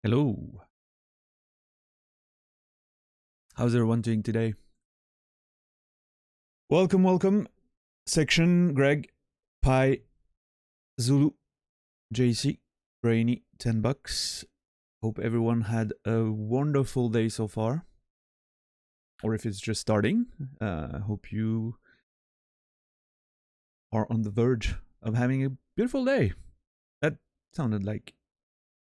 Hello. How's everyone doing today? Welcome, welcome. Section Greg, Pi, Zulu, JC, Brainy, $10. Hope everyone had a wonderful day so far. Or if it's just starting, hope you are on the verge of having a beautiful day. That sounded like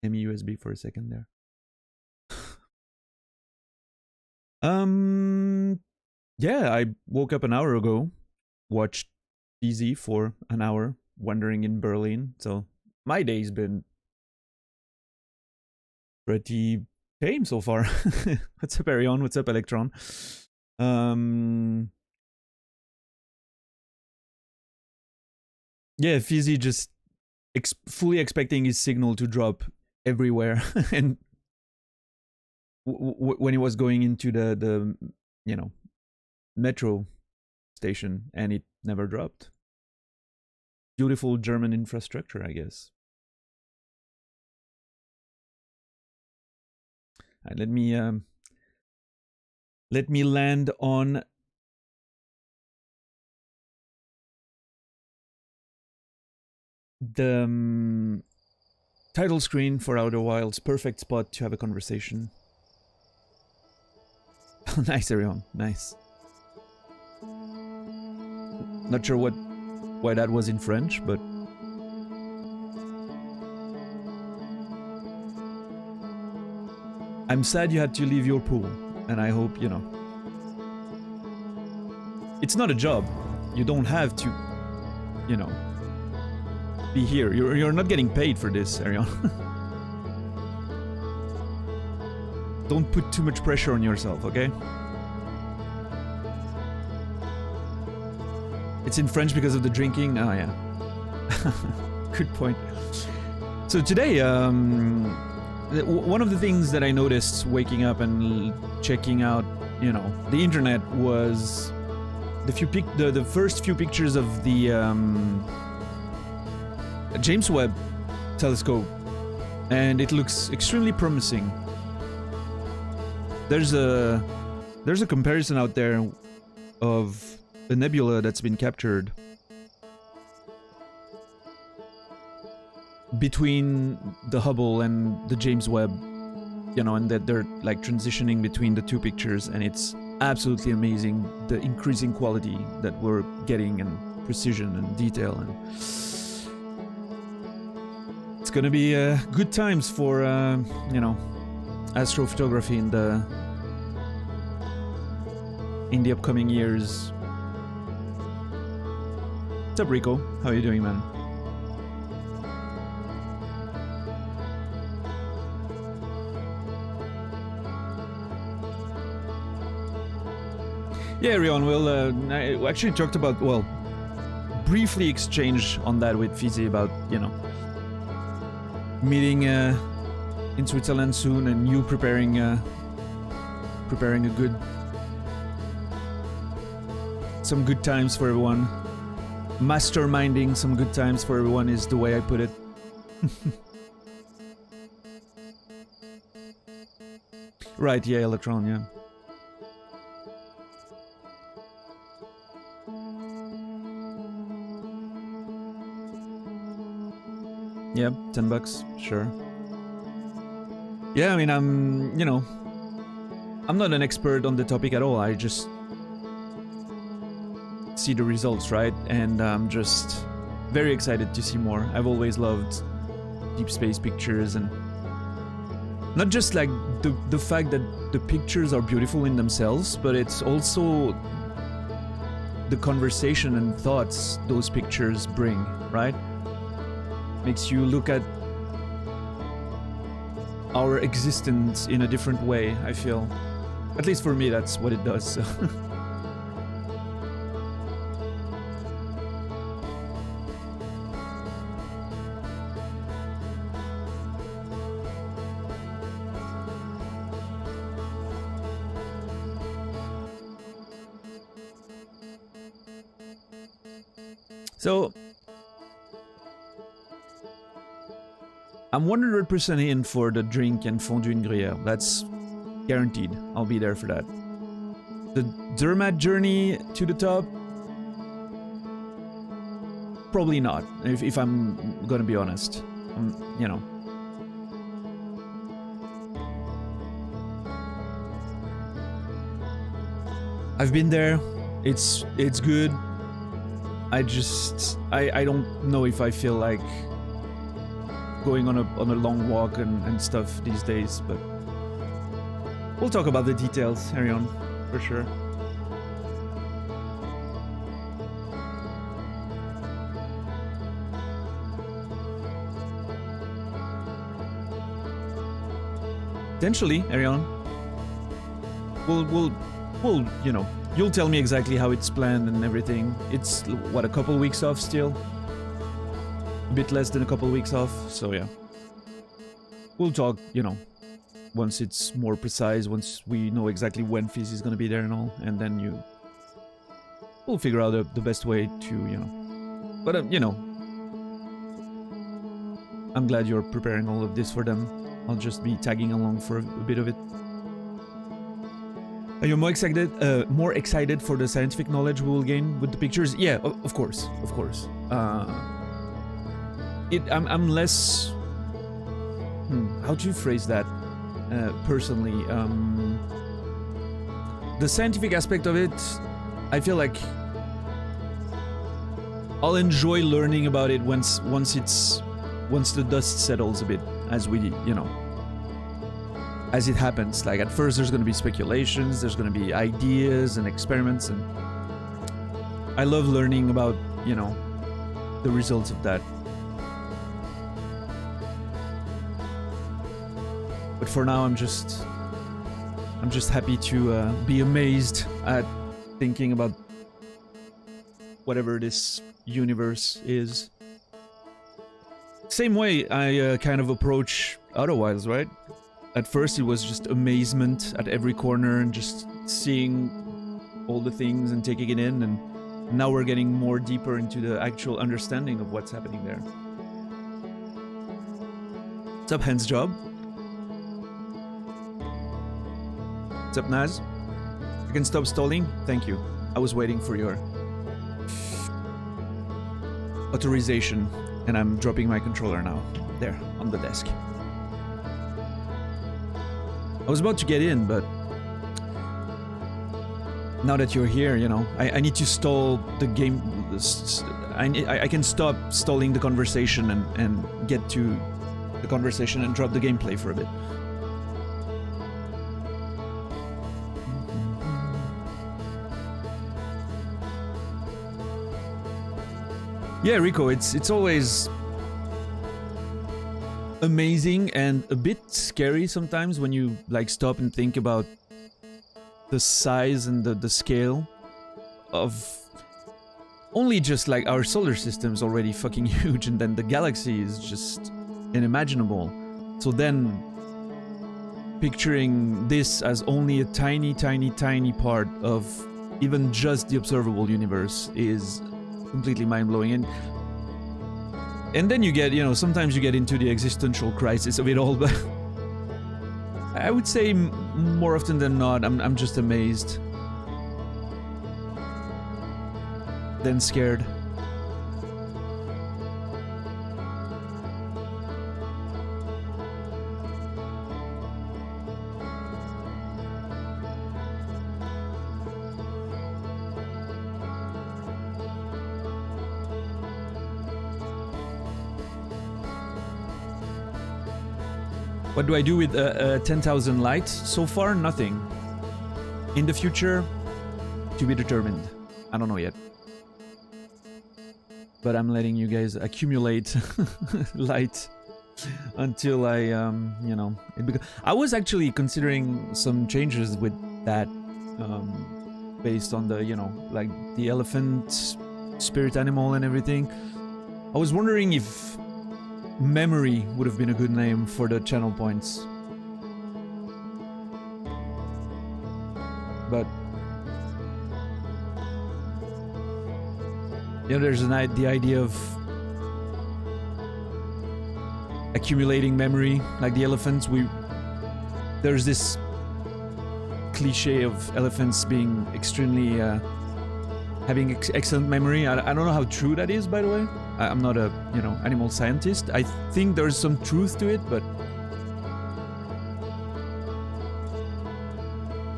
MUSB for a second there. Yeah, I woke up an hour ago, watched DZ for an hour, wandering in Berlin. So my day's been pretty tame so far. What's up, Arion? What's up, Electron? Yeah, Fizzy just fully expecting his signal to drop everywhere, and when he was going into the metro station, and it never dropped. Beautiful German infrastructure, I guess. Right, let me land on the title screen for Outer Wilds. Perfect spot to have a conversation. Nice, Arion. Nice. Not sure why that was in French, but I'm sad you had to leave your pool, and I hope, it's not a job. You don't have to, be here. You're not getting paid for this, Arion. Don't put too much pressure on yourself, okay? It's in French because of the drinking? Oh, yeah. Good point. So today, one of the things that I noticed waking up and checking out, the internet was the first few pictures of the James Webb telescope, and it looks extremely promising. There's a comparison out there of a nebula that's been captured between the Hubble and the James Webb, and that they're like transitioning between the two pictures, and it's absolutely amazing the increasing quality that we're getting, and precision and detail, and it's gonna be good times for astrophotography in the upcoming years. What's up, Rico? How are you doing, man? Yeah, Rion, I actually talked about, briefly exchange on that with Fizzy about, meeting in Switzerland soon, and you preparing some good times for everyone. Masterminding some good times for everyone is the way I put it. Right, yeah, Electron, yeah. Yeah, $10, sure. Yeah, I mean, I'm not an expert on the topic at all. I just see the results, right? And I'm just very excited to see more. I've always loved deep space pictures, and not just like the fact that the pictures are beautiful in themselves, but it's also the conversation and thoughts those pictures bring, right? Makes you look at our existence in a different way, I feel. At least for me, that's what it does. So. So I'm 100% in for the drink and fondue in Gruyere. That's guaranteed. I'll be there for that. The Zermatt journey to the top? Probably not, if I'm gonna be honest. You know. I've been there. It's good. I don't know if I feel like going on a long walk and stuff these days, but we'll talk about the details, Arion, for sure. Potentially, Arion. We'll, you know, you'll tell me exactly how it's planned and everything. It's, what, a couple weeks off still? A bit less than a couple weeks off, so yeah. We'll talk, you know, once it's more precise, once we know exactly when Fizz is gonna be there and all, and then we'll figure out the best way to, you know. But, you know, I'm glad you're preparing all of this for them. I'll just be tagging along for a bit of it. Are you more excited for the scientific knowledge we will gain with the pictures? Yeah, of course, of course. I'm less... how do you phrase that? Personally, the scientific aspect of it, I feel like I'll enjoy learning about it once the dust settles a bit, as we, you know, as it happens. Like, at first there's going to be speculations, there's going to be ideas and experiments, and I love learning about, you know, the results of that. But for now, I'm just happy to be amazed at thinking about whatever this universe is. Same way I kind of approach Outer Wilds, right? At first it was just amazement at every corner and just seeing all the things and taking it in, and now we're getting more deeper into the actual understanding of what's happening there. What's up, Hans Job? What's up, Naz? You can stop stalling? Thank you. I was waiting for your authorization, and I'm dropping my controller now. There, on the desk. I was about to get in, but now that you're here, you know, I need to stall the game. I can stop stalling the conversation and get to the conversation and drop the gameplay for a bit. Yeah, Rico, it's always amazing and a bit scary sometimes when you like stop and think about the size and the scale of only just like our solar system's already fucking huge, and then the galaxy is just unimaginable. So then picturing this as only a tiny part of even just the observable universe is completely mind-blowing. And then you get, you know, sometimes you get into the existential crisis of it all, but I would say more often than not, I'm just amazed. Then scared. What do I do with 10,000 lights? So far, nothing. In the future, to be determined. I don't know yet. But I'm letting you guys accumulate light until I, you know... I was actually considering some changes with that, based on the, you know, like the elephant spirit animal and everything. I was wondering if Memory would have been a good name for the channel points. But you know, there's the idea of accumulating memory like the elephants. There's this cliche of elephants being extremely having excellent memory. I don't know how true that is, by the way. I'm not a animal scientist. I think there's some truth to it, but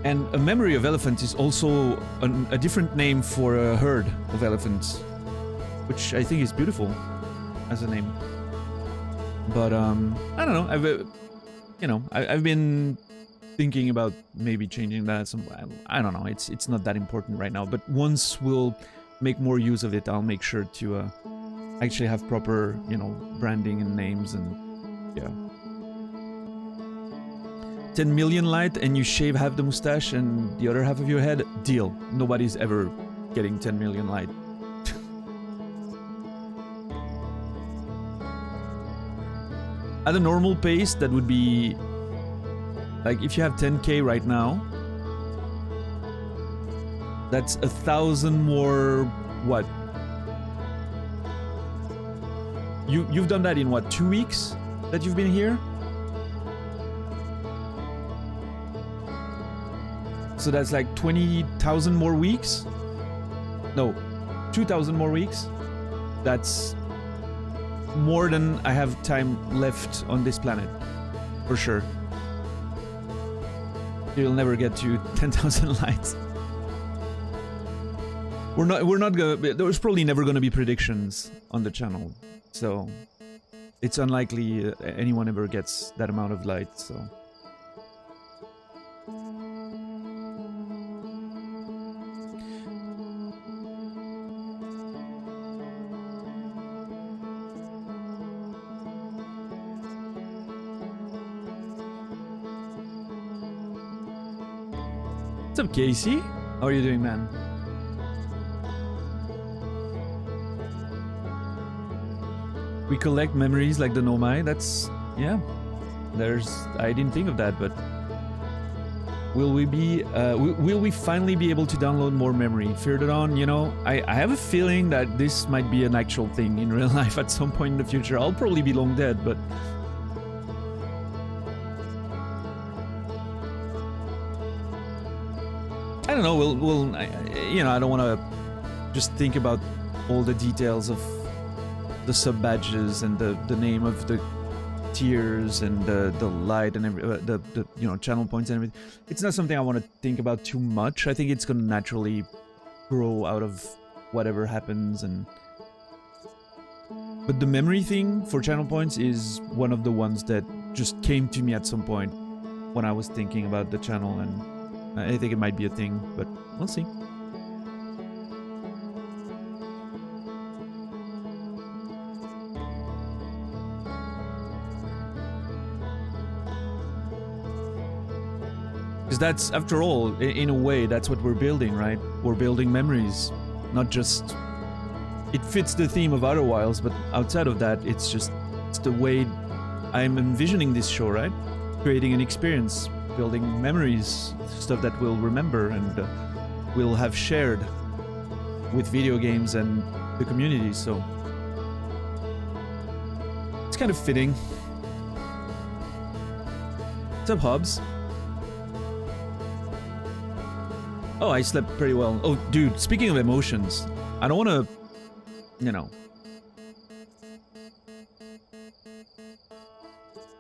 and a memory of elephants is also a different name for a herd of elephants, which I think is beautiful as a name. But I don't know. I've been thinking about maybe changing that. I don't know. It's not that important right now. But once we'll make more use of it, I'll make sure to actually have proper branding and names and yeah. 10 million light and you shave half the mustache and the other half of your head. Deal. Nobody's ever getting 10 million light. At a normal pace, that would be like if you have 10k right now, that's 1,000 more. What? You've done that in what, 2 weeks that you've been here? So that's like 20,000 more weeks? No, 2,000 more weeks. That's more than I have time left on this planet, for sure. You'll never get to 10,000 lights. We're not gonna. There's probably never gonna be predictions on the channel, so it's unlikely anyone ever gets that amount of light. So. What's up, Casey? How are you doing, man? We collect memories like the Nomai. That's yeah. I didn't think of that, but will we finally be able to download more memory? Fear.on, I have a feeling that this might be an actual thing in real life at some point in the future. I'll probably be long dead, but. I don't know, I don't want to just think about all the details of the sub badges and the name of the tiers and the light and the channel points and everything. It's not something I want to think about too much. I think it's going to naturally grow out of whatever happens. But the memory thing for channel points is one of the ones that just came to me at some point when I was thinking about the channel, and I think it might be a thing, but we'll see. Because that's, after all, in a way, that's what we're building, right? We're building memories, not just... It fits the theme of Outer Wilds, but outside of that, it's the way I'm envisioning this show, right? Creating an experience. Building memories, stuff that we'll remember and we'll have shared with video games and the community, so it's kind of fitting. What's up, Hobbs? Oh, I slept pretty well. Oh, dude, speaking of emotions, I don't want to,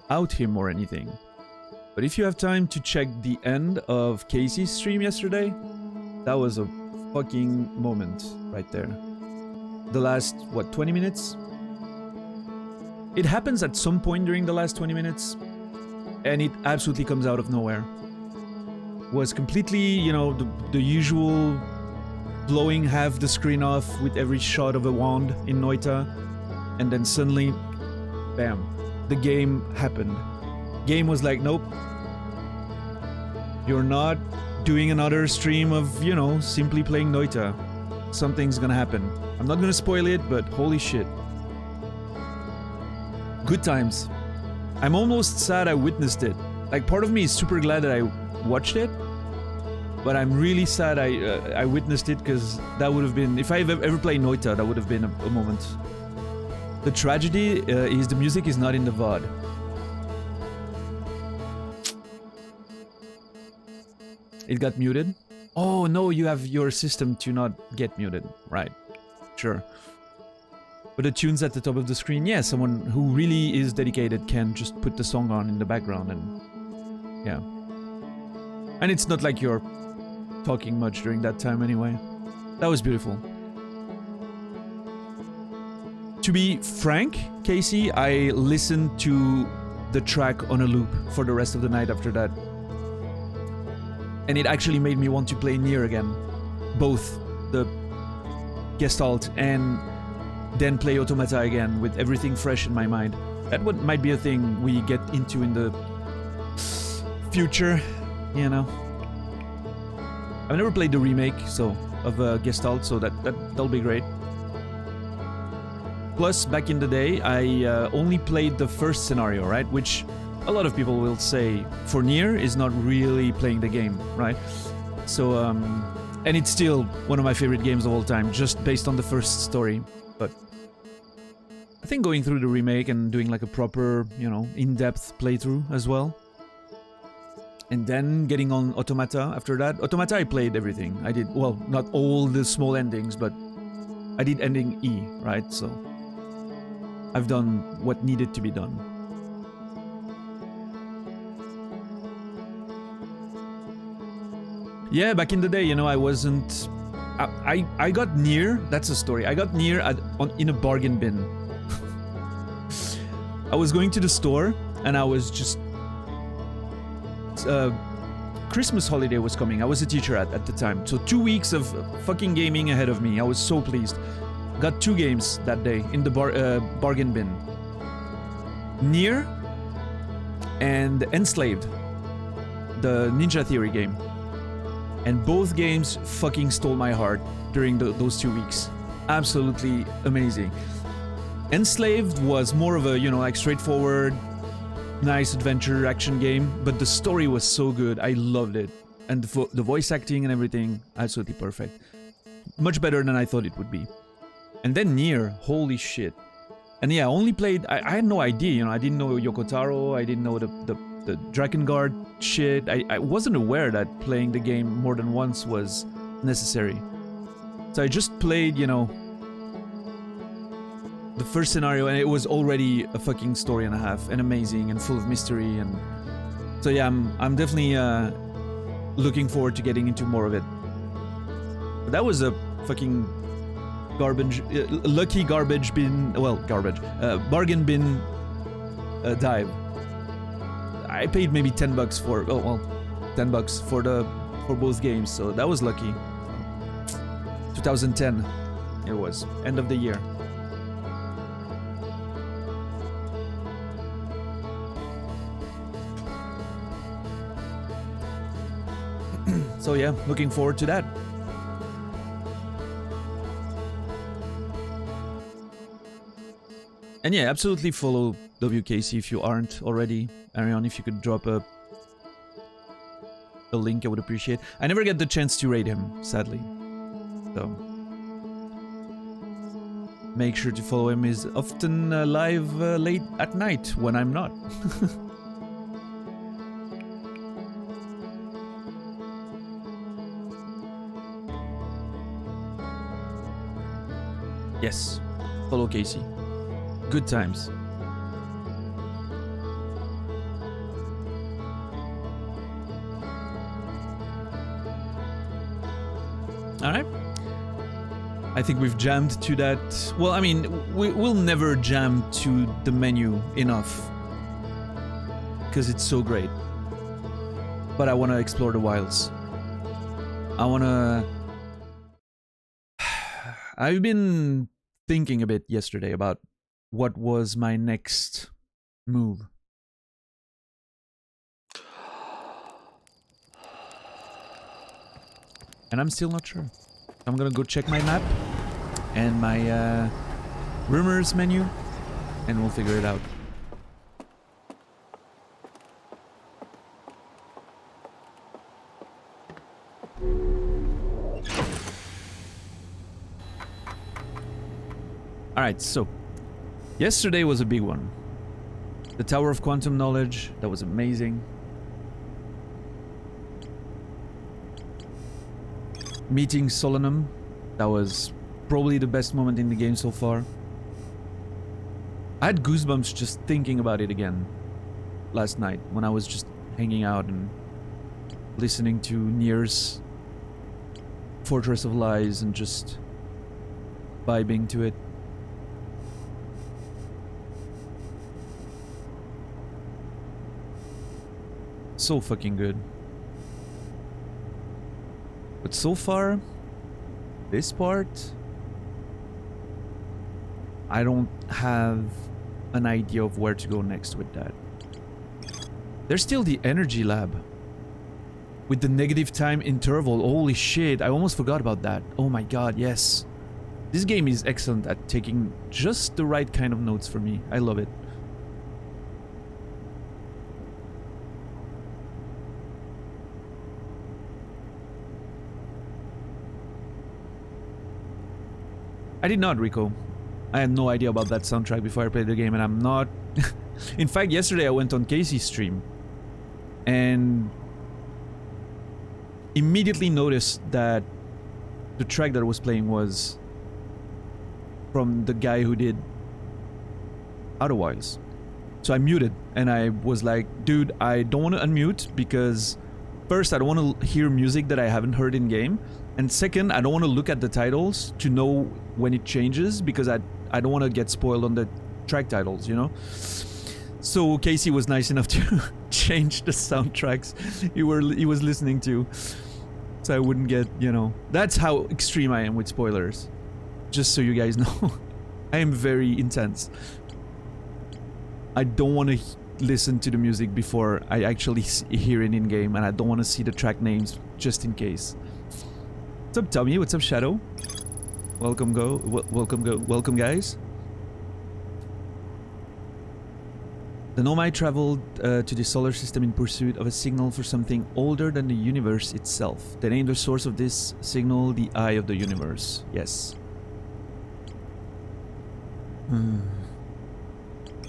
out him or anything. But if you have time to check the end of Casey's stream yesterday, that was a fucking moment right there. The last, 20 minutes? It happens at some point during the last 20 minutes, and it absolutely comes out of nowhere. Was completely, the usual blowing half the screen off with every shot of a wand in Noita, and then suddenly, bam, the game happened. Game was like, nope, you're not doing another stream of, simply playing Noita. Something's gonna happen. I'm not gonna spoil it, but holy shit. Good times. I'm almost sad I witnessed it. Like, part of me is super glad that I watched it, but I'm really sad I witnessed it, because that would have been, if I've ever played Noita, that would have been a moment. The tragedy is the music is not in the VOD. It got muted? Oh no, you have your system to not get muted. Right. Sure. But the tunes at the top of the screen, yeah, someone who really is dedicated can just put the song on in the background and... yeah. And it's not like you're talking much during that time anyway. That was beautiful. To be frank, Casey, I listened to the track on a loop for the rest of the night after that. And it actually made me want to play Nier again. Both the Gestalt and then play Automata again with everything fresh in my mind. That might be a thing we get into in the future, you know. I've never played the remake of Gestalt, so that'll be great. Plus, back in the day, I only played the first scenario, right? Which a lot of people will say for Nier is not really playing the game, right? So, and it's still one of my favorite games of all time, just based on the first story. But I think going through the remake and doing like a proper, you know, in-depth playthrough as well. And then getting on Automata after that. Automata, I played everything. I did, well, not all the small endings, but I did ending E, right? So I've done what needed to be done. Yeah, back in the day, you know, I wasn't... I got Nier, that's a story. I got Nier in a bargain bin. I was going to the store, and I was just... Christmas holiday was coming. I was a teacher at the time. So 2 weeks of fucking gaming ahead of me. I was so pleased. Got 2 games that day in the bargain bin. Nier and Enslaved. The Ninja Theory game. And both games fucking stole my heart during those 2 weeks. Absolutely amazing. Enslaved was more of a, you know, like straightforward, nice adventure action game, but the story was so good. I loved it. And the voice acting and everything, absolutely perfect. Much better than I thought it would be. And then Nier, holy shit. And yeah, I only played, I had no idea, you know, I didn't know Yoko Taro, I didn't know the Drakengard shit. I wasn't aware that playing the game more than once was necessary. So I just played, you know, the first scenario, and it was already a fucking story and a half, and amazing, and full of mystery, and... So yeah, I'm definitely looking forward to getting into more of it. But that was a fucking lucky garbage bin, well, bargain bin dive. I paid maybe $10 for, oh well, $10 for both games, so that was lucky. 2010 it was, end of the year. So yeah, looking forward to that. And yeah, absolutely follow WKC if you aren't already. Arion, if you could drop a link, I would appreciate. I never get the chance to raid him, sadly. So make sure to follow him. He's often live late at night when I'm not. Yes, follow Casey. Good times. Alright. I think we've jammed to that. Well, I mean, we'll never jam to the menu enough. Because it's so great. But I want to explore the wilds. I want to... I've been thinking a bit yesterday about what was my next move. And I'm still not sure. I'm gonna go check my map and my rumors menu, and we'll figure it out. Alright, so Yesterday was a big one. The Tower of Quantum Knowledge, that was amazing. Meeting Solanum, that was probably the best moment in the game so far. I had goosebumps just thinking about it again last night when I was just hanging out and listening to Nier's Fortress of Lies and just vibing to it. So fucking good. But so far, this part, I don't have an idea of where to go next with that. There's still the energy lab. With the negative time interval. Holy shit, I almost forgot about that. Oh my god, yes. This game is excellent at taking just the right kind of notes for me. I love it. I did not, Rico. I had no idea about that soundtrack before I played the game, and I'm not... In fact, yesterday I went on Casey's stream and immediately noticed that the track that was playing was from the guy who did Outer Wilds. So I muted and I was like, dude, I don't want to unmute because first, I don't want to hear music that I haven't heard in game, and second, I don't want to look at the titles to know when it changes because I don't want to get spoiled on the track titles, you know? So Casey was nice enough to change the soundtracks he was listening to so I wouldn't get, you know... That's how extreme I am with spoilers. Just so you guys know. I am very intense. I don't want to listen to the music before I actually hear it in game, and I don't want to see the track names just in case. What's up, Tommy? What's up, Shadow? Welcome, welcome, guys. The Nomai traveled to the solar system in pursuit of a signal for something older than the universe itself. They named the source of this signal the Eye of the Universe. Yes.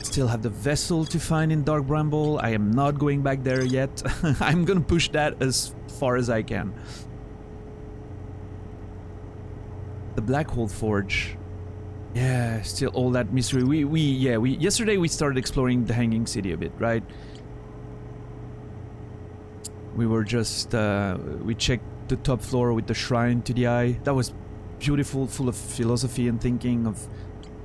Still have the vessel to find in Dark Bramble. I am not going back there yet. I'm gonna push that as far as I can. The Black Hole Forge. Yeah, still all that mystery. Yesterday we started exploring the Hanging City a bit, right? We were just we checked the top floor with the shrine to the eye. That was beautiful, full of philosophy and thinking of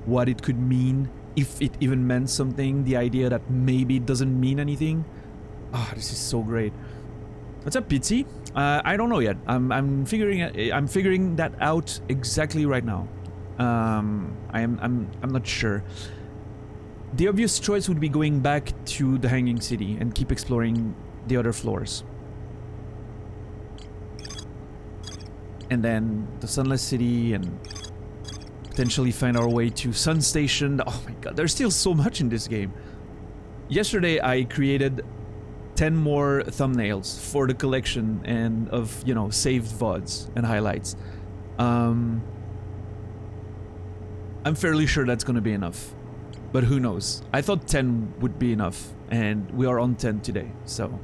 what it could mean, if it even meant something. The idea that maybe it doesn't mean anything. Ah, this is so great. What's up, Pizzy? I don't know yet. I'm figuring that out exactly right now. I'm not sure. The obvious choice would be going back to the Hanging City and keep exploring the other floors. And then the Sunless City and potentially find our way to Sun Station. Oh my god, there's still so much in this game. Yesterday I created 10 more thumbnails for the collection and of, you know, saved VODs and highlights. I'm fairly sure that's gonna be enough, but who knows? I thought 10 would be enough, and we are on 10 today, so...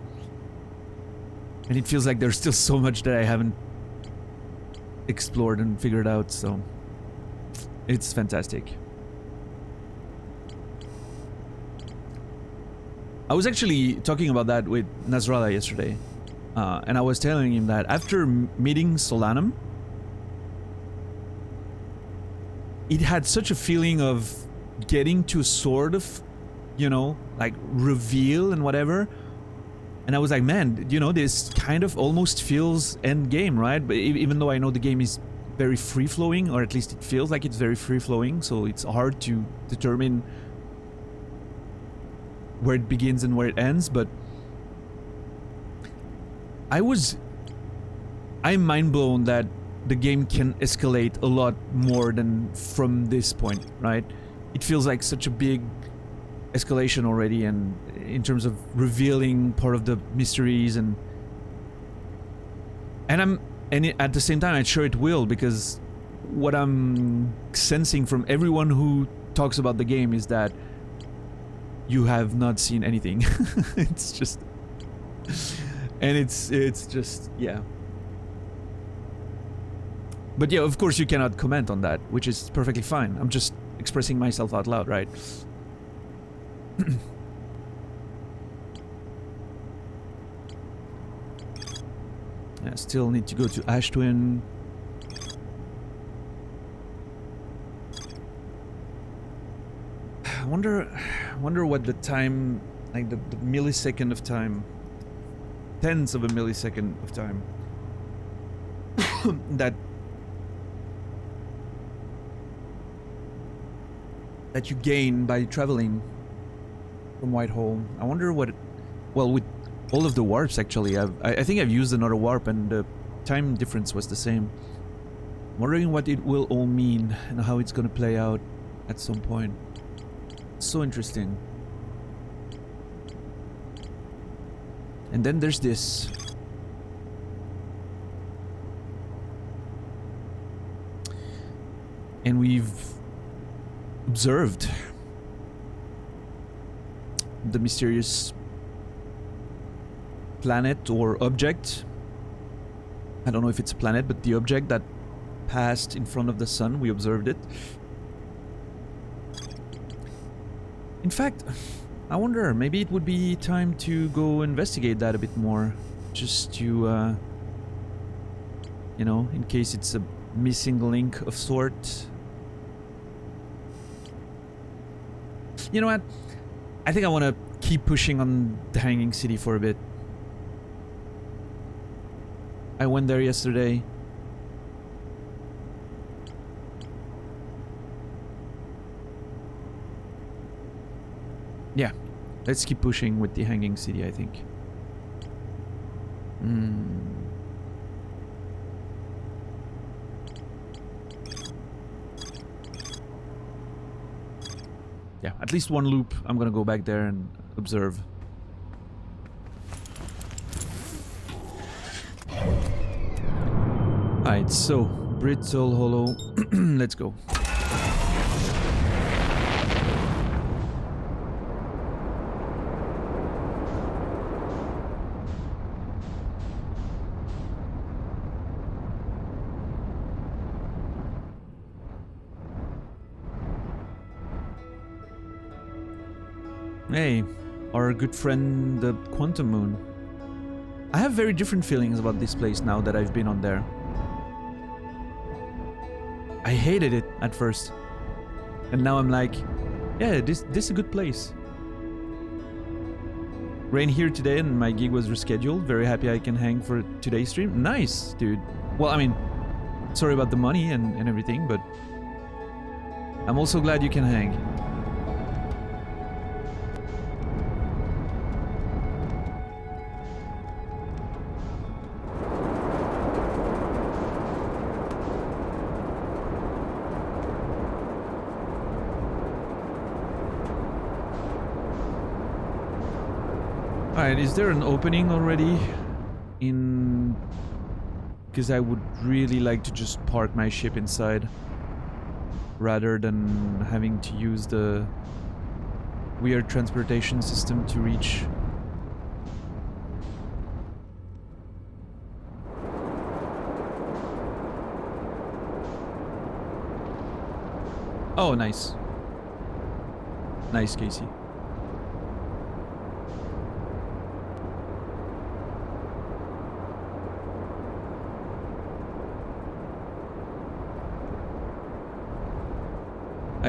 And it feels like there's still so much that I haven't explored and figured out, so... It's fantastic. I was actually talking about that with Nasrallah yesterday, and I was telling him that after meeting Solanum, it had such a feeling of getting to a sort of, you know, like reveal and whatever. And I was like, man, you know, this kind of almost feels end game, right? But even though I know the game is very free-flowing, or at least it feels like it's very free-flowing, so it's hard to determine where it begins and where it ends, but I'm mind blown that the game can escalate a lot more than from this point, right? It feels like such a big escalation already, and in terms of revealing part of the mysteries, and at the same time I'm sure it will, because what I'm sensing from everyone who talks about the game is that you have not seen anything. It's just... And it's just... yeah. But yeah, of course you cannot comment on that, which is perfectly fine. I'm just expressing myself out loud, right? I still need to go to Ashtwin. I wonder what the time, like the millisecond of time, tenths of a millisecond of time that you gain by traveling from Whitehall. I wonder what, well, with all of the warps actually, I think I've used another warp and the time difference was the same. I'm wondering what it will all mean and how it's gonna play out at some point. So interesting. And then there's this. And we've observed the mysterious planet or object. I don't know if it's a planet, but the object that passed in front of the sun, we observed it. In fact, I wonder, maybe it would be time to go investigate that a bit more. Just to, you know, in case it's a missing link of sort. You know what? I think I want to keep pushing on the Hanging City for a bit. I went there yesterday. Yeah, let's keep pushing with the Hanging City, I think. Yeah, at least one loop. I'm gonna go back there and observe. Alright, so Brittle Hollow. Let's go. Hey, our good friend the Quantum Moon. I have very different feelings about this place now that I've been on there. I hated it at first. And now I'm like, yeah, this is a good place. Rain here today and my gig was rescheduled. Very happy I can hang for today's stream. Nice, dude. Well, I mean, sorry about the money and everything, but I'm also glad you can hang. Alright, is there an opening already in... Because I would really like to just park my ship inside rather than having to use the weird transportation system to reach. Oh, nice. Nice, Casey.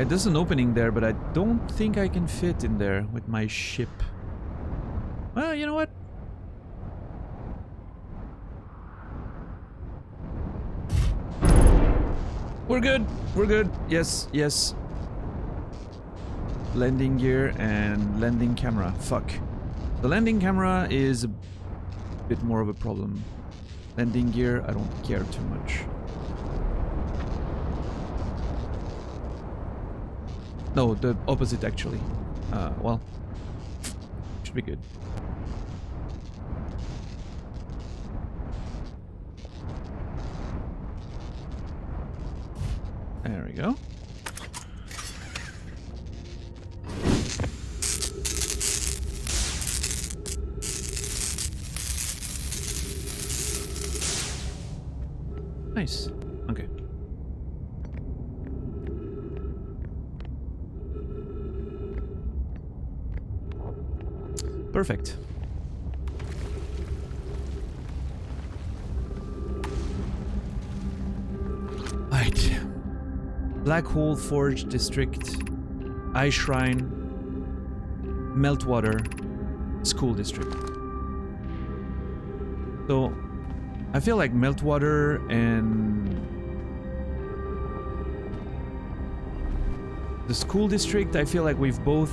There's an opening there, but I don't think I can fit in there with my ship. Well, you know what? We're good. We're good. Yes, yes. Landing gear and landing camera. Fuck. The landing camera is a bit more of a problem. Landing gear, I don't care too much. No, the opposite actually. Well, should be good. There we go. Nice. Okay. Perfect. Right. Black Hole Forge District, Ice Shrine, Meltwater, School District. So, I feel like Meltwater and the School District, I feel like we've both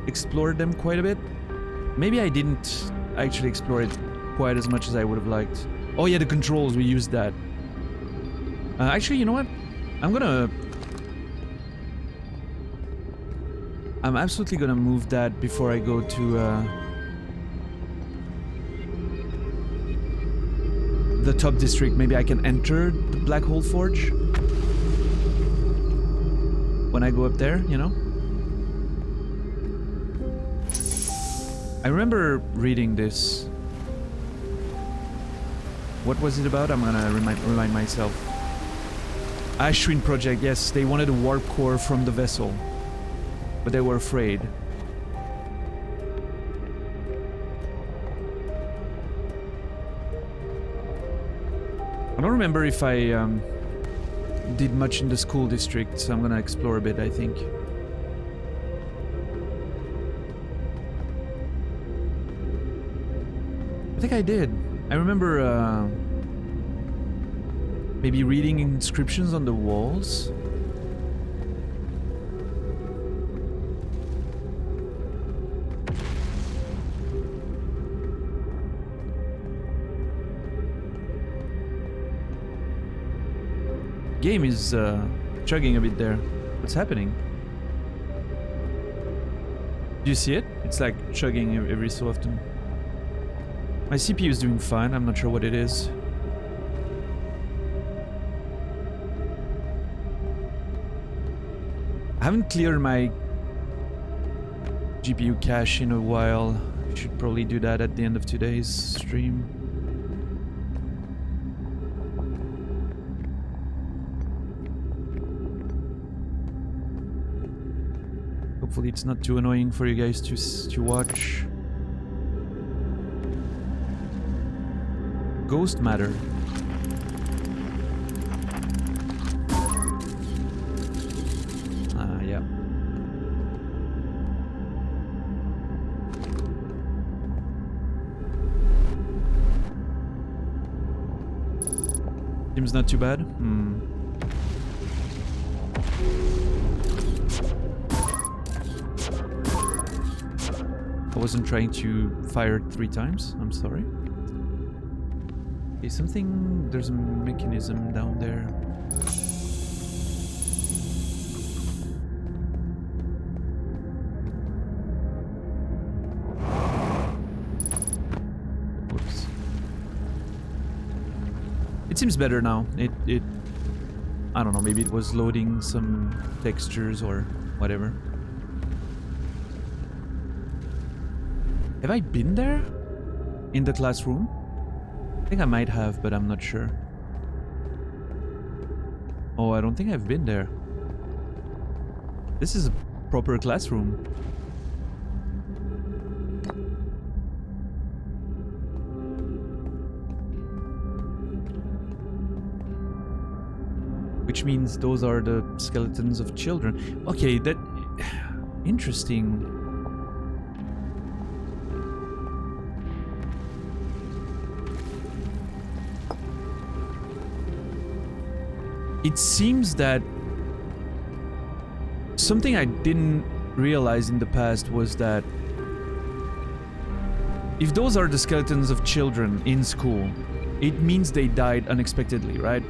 explored them quite a bit. Maybe I didn't actually explore it quite as much as I would have liked. Oh yeah, the controls, we used that. Actually, you know what? I'm absolutely gonna move that before I go to the top district. Maybe I can enter the Black Hole Forge when I go up there, you know? I remember reading this. What was it about? I'm gonna remind myself. Ashwin Project, yes, they wanted a warp core from the vessel, but they were afraid. I don't remember if I did much in the School District, so I'm gonna explore a bit, I think. I think I did. I remember maybe reading inscriptions on the walls. Game is chugging a bit there. What's happening? Do you see it? It's like chugging every so often. My CPU is doing fine, I'm not sure what it is. I haven't cleared my GPU cache in a while. I should probably do that at the end of today's stream. Hopefully it's not too annoying for you guys to watch. Ghost matter. Yeah. Seems not too bad. I wasn't trying to fire 3 times. I'm sorry. Okay, something... There's a mechanism down there. Whoops. It seems better now. It... I don't know, maybe it was loading some textures or whatever. Have I been there? In the classroom? I think I might have, but I'm not sure. Oh, I don't think I've been there. This is a proper classroom. Which means those are the skeletons of children. Okay, that... Interesting. It seems that something I didn't realize in the past was that if those are the skeletons of children in school, it means they died unexpectedly, right?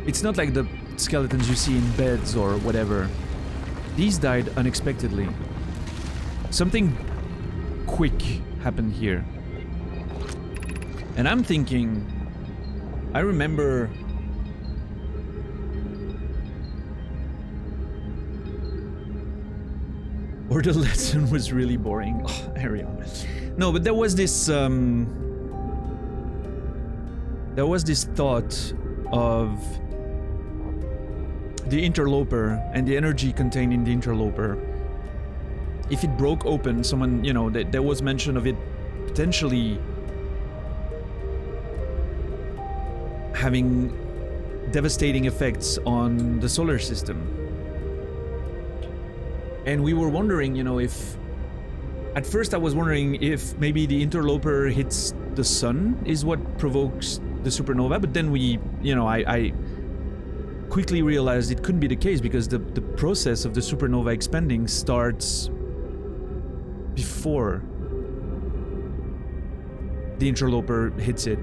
It's not like the skeletons you see in beds or whatever. These died unexpectedly. Something quick happened here. And I'm thinking, I remember... Or the lesson was really boring. Oh, Arion. No, but there was this thought of the interloper and the energy contained in the interloper, if it broke open, someone, you know, there was mention of it potentially having devastating effects on the solar system. And we were wondering, you know, if... At first I was wondering if maybe the interloper hits the sun is what provokes the supernova, but then we, you know, I quickly realized it couldn't be the case because the process of the supernova expanding starts before the interloper hits it.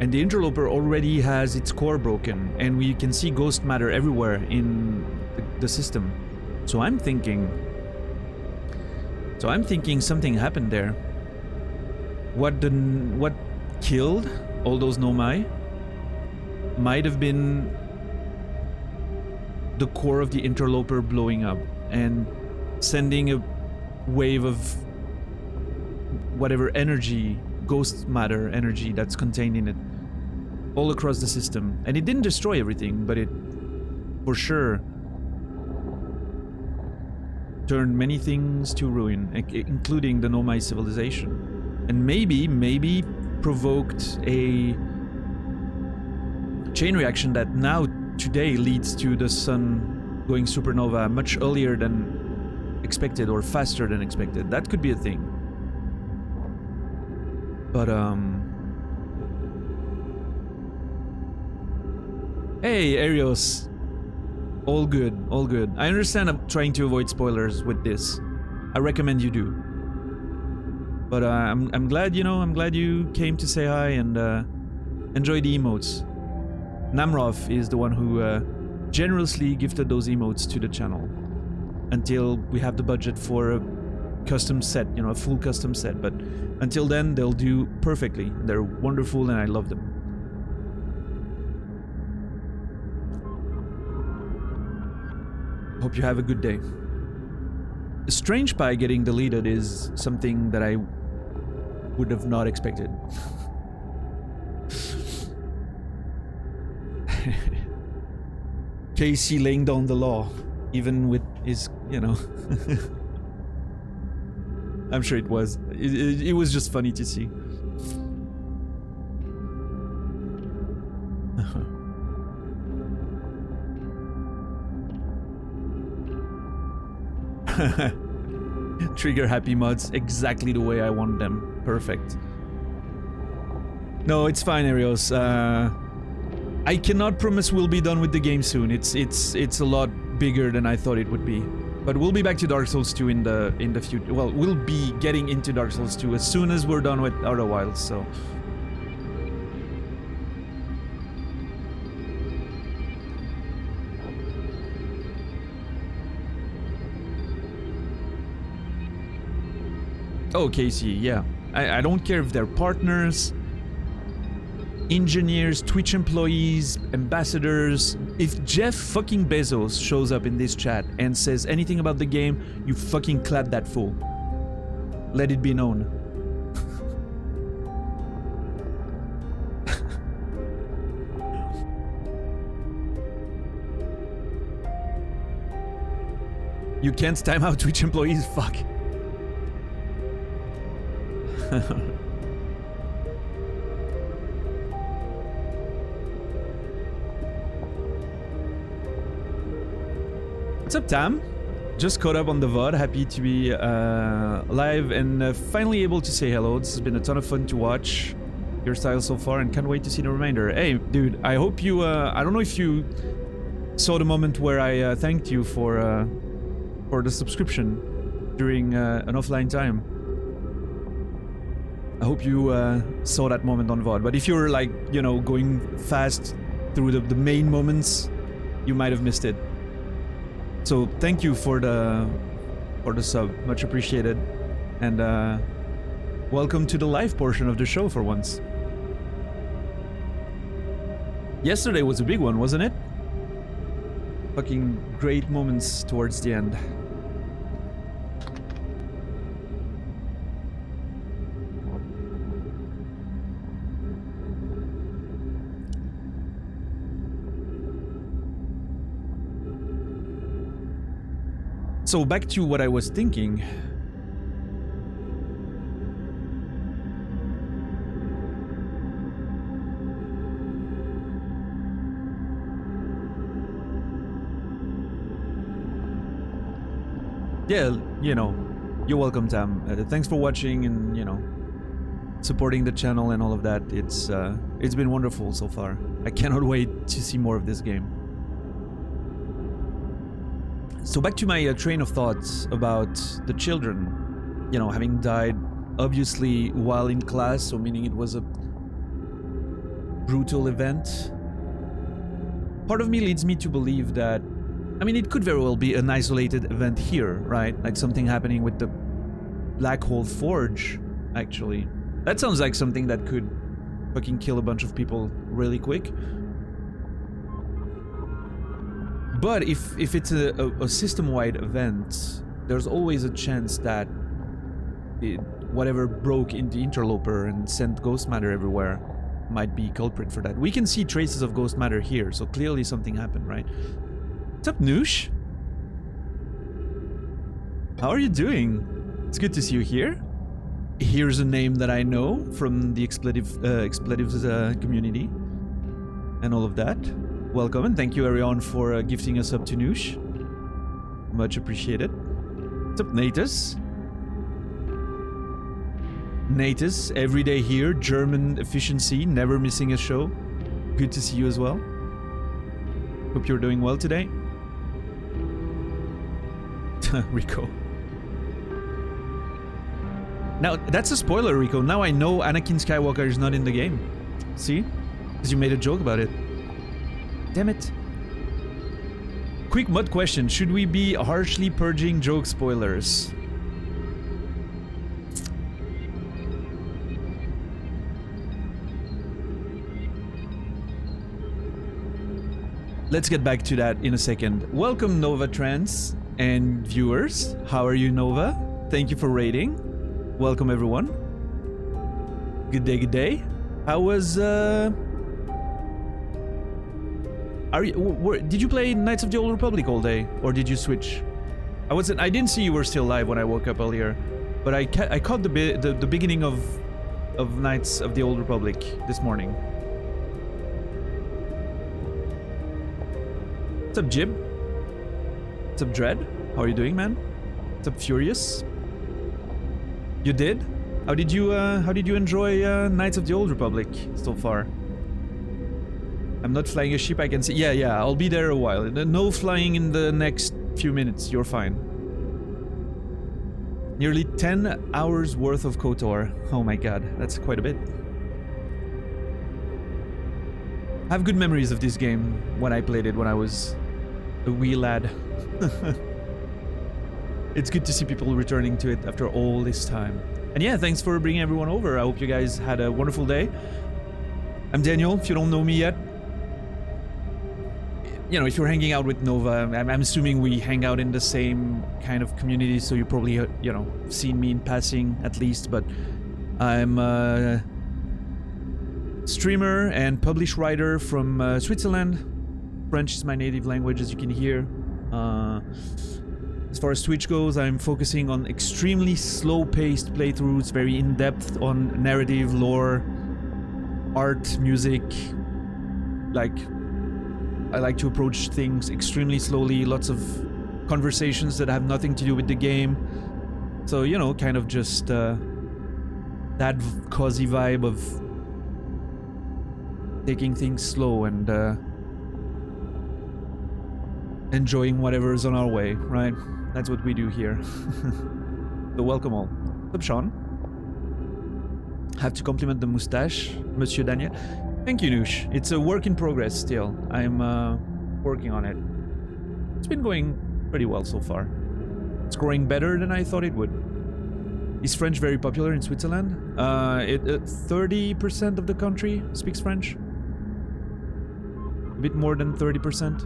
And the interloper already has its core broken, and we can see ghost matter everywhere in the system. So I'm thinking something happened there. What killed all those Nomai might have been the core of the interloper blowing up and sending a wave of whatever energy, ghost matter energy that's contained in it, all across the system. And it didn't destroy everything, but it for sure turned many things to ruin, including the Nomai civilization. And maybe provoked a chain reaction that now today leads to the sun going supernova much earlier than expected, or faster than expected. That could be a thing. But hey, Arios. All good, all good. I understand I'm trying to avoid spoilers with this. I recommend you do. But I'm glad, you know, I'm glad you came to say hi and enjoy the emotes. Namroth is the one who generously gifted those emotes to the channel until we have the budget for a custom set, you know, a full custom set. But until then, they'll do perfectly. They're wonderful and I love them. Hope you have a good day. Strange Pie getting deleted is something that I would have not expected. Casey laying down the law, even with his, you know. I'm sure it was. It was just funny to see. Trigger happy mods exactly the way I want them. Perfect. No, it's fine, Arios. I cannot promise we'll be done with the game soon. It's a lot bigger than I thought it would be. But we'll be back to Dark Souls 2 in the future. Well, we'll be getting into Dark Souls 2 as soon as we're done with Outer Wilds, so. Oh, Casey, yeah. I don't care if they're partners, engineers, Twitch employees, ambassadors. If Jeff fucking Bezos shows up in this chat and says anything about the game, you fucking clap that fool. Let it be known. You can't time out Twitch employees, fuck. What's up, Tam? Just caught up on the VOD. Happy to be live and finally able to say hello. This has been a ton of fun to watch your style so far and can't wait to see the remainder. Hey, dude, I hope you... I don't know if you saw the moment where I thanked you for the subscription during an offline time. I hope you saw that moment on VOD. But if you're like, you know, going fast through the main moments, you might have missed it. So thank you for the sub, much appreciated, and welcome to the live portion of the show for once. Yesterday was a big one, wasn't it? Fucking great moments towards the end. So back to what I was thinking. Yeah, you know, you're welcome, Tam. Thanks for watching and, you know, supporting the channel and all of that. It's been wonderful so far. I cannot wait to see more of this game. So back to my train of thoughts about the children, you know, having died obviously while in class, so meaning it was a brutal event. Part of me leads me to believe that, I mean, it could very well be an isolated event here, right? Like something happening with the Black Hole Forge, actually. That sounds like something that could fucking kill a bunch of people really quick. But if it's a system-wide event, there's always a chance that whatever broke in the interloper and sent ghost matter everywhere might be culprit for that. We can see traces of ghost matter here, so clearly something happened, right? What's up, Noosh? How are you doing? It's good to see you here. Here's a name that I know from the expletives community and all of that. Welcome, and thank you, Arion, for gifting us up to Noosh. Much appreciated. What's up, Natus? Natus, every day here, German efficiency, never missing a show. Good to see you as well. Hope you're doing well today. Rico. Now, that's a spoiler, Rico. Now I know Anakin Skywalker is not in the game. See? Because you made a joke about it. Damn it. Quick mod question. Should we be harshly purging joke spoilers? Let's get back to that in a second. Welcome, Nova Trans and viewers. How are you, Nova? Thank you for rating. Welcome, everyone. Good day, good day. How was, did you play Knights of the Old Republic all day? Or did you switch? I didn't see you were still live when I woke up earlier. But I caught the beginning of Knights of the Old Republic this morning. What's up, Jib? What's up, Dread? How are you doing, man? What's up, Furious? You did? How did you enjoy Knights of the Old Republic so far? I'm not flying a ship, I can see. Yeah, I'll be there a while. No flying in the next few minutes, you're fine. Nearly 10 hours worth of KOTOR. Oh my god, that's quite a bit. I have good memories of this game when I played it when I was a wee lad. It's good to see people returning to it after all this time. And yeah, thanks for bringing everyone over. I hope you guys had a wonderful day. I'm Daniel, if you don't know me yet. You know, if you're hanging out with Nova, I'm assuming we hang out in the same kind of community, so you probably, you know, seen me in passing at least, but I'm a streamer and published writer from Switzerland. French is my native language, as you can hear. As far as Twitch goes, I'm focusing on extremely slow-paced playthroughs, very in-depth on narrative, lore, art, music. Like, I like to approach things extremely slowly, lots of conversations that have nothing to do with the game. So, you know, kind of just that cozy vibe of taking things slow and enjoying whatever's on our way, right? That's what we do here. So welcome all. What's up, Sean? Have to compliment the mustache, Monsieur Daniel. Thank you, Noosh. It's a work in progress still. I'm working on it. It's been going pretty well so far. It's growing better than I thought it would. Is French very popular in Switzerland? 30% of the country speaks French. A bit more than 30%.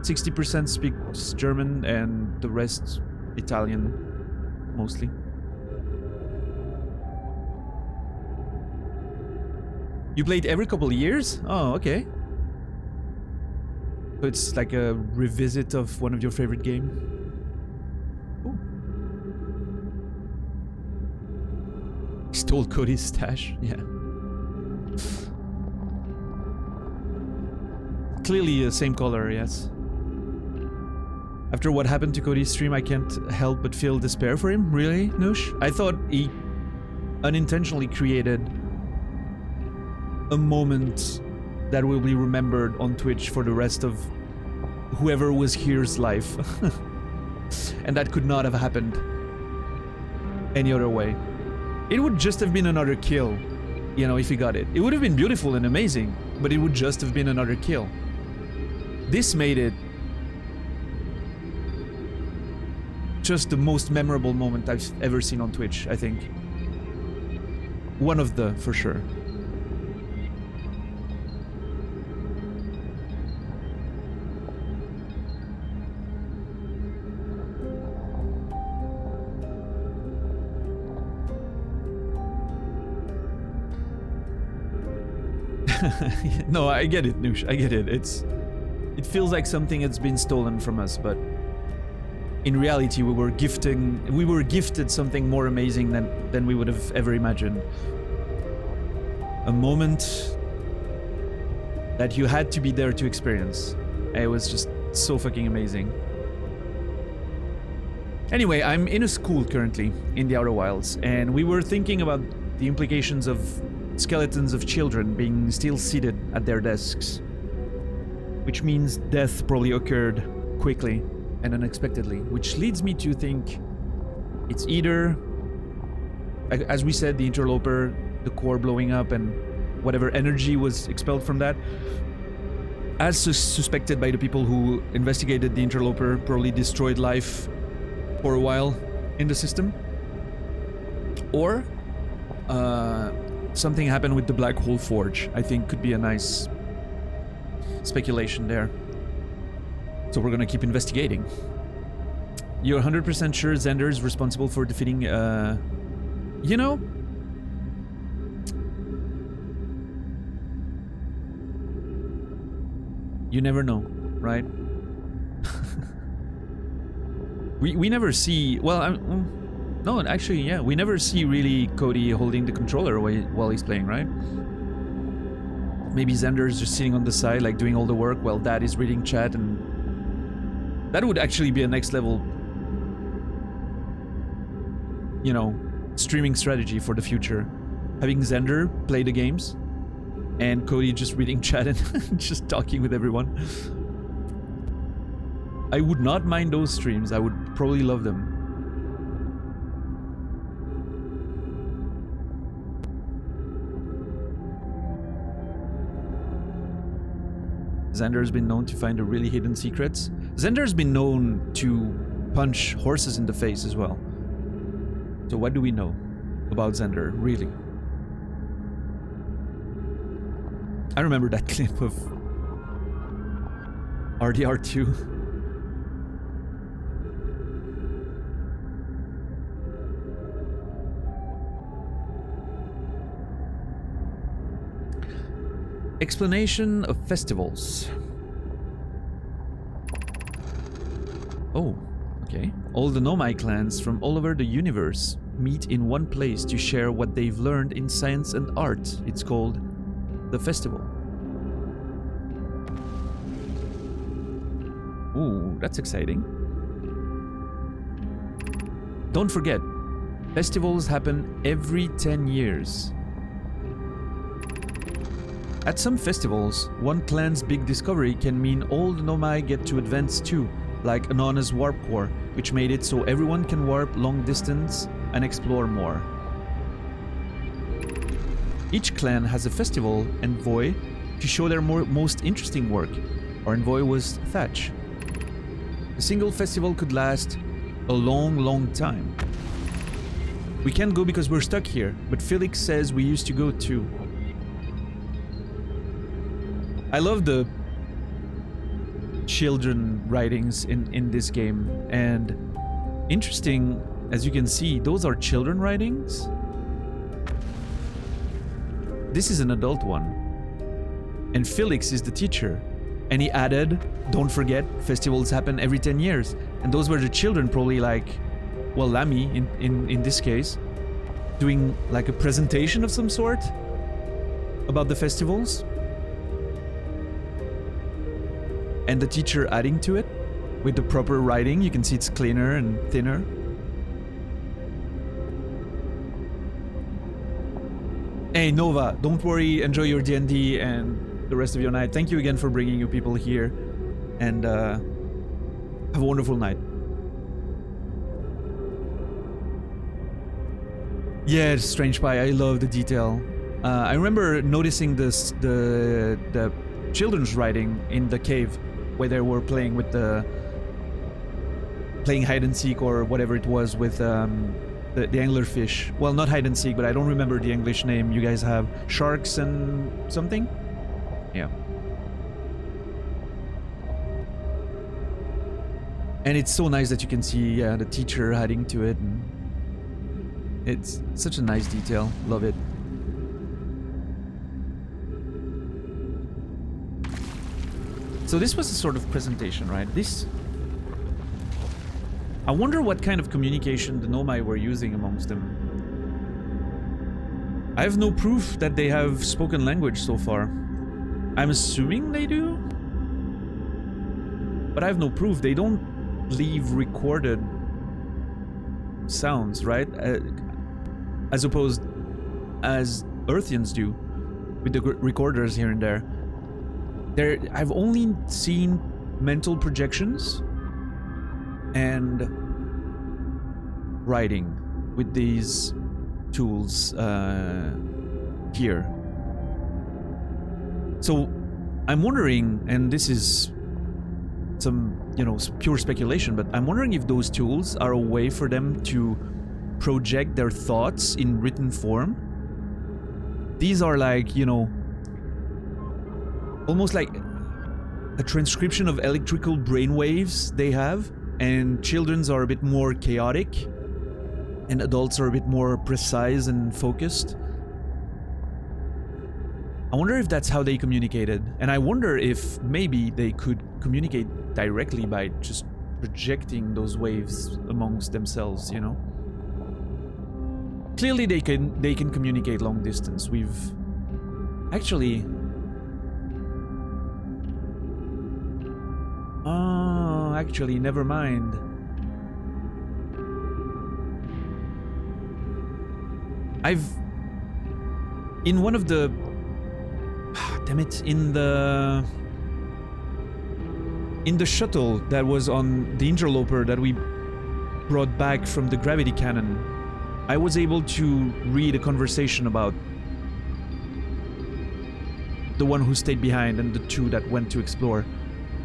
60% speaks German and the rest Italian, mostly. You played every couple of years? Oh, okay. So it's like a revisit of one of your favorite games? stole Cody's stash. Yeah. Clearly the same color, yes. After what happened to Cody's stream, I can't help but feel despair for him. Really, Noosh? I thought he unintentionally created a moment that will be remembered on Twitch for the rest of whoever was here's life. And that could not have happened any other way. It would just have been another kill, you know, if he got it. It would have been beautiful and amazing, but it would just have been another kill. This made it just the most memorable moment I've ever seen on Twitch, I think. One of the, for sure. No, I get it, Noosh. I get it. It feels like something that's been stolen from us, but in reality, we were gifted something more amazing than we would have ever imagined. A moment that you had to be there to experience. It was just so fucking amazing. Anyway, I'm in a school currently in the Outer Wilds, and we were thinking about the implications of skeletons of children being still seated at their desks. Which means death probably occurred quickly and unexpectedly, which leads me to think it's either, as we said, the interloper, the core blowing up and whatever energy was expelled from that, as suspected by the people who investigated the interloper, probably destroyed life for a while in the system, or something happened with the Black Hole Forge. I think could be a nice speculation there. So we're gonna keep investigating. You're 100% sure Xander is responsible for defeating, you know? You never know, right? we never see, well, no, actually, yeah, we never see really Cody holding the controller while he's playing, right? Maybe Xander is just sitting on the side, like doing all the work while Dad is reading chat, and that would actually be a next level, you know, streaming strategy for the future. Having Xander play the games and Cody just reading chat and just talking with everyone. I would not mind those streams. I would probably love them. Xander's been known to find the really hidden secrets. Xander's been known to punch horses in the face as well. So what do we know about Xander, really? I remember that clip of RDR2. Explanation of festivals. Oh, okay. All the Nomai clans from all over the universe meet in one place to share what they've learned in science and art. It's called the festival. Ooh, that's exciting. Don't forget, festivals happen every 10 years. At some festivals, one clan's big discovery can mean all the Nomai get to advance too, like Anana's warp core, which made it so everyone can warp long distance and explore more. Each clan has a festival envoy to show their most interesting work. Our envoy was Thatch. A single festival could last a long time. We can't go because we're stuck here, but Felix says we used to go too. I love the children writings in this game, and interesting, as you can see, those are children writings. This is an adult one, and Felix is the teacher, and he added, don't forget, festivals happen every 10 years, and those were the children, probably like, well, Lamy in this case, doing like a presentation of some sort about the festivals. And the teacher adding to it with the proper writing. You can see it's cleaner and thinner. Hey Nova, don't worry, enjoy your D&D and the rest of your night. Thank you again for bringing you people here, and have a wonderful night. Yeah, Strange Pie, I love the detail. I remember noticing this, the children's writing in the cave where they were playing with playing hide and seek or whatever it was with the anglerfish. Well, not hide and seek, but I don't remember the English name you guys have. Sharks and something? Yeah. And it's so nice that you can see the teacher adding to it. And it's such a nice detail. Love it. So this was a sort of presentation, right? I wonder what kind of communication the Nomai were using amongst them. I have no proof that they have spoken language so far. I'm assuming they do? But I have no proof. They don't leave recorded sounds, right? As opposed as Earthians do, with the recorders here and there. I've only seen mental projections and writing with these tools here. So I'm wondering, and this is some, pure speculation, but I'm wondering if those tools are a way for them to project their thoughts in written form. These are like, almost like a transcription of electrical brainwaves they have, and children's are a bit more chaotic, and adults are a bit more precise and focused. I wonder if that's how they communicated, and I wonder if maybe they could communicate directly by just projecting those waves amongst themselves, Clearly they can communicate long distance. We've actually... Oh, actually, never mind. In one of the... Damn it, in the shuttle that was on the interloper that we brought back from the gravity cannon, I was able to read a conversation about the one who stayed behind and the two that went to explore.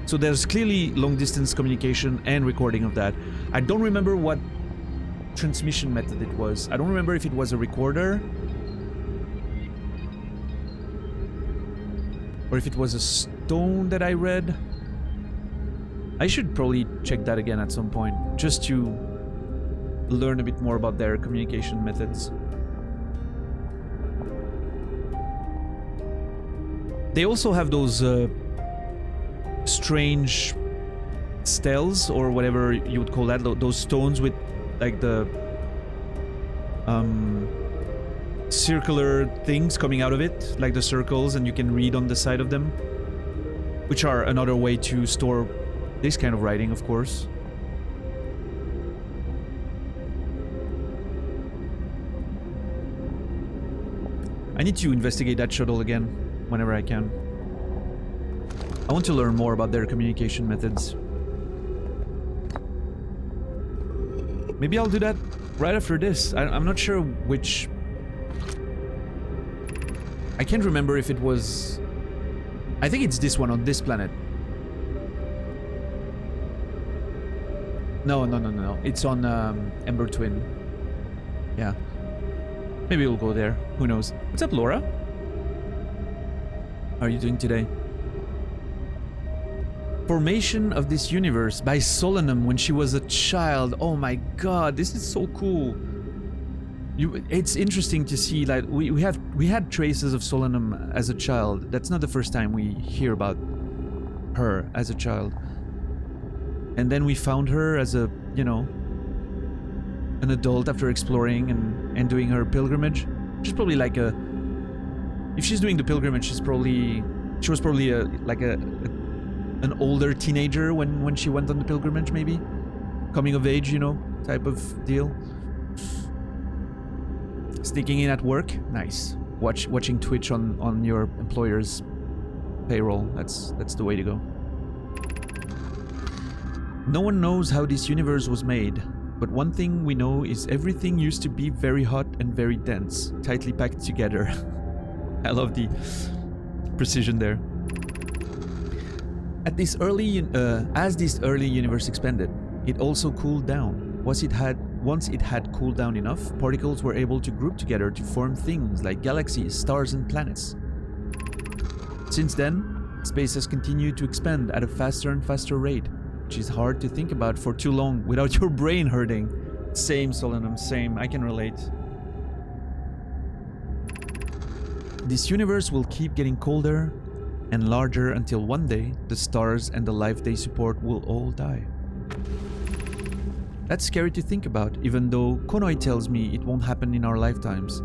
So there's clearly long-distance communication and recording of that. I don't remember what transmission method it was. I don't remember if it was a recorder or if it was a stone that I read. I should probably check that again at some point, just to learn a bit more about their communication methods. They also have those strange stels, or whatever you would call that, those stones with like the circular things coming out of it, like the circles, and you can read on the side of them, which are another way to store this kind of writing, of course. I need to investigate that shuttle again whenever I can. I want to learn more about their communication methods. Maybe I'll do that right after this. I'm not sure which... I can't remember if it was... I think it's this one on this planet. No. It's on Ember Twin. Yeah. Maybe we'll go there. Who knows? What's up, Laura? How are you doing today? Formation of this universe by Solanum when she was a child. Oh my god, this is so cool. It's interesting to see, like, we had traces of Solanum as a child. That's not the first time we hear about her as a child. And then we found her as a, an adult after exploring and doing her pilgrimage. She's probably like a... If she's doing the pilgrimage, she was probably an older teenager when she went on the pilgrimage, maybe? Coming of age, you know, type of deal. Sneaking in at work? Nice. Watching Twitch on your employer's payroll. That's the way to go. No one knows how this universe was made, but one thing we know is everything used to be very hot and very dense, tightly packed together. I love the precision there. As this early universe expanded, it also cooled down. Once it had cooled down enough, particles were able to group together to form things like galaxies, stars, and planets. Since then, space has continued to expand at a faster and faster rate, which is hard to think about for too long without your brain hurting. Same, Solanum, same. I can relate. This universe will keep getting colder and larger until one day the stars and the life they support will all die. That's scary to think about, even though Konoi tells me it won't happen in our lifetimes.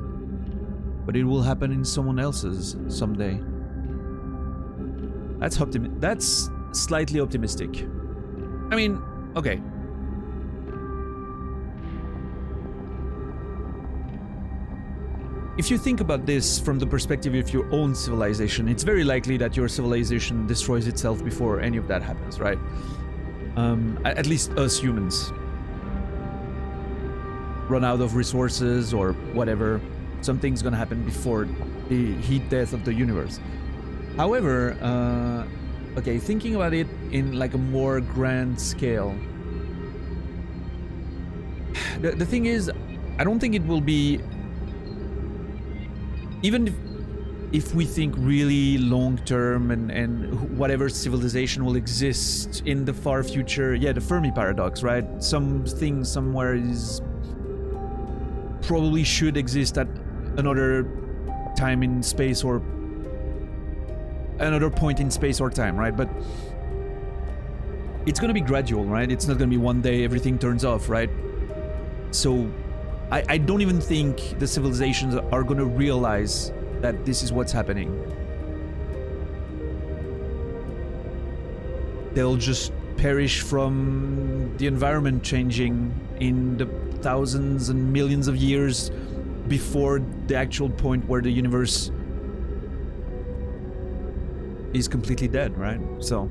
But it will happen in someone else's someday. That's slightly optimistic. I mean, okay. If you think about this from the perspective of your own civilization, it's very likely that your civilization destroys itself before any of that happens, right? At least us humans. Run out of resources or whatever. Something's gonna happen before the heat death of the universe. However, okay, thinking about it in like a more grand scale. The thing is, I don't think it will be... Even if we think really long term and whatever civilization will exist in the far future, yeah, the Fermi paradox, right? Something somewhere is probably should exist at another time in space or another point in space or time, right? But it's gonna be gradual, right? It's not gonna be one day everything turns off, right? So I don't even think the civilizations are gonna realize that this is what's happening. They'll just perish from the environment changing in the thousands and millions of years before the actual point where the universe is completely dead, right? So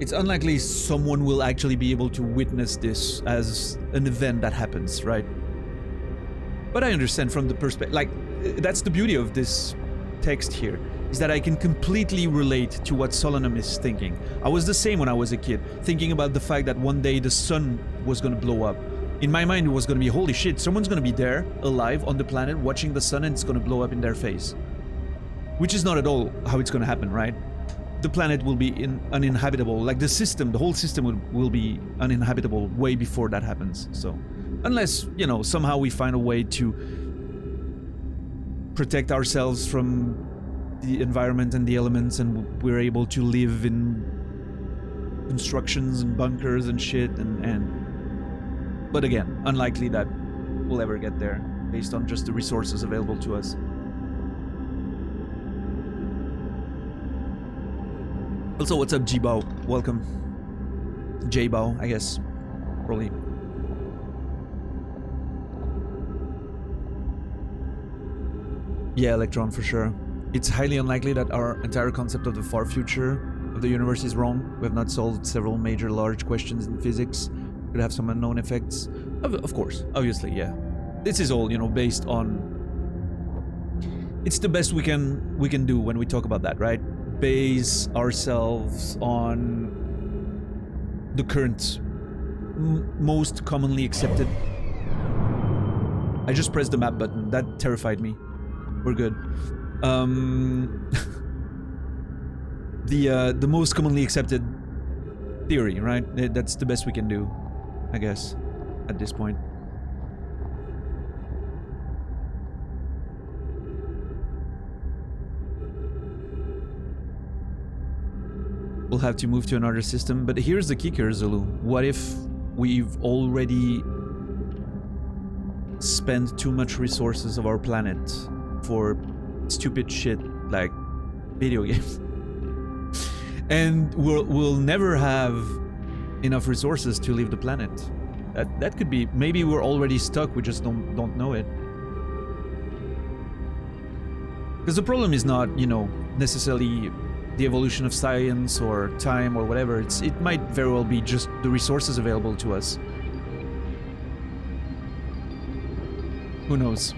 it's unlikely someone will actually be able to witness this as an event that happens, right? But I understand from the perspective, like, that's the beauty of this text here, is that I can completely relate to what Solanum is thinking. I was the same when I was a kid, thinking about the fact that one day the sun was gonna blow up. In my mind, it was gonna be, holy shit, someone's gonna be there, alive, on the planet, watching the sun, and it's gonna blow up in their face. Which is not at all how it's gonna happen, right? The planet will be uninhabitable, like the system, the whole system will be uninhabitable way before that happens, so... Unless, you know, somehow we find a way to protect ourselves from the environment and the elements, and we're able to live in constructions and bunkers and shit, and but again, unlikely that we'll ever get there based on just the resources available to us. Also, what's up, G-Bao? Welcome. J-Bao, I guess. Probably. Yeah, Electron, for sure. It's highly unlikely that our entire concept of the far future of the universe is wrong. We have not solved several major large questions in physics. Could have some unknown effects. Of course, obviously, yeah. This is all, you know, based on... It's the best we can do when we talk about that, right? Base ourselves on the current most commonly accepted... I just pressed the map button. That terrified me. We're good. The most commonly accepted theory, right? That's the best we can do, I guess, at this point. We'll have to move to another system, but here's the kicker, Zulu. What if we've already spent too much resources of our planet for stupid shit like video games. And we'll never have enough resources to leave the planet. That could be, maybe we're already stuck, we just don't know it. Because the problem is not, you know, necessarily the evolution of science or time or whatever. It might very well be just the resources available to us. Who knows?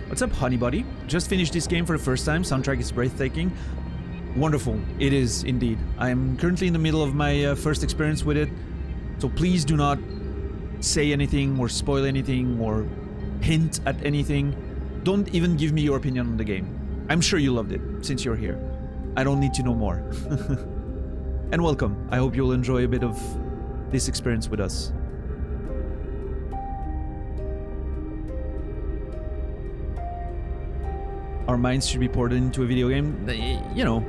What's up, Honeybuddy? Just finished this game for the first time. Soundtrack is breathtaking. Wonderful. It is indeed. I'm currently in the middle of my first experience with it. So please do not say anything or spoil anything or hint at anything. Don't even give me your opinion on the game. I'm sure you loved it since you're here. I don't need to know more. And welcome. I hope you'll enjoy a bit of this experience with us. Our minds should be ported into a video game. You know,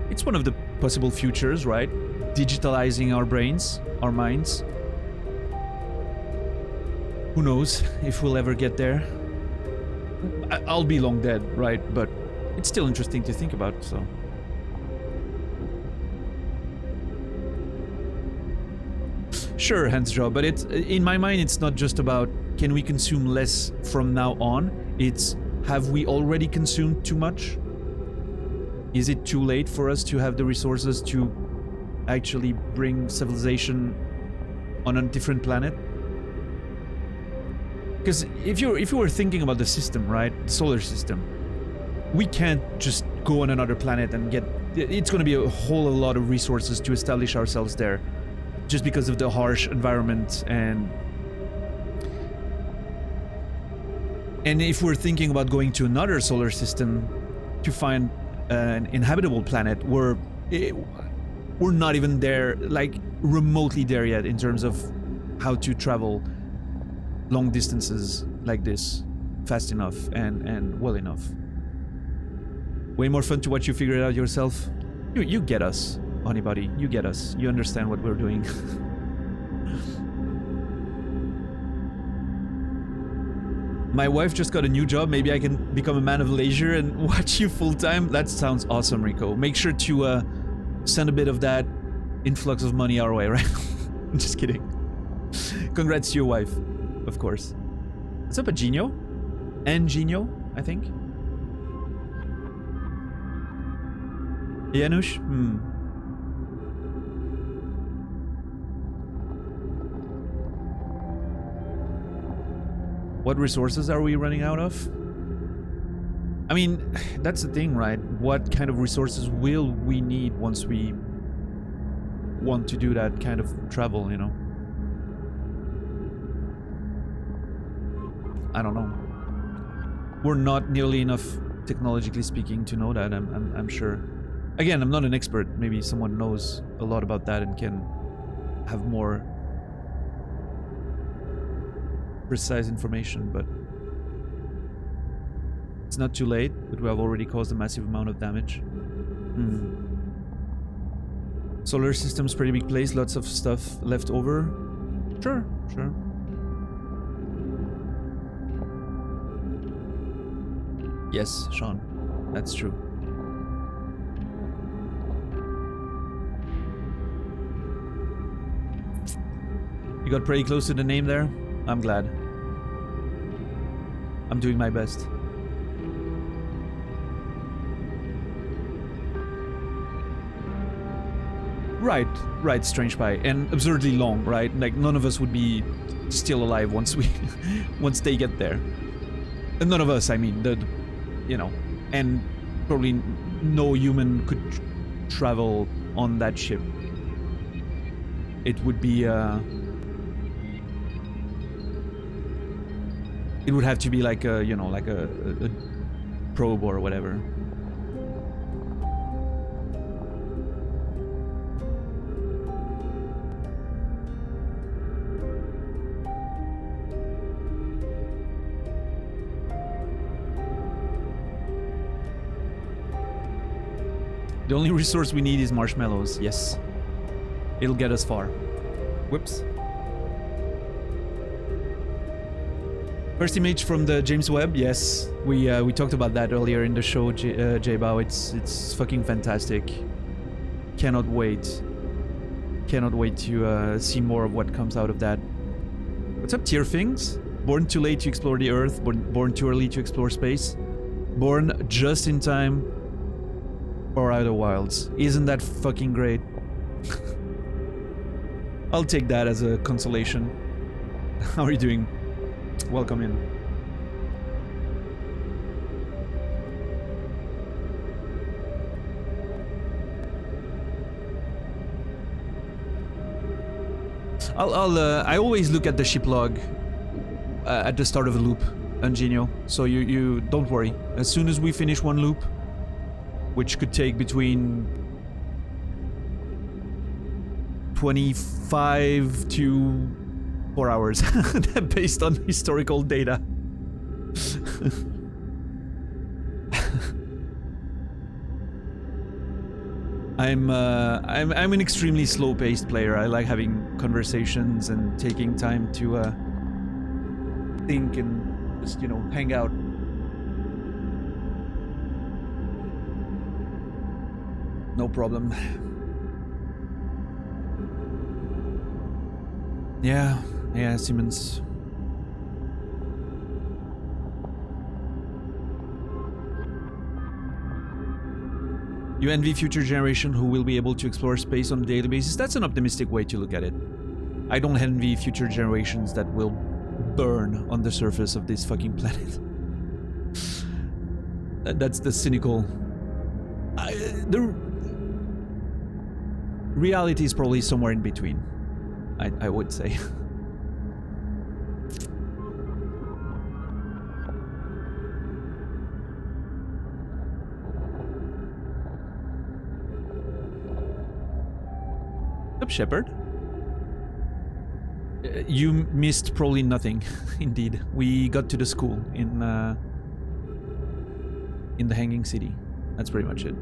it's one of the possible futures, right? Digitalizing our brains, our minds. Who knows if we'll ever get there? I'll be long dead, right? But it's still interesting to think about, so. Sure, Hansjaw, but in my mind, it's not just about can we consume less from now on? It's have we already consumed too much? Is it too late for us to have the resources to actually bring civilization on a different planet? Because if you were thinking about the system, right, the solar system, we can't just go on another planet and get. It's going to be a whole lot of resources to establish ourselves there, just because of the harsh environment and if we're thinking about going to another solar system to find an inhabitable planet, we're not even there, like remotely there yet in terms of how to travel long distances like this fast enough and well enough. Way more fun to watch you figure it out yourself. You get us, Honeybuddy. You get us. You understand what we're doing. My wife just got a new job. Maybe I can become a man of leisure and watch you full time. That sounds awesome, Rico. Make sure to send a bit of that influx of money our way, right? I'm just kidding. Congrats to your wife, of course. What's up, Genio? And Genio, I think. Janusz? What resources are we running out of? I mean, that's the thing, right? What kind of resources will we need once we want to do that kind of travel, you know? I don't know. We're not nearly enough, technologically speaking, to know that, I'm sure. Again, I'm not an expert. Maybe someone knows a lot about that and can have more precise information, but it's not too late, but we have already caused a massive amount of damage. Solar system's pretty big place, lots of stuff left over. Sure. Yes, Sean, that's true. You got pretty close to the name there. I'm glad. I'm doing my best. Right, Strange Spy. And absurdly long, right? Like, none of us would be still alive once they get there. And none of us, I mean, you know, and probably no human could travel on that ship. It would be, it would have to be like a, you know, like a probe or whatever. The only resource we need is marshmallows, yes. It'll get us far. Whoops. First image from the James Webb. Yes, we talked about that earlier in the show, J-Bao. It's fucking fantastic. Cannot wait. Cannot wait to see more of what comes out of that. What's up, Tier Things? Born too late to explore the Earth. Born too early to explore space. Born just in time for Outer Wilds. Isn't that fucking great? I'll take that as a consolation. How are you doing? Welcome in. I always look at the ship log at the start of a loop, Angenio. So you don't worry. As soon as we finish one loop, which could take between 25 to 4 hours, based on historical data. I'm an extremely slow-paced player. I like having conversations and taking time to think and just, you know, hang out. No problem. Yeah, Siemens. You envy future generation who will be able to explore space on a daily basis. That's an optimistic way to look at it. I don't envy future generations that will burn on the surface of this fucking planet. That's the cynical... the reality is probably somewhere in between, I would say. Up, Shepard. You missed probably nothing. Indeed, we got to the school in the Hanging City. That's pretty much it.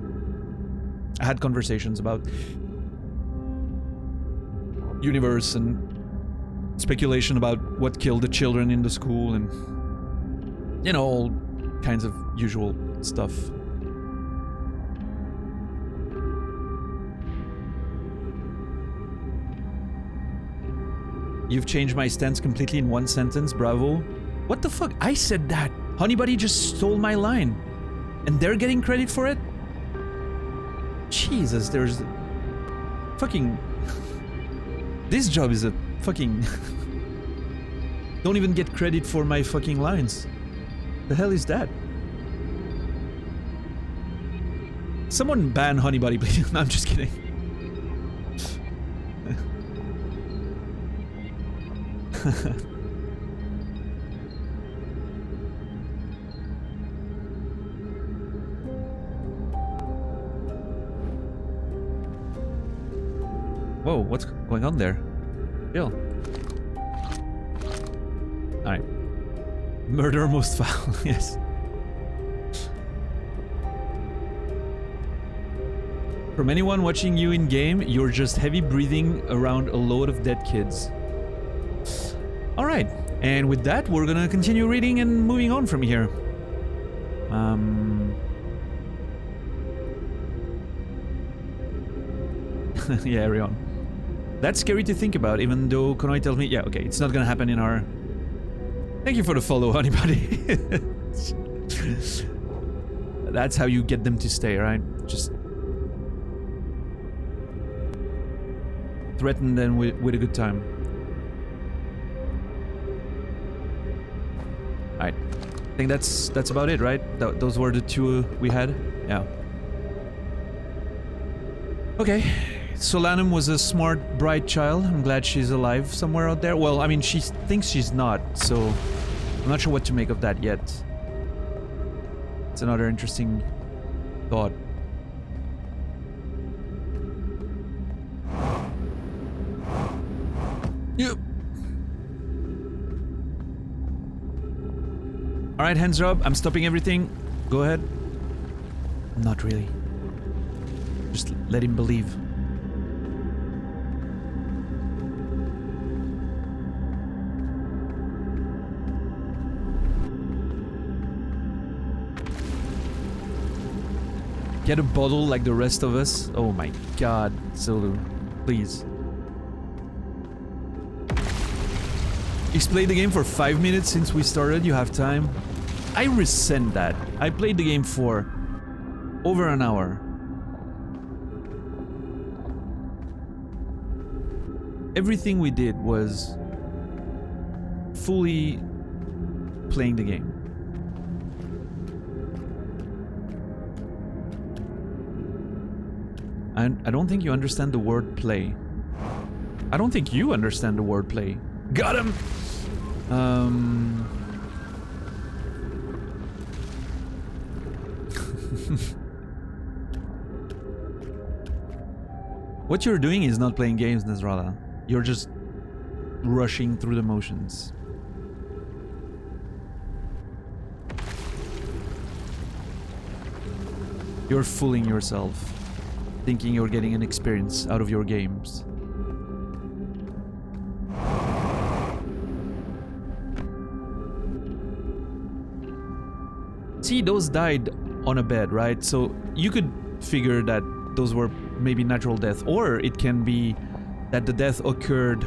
I had conversations about universe and speculation about what killed the children in the school and, you know, all kinds of usual stuff. You've changed my stance completely in one sentence, bravo. What the fuck? I said that. Honeybuddy just stole my line. And they're getting credit for it? Jesus, there's... fucking... This job is a fucking... Don't even get credit for my fucking lines. The hell is that? Someone ban Honeybuddy, please. No, I'm just kidding. Whoa, what's going on there? Chill. Alright. Murder most foul, yes. From anyone watching you in game, you're just heavy breathing around a load of dead kids. Alright, and with that, we're gonna continue reading and moving on from here. Yeah, Arion. That's scary to think about, even though Konoe tells me, yeah, okay, it's not gonna happen in our... Thank you for the follow, Honeybuddy. That's how you get them to stay, right? Just... threaten them with a good time. Alright, I think that's about it, right? Those were the two we had? Yeah. Okay, Solanum was a smart, bright child. I'm glad she's alive somewhere out there. Well, I mean, she thinks she's not, so I'm not sure what to make of that yet. It's another interesting thought. Yep. Alright, hands are up. I'm stopping everything. Go ahead. Not really. Just let him believe. Get a bottle like the rest of us. Oh my god, Zulu. Please. He's played the game for 5 minutes since we started. You have time. I resent that. I played the game for over an hour. Everything we did was fully playing the game. And I don't think you understand the word play. I don't think you understand the word play. Got him! What you're doing is not playing games, Nezrala. You're just rushing through the motions. You're fooling yourself, thinking you're getting an experience out of your games. See, those died on a bed, right? So you could figure that those were maybe natural death, or it can be that the death occurred,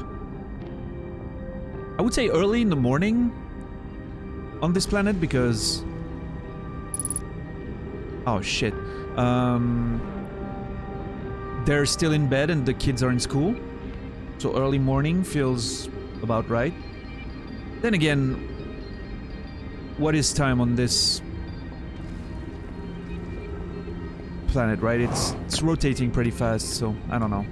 I would say, early in the morning on this planet, because... oh shit. They're still in bed and the kids are in school, so early morning feels about right. Then again, what is time on this planet, right? It's rotating pretty fast, so I don't know.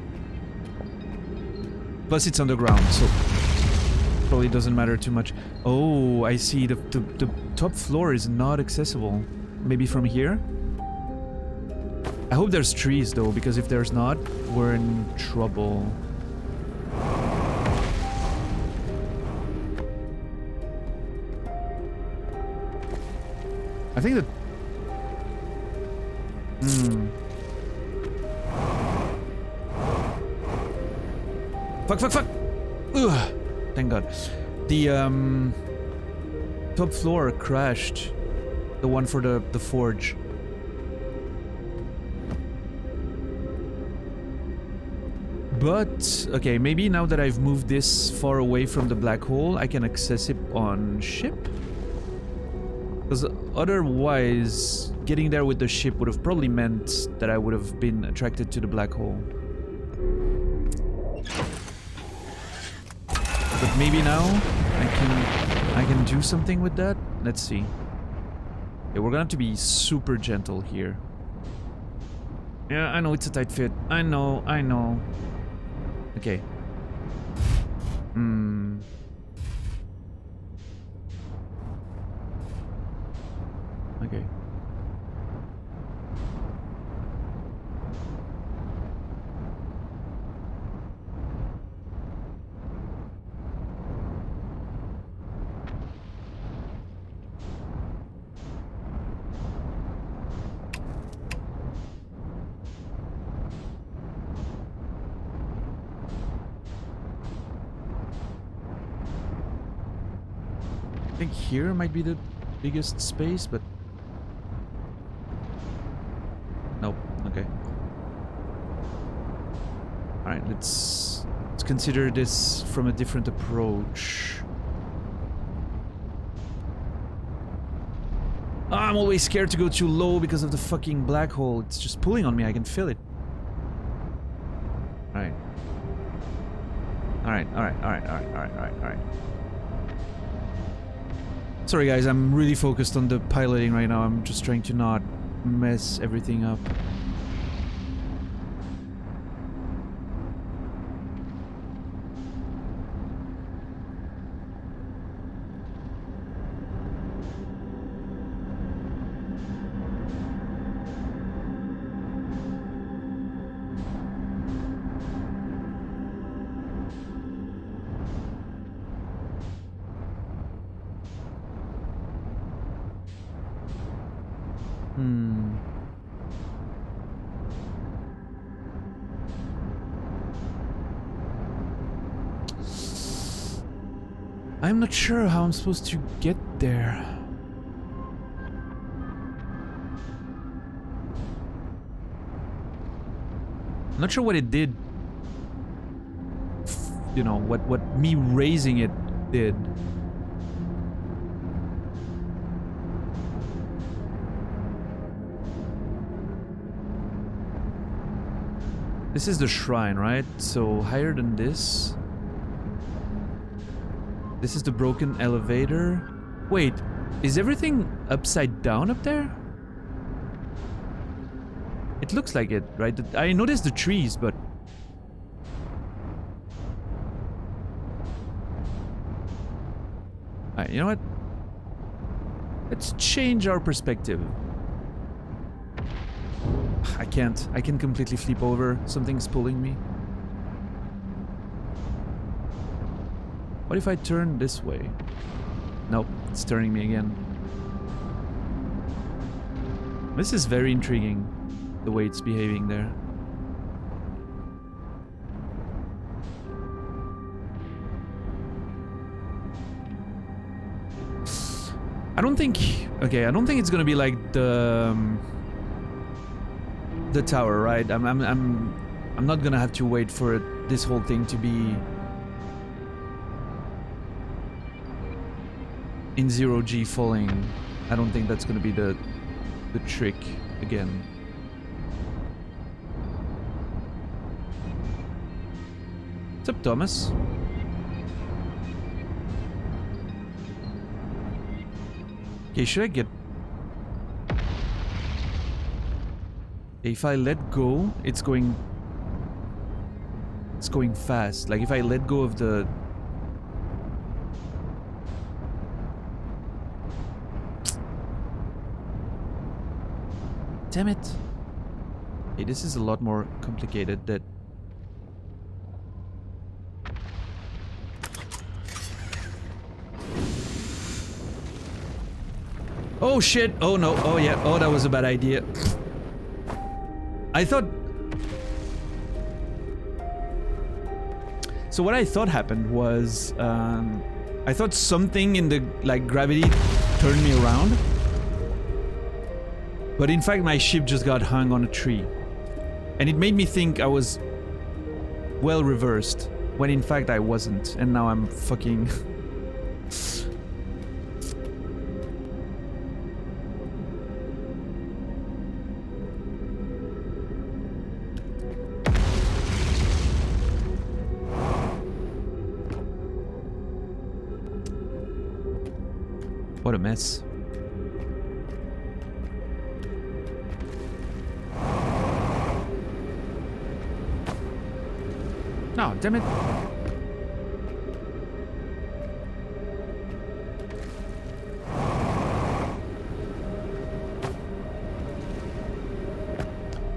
Plus it's underground, so probably doesn't matter too much. Oh, I see. The top floor is not accessible. Maybe from here? I hope there's trees though, because if there's not, we're in trouble. I think that... Fuck! Ugh. Thank God. The top floor crashed. The one for the forge. But, okay, maybe now that I've moved this far away from the black hole, I can access it on ship? Because otherwise, getting there with the ship would have probably meant that I would have been attracted to the black hole. But maybe now I can do something with that. Let's see. Yeah, we're gonna have to be super gentle here. Yeah, I know it's a tight fit. I know. Okay. Okay. I think here might be the biggest space, but nope. Okay. All right, let's consider this from a different approach. I'm always scared to go too low because of the fucking black hole. It's just pulling on me. I can feel it. All right. All right. Sorry guys, I'm really focused on the piloting right now. I'm just trying to not mess everything up. I'm not sure how I'm supposed to get there. I'm not sure what it did. You know, what me raising it did. This is the shrine, right? So higher than this. This is the broken elevator. Wait, is everything upside down up there? It looks like it, right? I noticed the trees, but... Alright, you know what? Let's change our perspective. I can't. I can completely flip over. Something's pulling me. What if I turn this way? Nope, it's turning me again. This is very intriguing, the way it's behaving there. I don't think... Okay, I don't think it's gonna be like the tower, right? I'm not gonna have to wait for this whole thing to be in 0G falling. I don't think that's gonna be the trick again. What's up, Thomas? Okay, should I get... If I let go, it's going fast. Like if I let go of the... Damn it. Okay, this is a lot more complicated that... Oh shit! Oh no! Oh yeah! Oh, that was a bad idea. I thought... So what I thought happened was... I thought something in the, like, gravity turned me around. But in fact, my ship just got hung on a tree. And it made me think I was well reversed, when in fact I wasn't. And now I'm fucking... What a mess. No, damn it.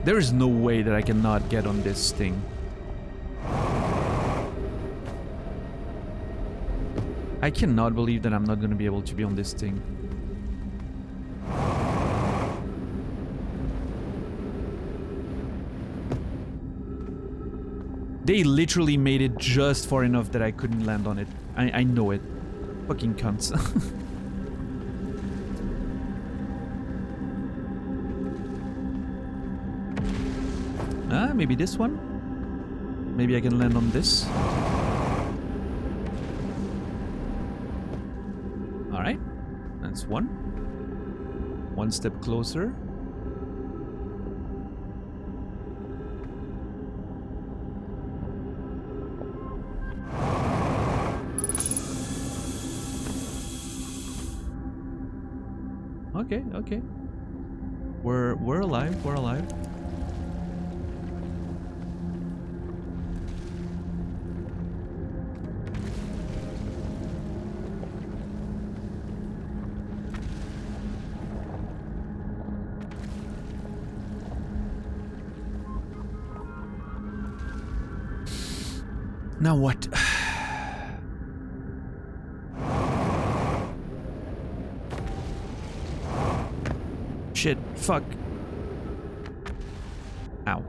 There is no way that I cannot get on this thing. I cannot believe that I'm not going to be able to be on this thing. They literally made it just far enough that I couldn't land on it. I know it. Fucking cunts. Maybe this one? Maybe I can land on this? Alright. That's one. One step closer. Okay, okay. We're alive, we're alive. Now what? Shit, fuck. Ow.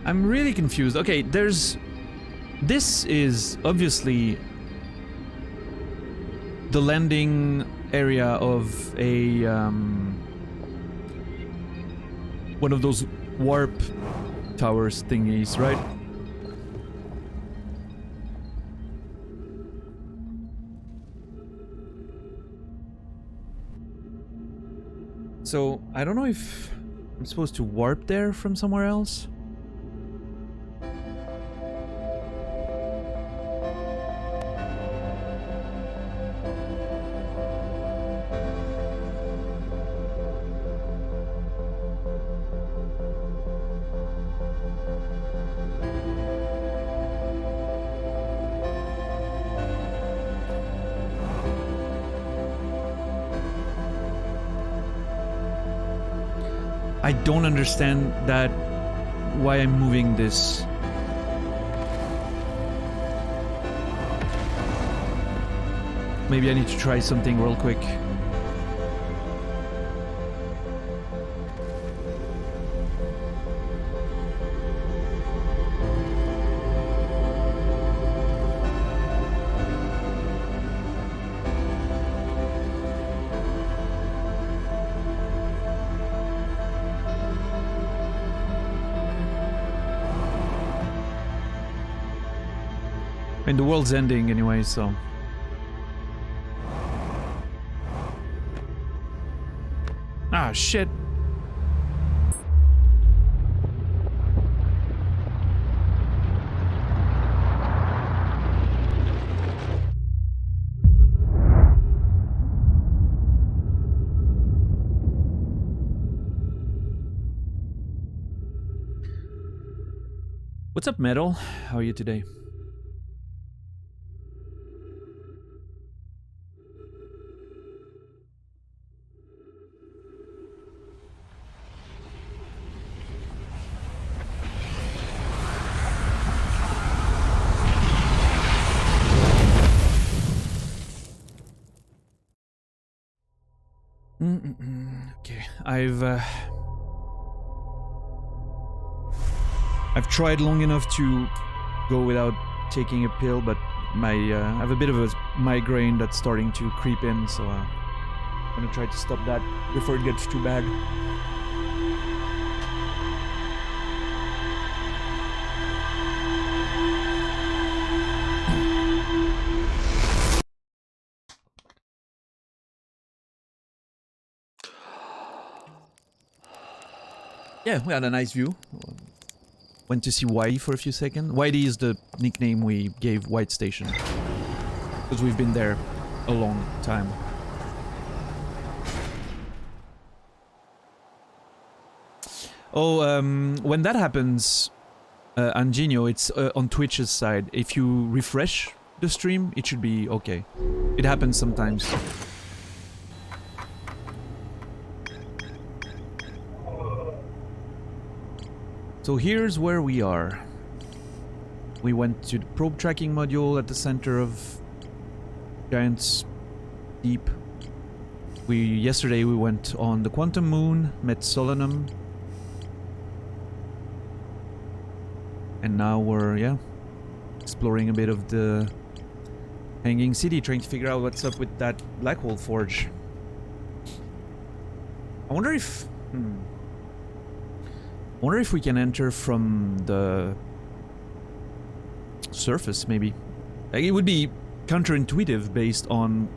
I'm really confused. Okay, there's... This is obviously the landing area of a, one of those warp towers thingies, right? So, I don't know if I'm supposed to warp there from somewhere else. I don't understand that, why I'm moving this. Maybe I need to try something real quick. And the world's ending anyway, so... Ah, shit. What's up, Metal? How are you today? Okay, I've tried long enough to go without taking a pill, but I have a bit of a migraine that's starting to creep in, so I'm gonna try to stop that before it gets too bad. Yeah, we had a nice view. Went to see Whitey for a few seconds. Whitey is the nickname we gave White Station, because we've been there a long time. Oh, when that happens, Anginio, it's on Twitch's side. If you refresh the stream, it should be okay. It happens sometimes. So here's where we are. We went to the probe tracking module at the center of Giant's Deep. Yesterday we went on the Quantum Moon, met Solanum. And now we're, yeah, exploring a bit of the Hanging City, trying to figure out what's up with that Black Hole Forge. I wonder if... I wonder if we can enter from the surface, maybe. Like, it would be counterintuitive based on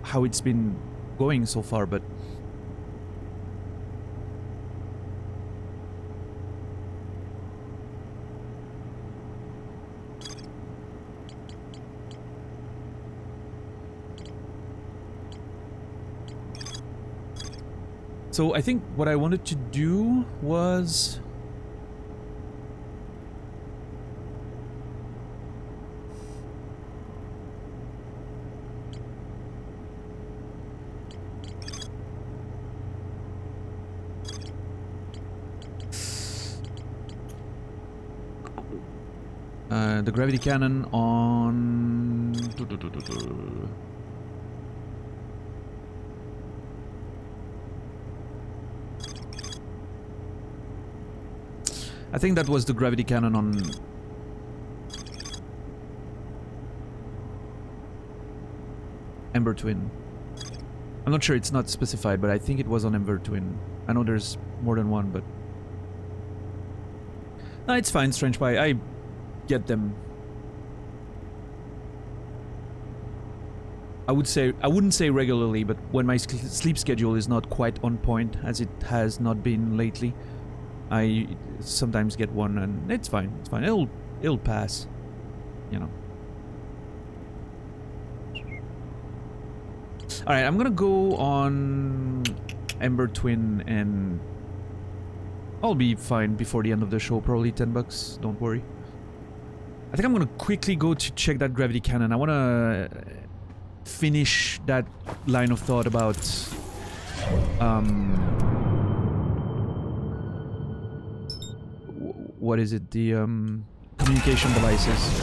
how it's been going so far, but... So I think what I wanted to do was... the gravity cannon on... I think that was the gravity cannon on... Ember Twin. I'm not sure, it's not specified, but I think it was on Ember Twin. I know there's more than one, but... No, it's fine, Strange Pie. I get them. I wouldn't say regularly, but when my sleep schedule is not quite on point, as it has not been lately, I sometimes get one, and it's fine. It's fine. It'll pass, you know. All right, I'm gonna go on Ember Twin, and I'll be fine before the end of the show. Probably $10. Don't worry. I think I'm gonna quickly go to check that gravity cannon. I wanna finish that line of thought about what is it, the communication devices.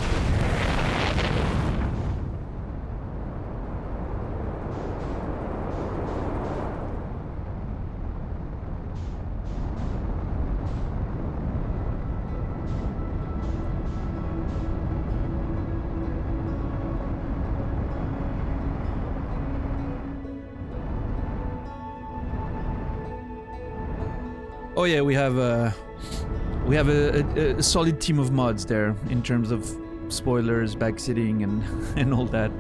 Oh yeah, we have a solid team of mods there in terms of spoilers, backsitting, and all that.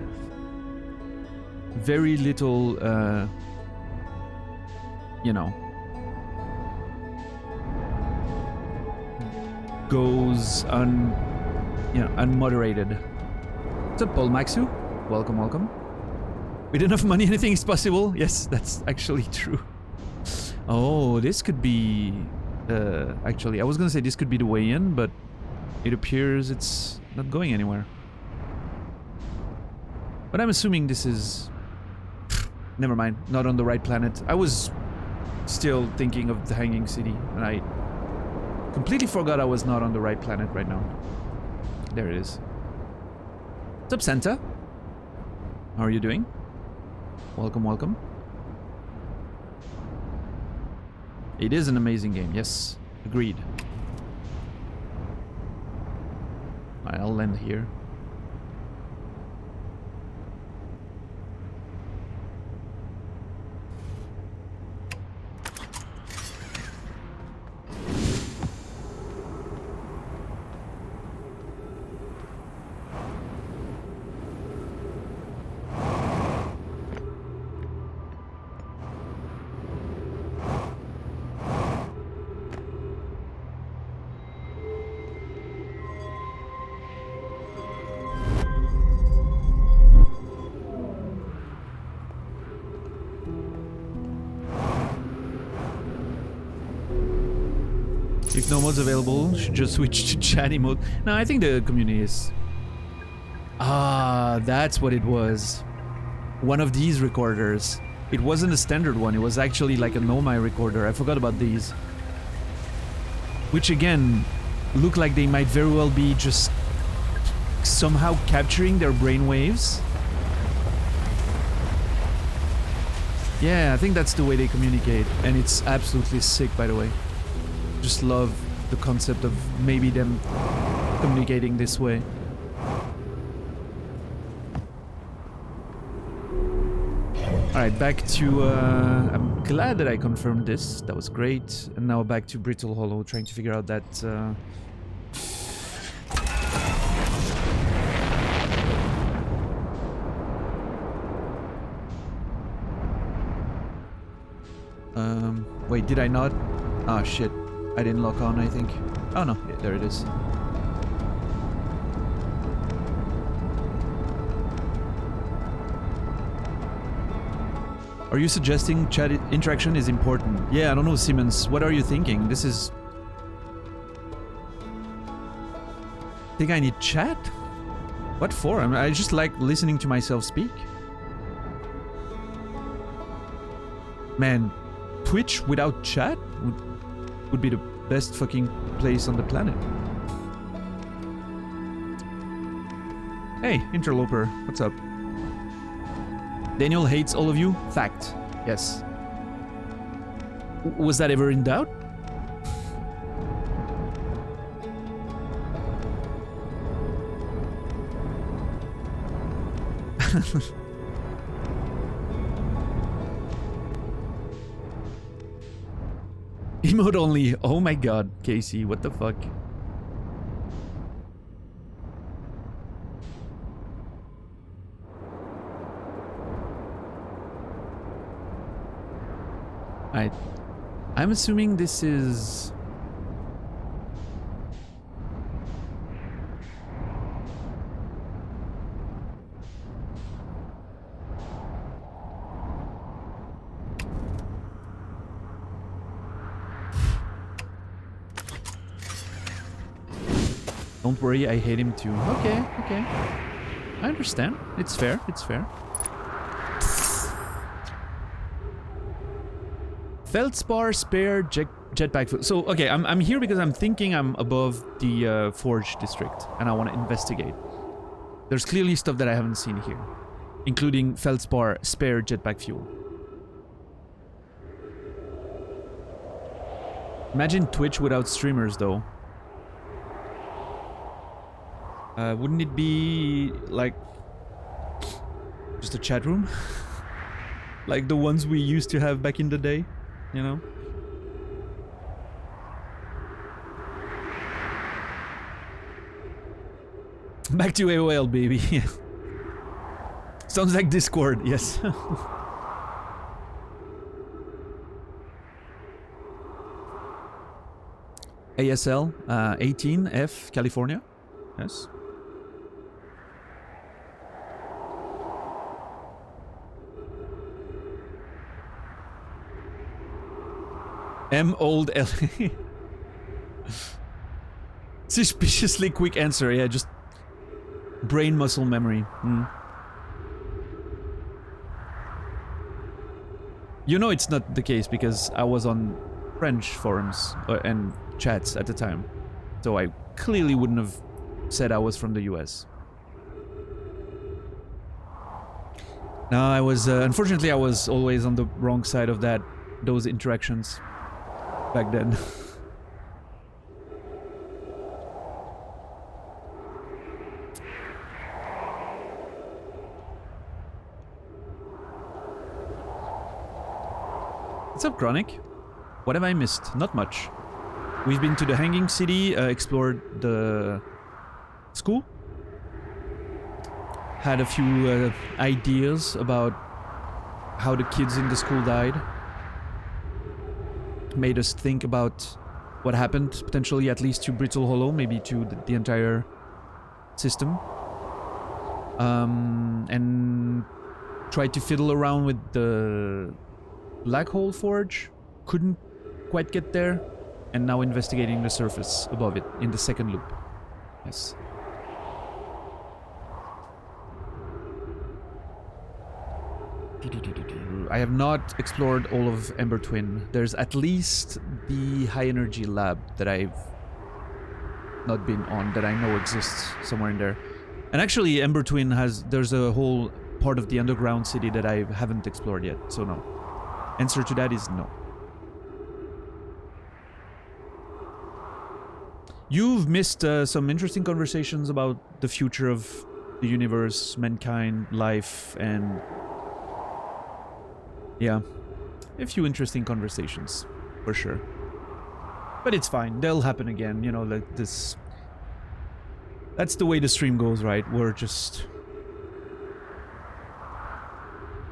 Very little, you know, goes unmoderated. What's up, Paul Maxu? Welcome, welcome. With enough money, anything is possible. Yes, that's actually true. Oh, this could be... actually, I was gonna say this could be the way in, but it appears it's not going anywhere. But I'm assuming this is... Never mind, not on the right planet. I was still thinking of the Hanging City, and I completely forgot I was not on the right planet right now. There it is. What's up, Santa? How are you doing? Welcome, welcome. It is an amazing game, yes. Agreed. Alright, I'll land here. If no mods available, should just switch to chatty mode. No, I think the community is... Ah, that's what it was. One of these recorders. It wasn't a standard one, it was actually like a Nomai recorder. I forgot about these. Which again, look like they might very well be just somehow capturing their brainwaves. Yeah, I think that's the way they communicate. And it's absolutely sick, by the way. Just love the concept of maybe them communicating this way. Alright, back to... I'm glad that I confirmed this. That was great. And now back to Brittle Hollow, trying to figure out that... Wait, did I not? Ah, shit. I didn't lock on, I think. Oh no, yeah, there it is. Are you suggesting chat interaction is important? Yeah, I don't know, Siemens. What are you thinking? This is... Think I need chat? What for? I mean, I just like listening to myself speak. Man, Twitch without chat would be the best fucking place on the planet. Hey, Interloper, what's up? Daniel hates all of you? Fact. Yes. Was that ever in doubt? Emote only. Oh my god, Casey, what the fuck? I'm assuming this is... Don't worry, I hate him too. Okay, okay. I understand. It's fair, it's fair. Feldspar spare jetpack. So, okay, I'm here because I'm thinking I'm above the Forge district and I want to investigate. There's clearly stuff that I haven't seen here, including Feldspar spare jetpack fuel. Imagine Twitch without streamers, though. Wouldn't it be like just a chat room? Like the ones we used to have back in the day, you know? Back to AOL, baby. Sounds like Discord, yes. ASL 18F, California. Yes. M old L. Suspiciously quick answer, yeah, just brain muscle memory. You know it's not the case because I was on French forums and chats at the time, so I clearly wouldn't have said I was from the US. No, I was unfortunately I was always on the wrong side of those interactions back then. What's up, Chronic? What have I missed? Not much. We've been to the Hanging City, explored the school, had a few ideas about how the kids in the school died, made us think about what happened, potentially at least to Brittle Hollow, maybe to the entire system, and tried to fiddle around with the Black Hole Forge, couldn't quite get there, and now investigating the surface above it in the second loop. Yes. I have not explored all of Ember Twin. There's at least the high energy lab that I've not been on, that I know exists somewhere in there. And actually Ember Twin there's a whole part of the underground city that I haven't explored yet, so no. Answer to that is no. You've missed some interesting conversations about the future of the universe, mankind, life, and yeah, a few interesting conversations, for sure. But it's fine, they'll happen again, you know, like this. That's the way the stream goes, right? We're just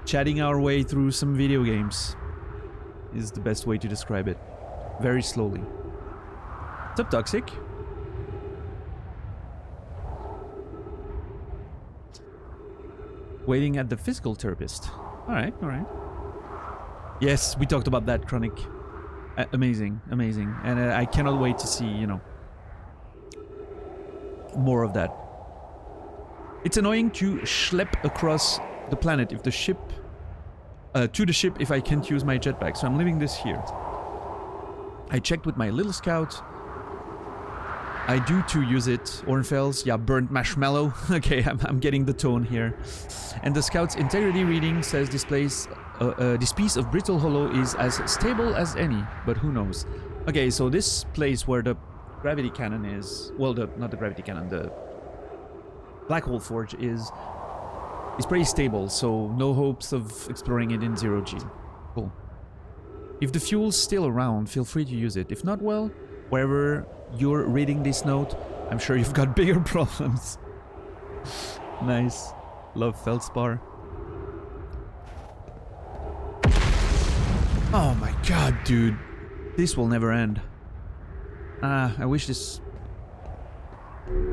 chatting our way through some video games, is the best way to describe it. Very slowly. What's up, Toxic? Waiting at the physical therapist. Alright, alright. Yes, we talked about that, Chronic. Amazing, amazing. And I cannot wait to see, you know, more of that. It's annoying to schlep across the planet if the ship... to the ship if I can't use my jetpack, so I'm leaving this here. I checked with my little scout. I do too use it. Ornfels, yeah, burnt marshmallow. Okay, I'm getting the tone here. And the scout's integrity reading says this piece of Brittle Hollow is as stable as any, but who knows. Okay, so this place where the gravity cannon is, well, not the gravity cannon, the Black Hole Forge is, It's pretty stable, so no hopes of exploring it in 0G. Cool. If the fuel's still around, feel free to use it. If not, well, wherever you're reading this note, I'm sure you've got bigger problems. Nice. Love Feldspar. Oh my god, dude. This will never end. I wish this...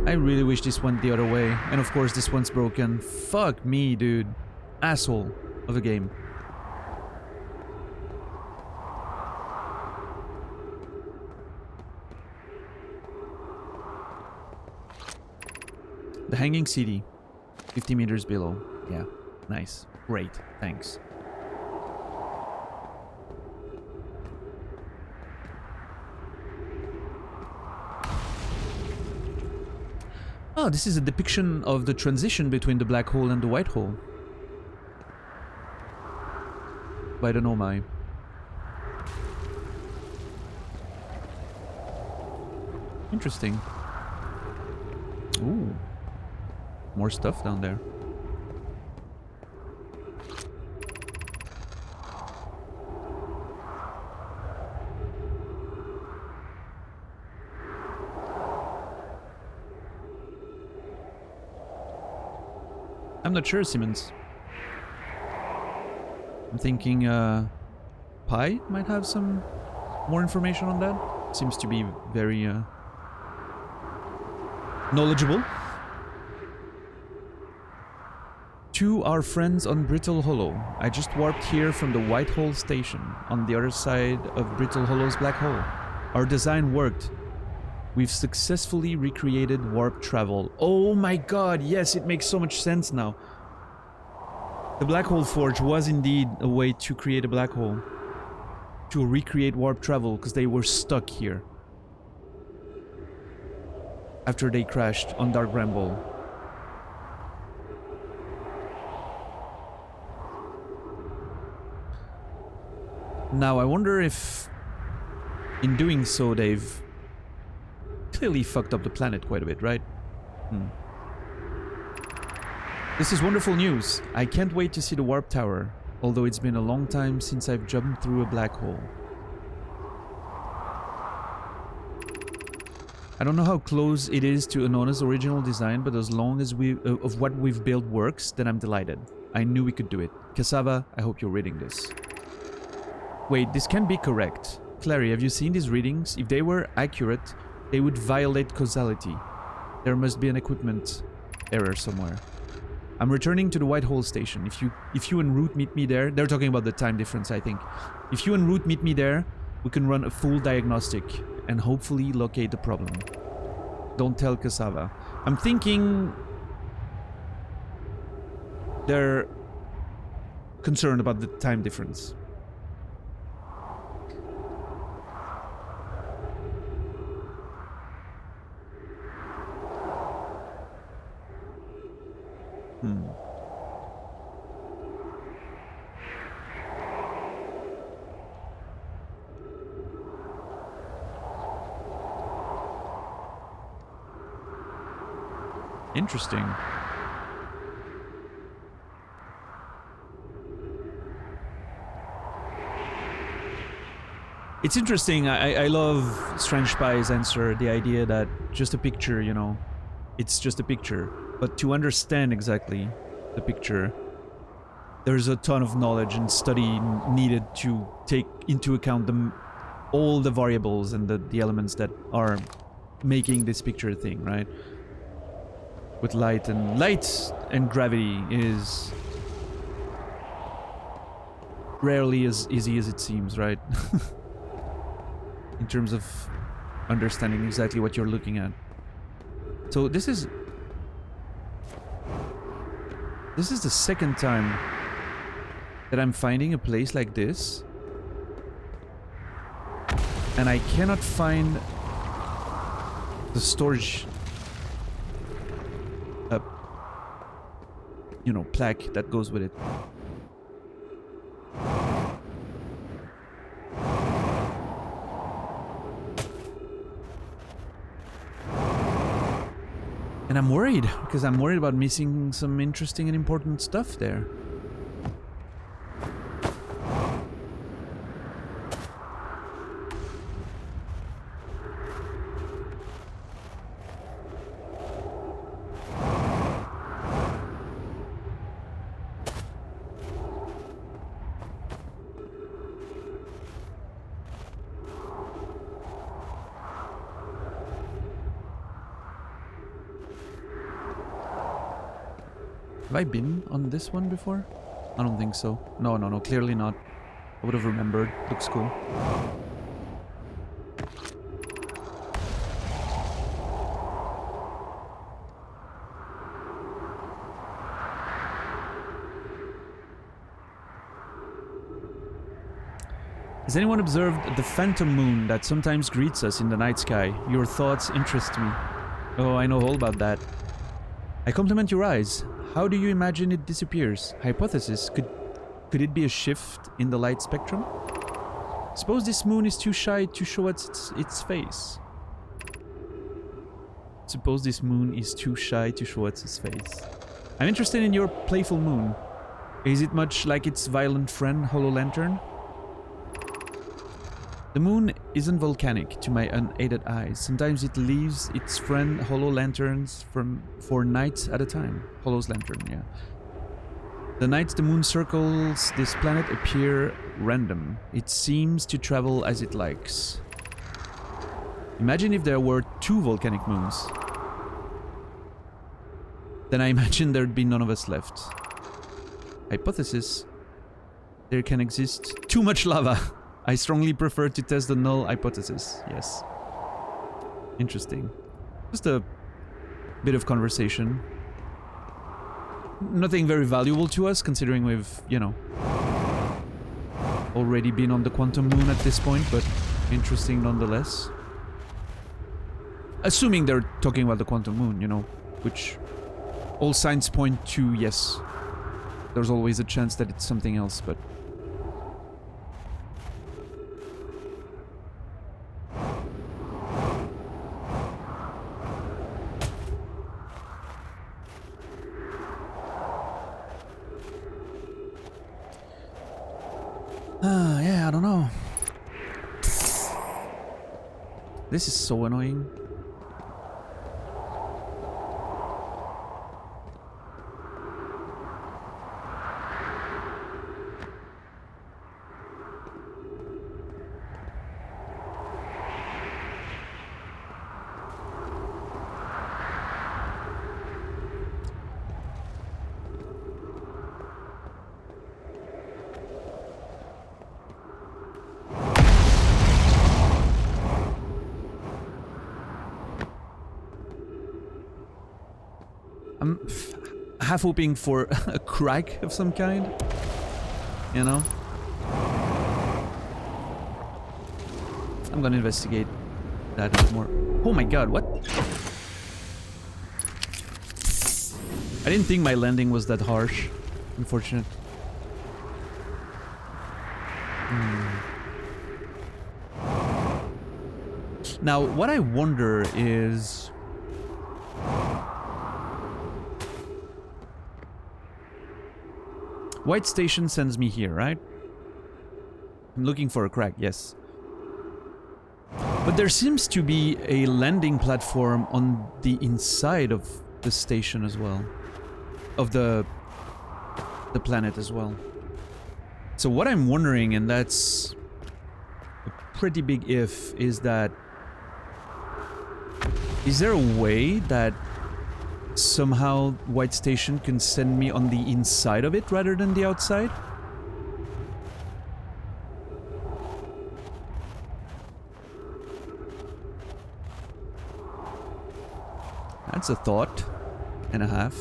I really wish this went the other way. And of course this one's broken. Fuck me, dude. Asshole of a game. The Hanging City. 50 meters below. Yeah, nice. Great, thanks. Oh, this is a depiction of the transition between the black hole and the white hole. By the Nomai. Interesting. Ooh. More stuff down there. I'm not sure, Simmons. I'm thinking Pi might have some more information on that. Seems to be very knowledgeable. To our friends on Brittle Hollow. I just warped here from the White Hole station on the other side of Brittle Hollow's black hole. Our design worked. We've successfully recreated warp travel. Oh my god, yes, it makes so much sense now. The Black Hole Forge was indeed a way to create a black hole. To recreate warp travel, because they were stuck here. After they crashed on Dark Bramble. Now, I wonder if, in doing so, they've clearly fucked up the planet quite a bit, right? This is wonderful news. I can't wait to see the warp tower, although it's been a long time since I've jumped through a black hole. I don't know how close it is to Anona's original design, but as long as of what we've built works, then I'm delighted. I knew we could do it. Cassava, I hope you're reading this. Wait, this can't be correct. Clary, have you seen these readings? If they were accurate, they would violate causality. There must be an equipment error somewhere. I'm returning to the White Hole station. If you and Root meet me there, they're talking about the time difference, I think. If you and Root meet me there, we can run a full diagnostic and hopefully locate the problem. Don't tell Cassava. I'm thinking they're concerned about the time difference. Interesting. It's interesting. I love Strange Spy's answer, the idea that just a picture, you know, it's just a picture. But to understand exactly the picture, there's a ton of knowledge and study needed to take into account all the variables and the elements that are making this picture a thing, right? With light and gravity is rarely as easy as it seems, right? In terms of understanding exactly what you're looking at. So this is the second time that I'm finding a place like this, and I cannot find the storage you know, plaque that goes with it. And I'm worried, because I'm worried about missing some interesting and important stuff there. Have I been on this one before? I don't think so. No, clearly not. I would have remembered. Looks cool. Has anyone observed the phantom moon that sometimes greets us in the night sky? Your thoughts interest me. Oh, I know all about that. I compliment your eyes. How do you imagine it disappears? Hypothesis, could it be a shift in the light spectrum? Suppose this moon is too shy to show us its face. Suppose this moon is too shy to show us its face. I'm interested in your playful moon. Is it much like its violent friend, Hollow Lantern? The moon isn't volcanic to my unaided eyes. Sometimes it leaves its friend Hollow Lanterns for nights at a time. Hollow's Lantern, yeah. The nights the moon circles this planet appear random. It seems to travel as it likes. Imagine if there were 2 volcanic moons. Then I imagine there'd be none of us left. Hypothesis. There can exist too much lava. I strongly prefer to test the null hypothesis. Yes. Interesting. Just a bit of conversation. Nothing very valuable to us, considering we've, you know, already been on the quantum moon at this point, but interesting nonetheless. Assuming they're talking about the quantum moon, you know, which all signs point to yes. There's always a chance that it's something else, but... yeah, I don't know. This is so annoying. I'm half hoping for a crack of some kind, you know? I'm gonna investigate that a bit more. Oh my god, what? I didn't think my landing was that harsh. Unfortunate. Now, what I wonder is... White Station sends me here, right? I'm looking for a crack, yes. But there seems to be a landing platform on the inside of the station as well. Of the planet as well. So what I'm wondering, and that's a pretty big if, is that... Is there a way that somehow White Station can send me on the inside of it rather than the outside? That's a thought and a half.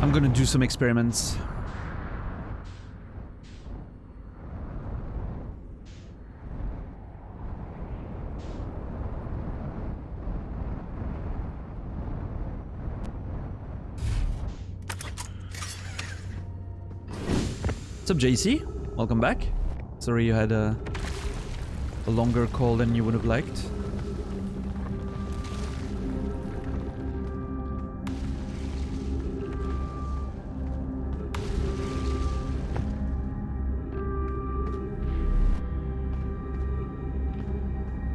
I'm gonna do some experiments. What's up, JC? Welcome back. Sorry you had a longer call than you would have liked.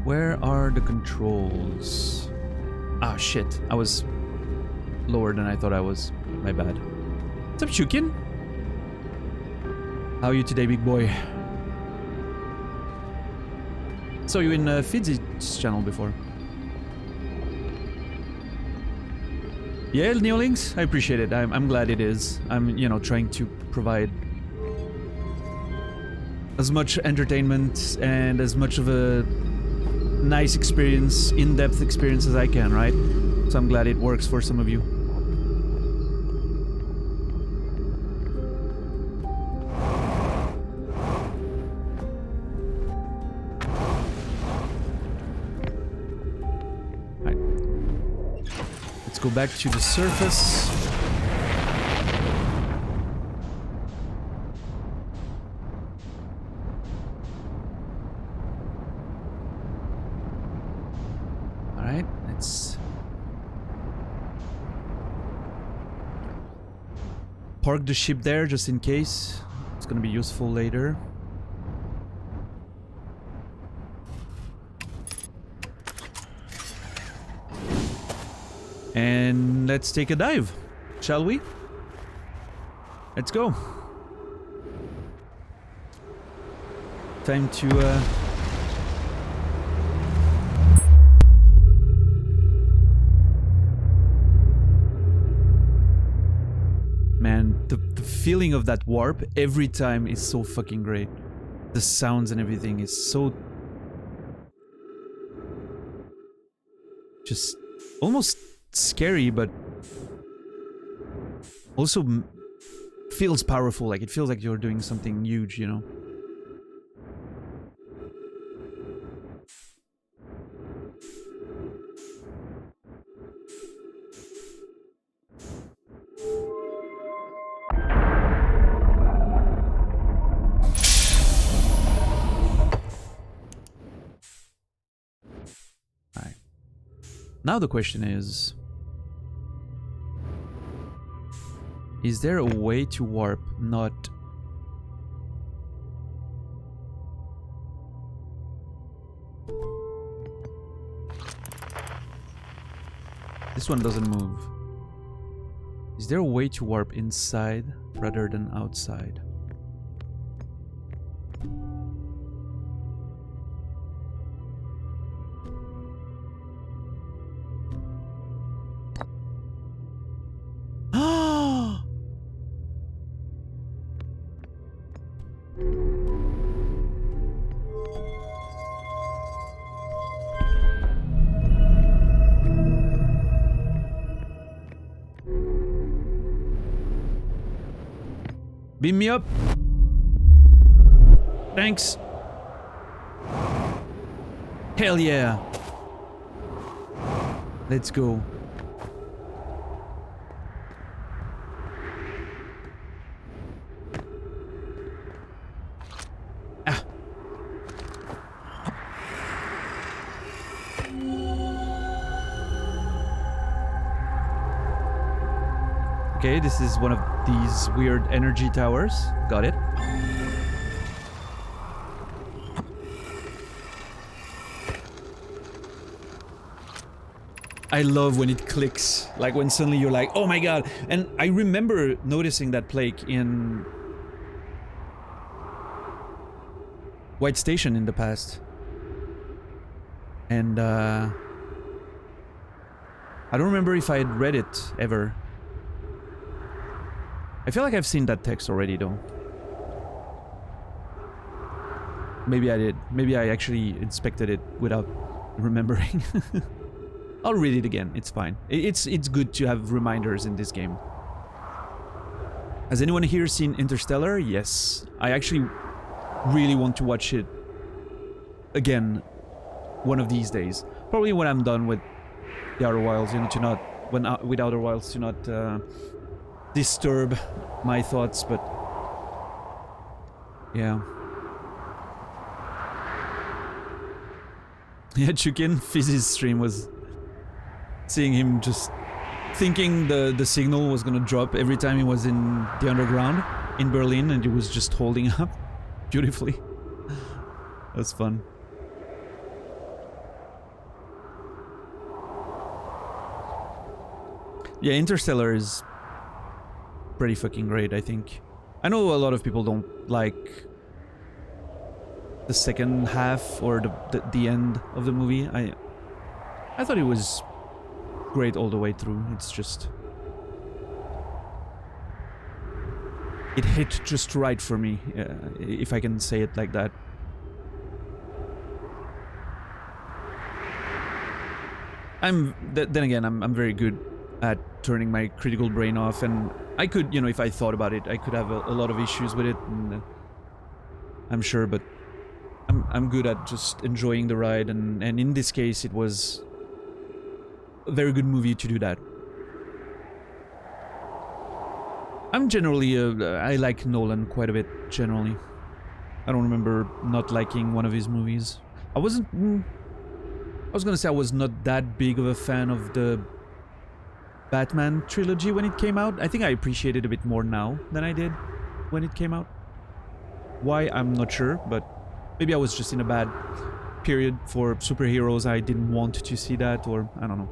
Where are the controls? Ah, shit. I was lower than I thought I was. My bad. What's up, Shukin? How are you today, big boy? Saw you in Fidzy's channel before. Yeah, Neolinks, I appreciate it. I'm glad it is. I'm, you know, trying to provide as much entertainment and as much of a nice experience, in-depth experience as I can, right? So I'm glad it works for some of you. Go back to the surface. All right, let's park the ship there just in case. It's gonna be useful later. And let's take a dive, shall we? Let's go. Time to man, the feeling of that warp every time is so fucking great. The sounds and everything is so just almost scary, but also feels powerful. Like it feels like you're doing something huge, you know. All right. Now the question is there a way to warp not... This one doesn't move. Is there a way to warp inside rather than outside? Beam me up. Thanks. Hell yeah. Let's go. Ah. Okay, this is one of these weird energy towers. Got it. I love when it clicks, like when suddenly you're like, oh my god. And I remember noticing that plague in White Station in the past. And I don't remember if I had read it ever. I feel like I've seen that text already, though. Maybe I did. Maybe I actually inspected it without remembering. I'll read it again. It's fine. It's good to have reminders in this game. Has anyone here seen Interstellar? Yes. I actually really want to watch it again one of these days. Probably when I'm done with the Outer Wilds, you know, to not with Outer Wilds to not disturb my thoughts, but Yeah. Yeah, Chukin, Fizz's stream was seeing him just thinking the signal was gonna drop every time he was in the underground in Berlin, and he was just holding up beautifully. That's fun. Yeah, Interstellar is pretty fucking great, I think. I know a lot of people don't like the second half or the end of the movie. I thought it was great all the way through. It's just... it hit just right for me, if I can say it like that. Then again, I'm very good at turning my critical brain off, and I could, you know, if I thought about it, I could have a lot of issues with it, and I'm sure, but I'm good at just enjoying the ride, and in this case, it was a very good movie to do that. I'm generally, I like Nolan quite a bit, generally. I don't remember not liking one of his movies. I was gonna say I was not that big of a fan of the Batman trilogy when it came out. I think I appreciate it a bit more now than I did when it came out. Why, I'm not sure, but maybe I was just in a bad period for superheroes. I didn't want to see that, or I don't know.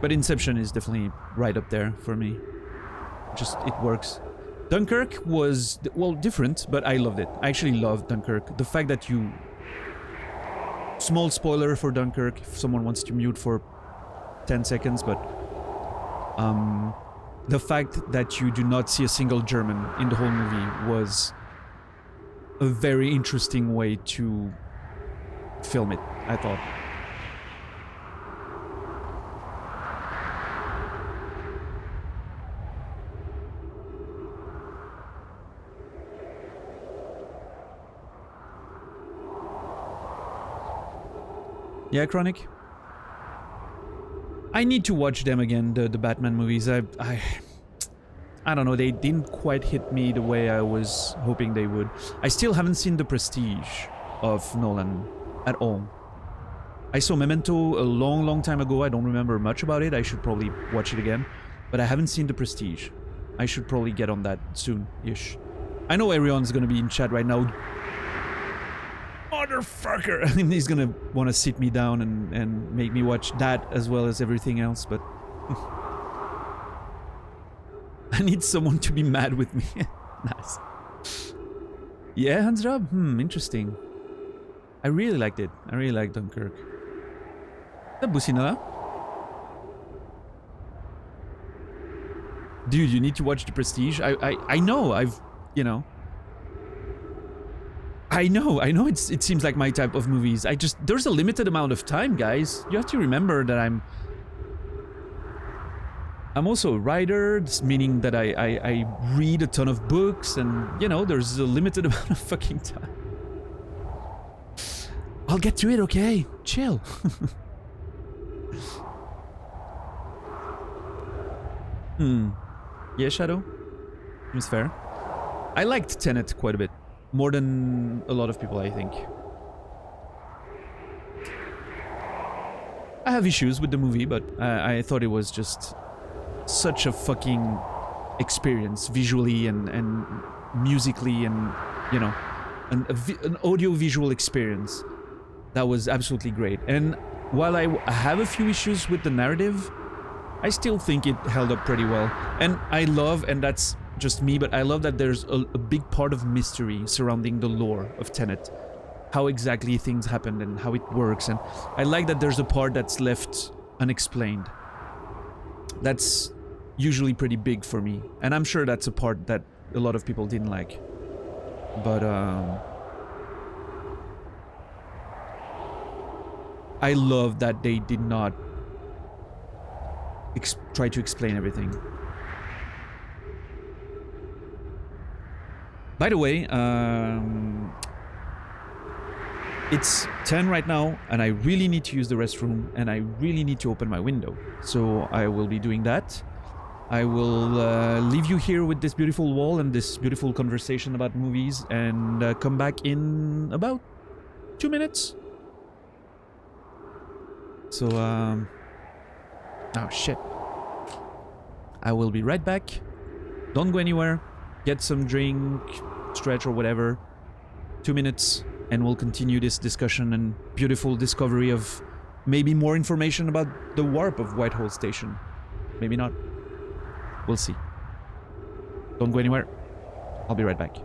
But Inception is definitely right up there for me. Just, it works. Dunkirk was, well, different, but I loved it. I actually loved Dunkirk. The fact that you... Small spoiler for Dunkirk, if someone wants to mute for 10 seconds, but... the fact that you do not see a single German in the whole movie was a very interesting way to film it, I thought. Yeah, Chronic? I need to watch them again, the Batman movies. I don't know, they didn't quite hit me the way I was hoping they would. I still haven't seen The Prestige of Nolan at all. I saw Memento a long time ago. I don't remember much about it. I should probably watch it again. But I haven't seen The Prestige. I should probably get on that soon-ish. I know everyone's gonna be in chat right now. Motherfucker! I mean, he's gonna want to sit me down and make me watch that as well as everything else, but... I need someone to be mad with me. Nice. Yeah, Hans Rob? Interesting. I really liked it. I really liked Dunkirk. Is that Businala? Dude, you need to watch The Prestige. I know, you know... I know, it seems like my type of movies. There's a limited amount of time, guys. You have to remember that I'm also a writer, meaning that I read a ton of books, and, you know, there's a limited amount of fucking time. I'll get to it, okay? Chill. Yeah, Shadow? It's fair. I liked Tenet quite a bit. More than a lot of people, I think. I have issues with the movie, but I thought it was just such a fucking experience, visually and musically, and, you know, an audio-visual experience that was absolutely great. And while I have a few issues with the narrative, I still think it held up pretty well. And I love, and that's just me, but I love that there's a big part of mystery surrounding the lore of Tenet. How exactly things happened and how it works, and I like that there's a part that's left unexplained. That's usually pretty big for me, and I'm sure that's a part that a lot of people didn't like. But I love that they did not try to explain everything. By the way, it's 10 right now, and I really need to use the restroom, and I really need to open my window. So I will be doing that. I will leave you here with this beautiful wall and this beautiful conversation about movies, and come back in about 2 minutes. So, oh shit. I will be right back. Don't go anywhere. Get some drink, stretch or whatever. 2 minutes, and we'll continue this discussion and beautiful discovery of maybe more information about the warp of Whitehall Station. Maybe not. We'll see. Don't go anywhere. I'll be right back.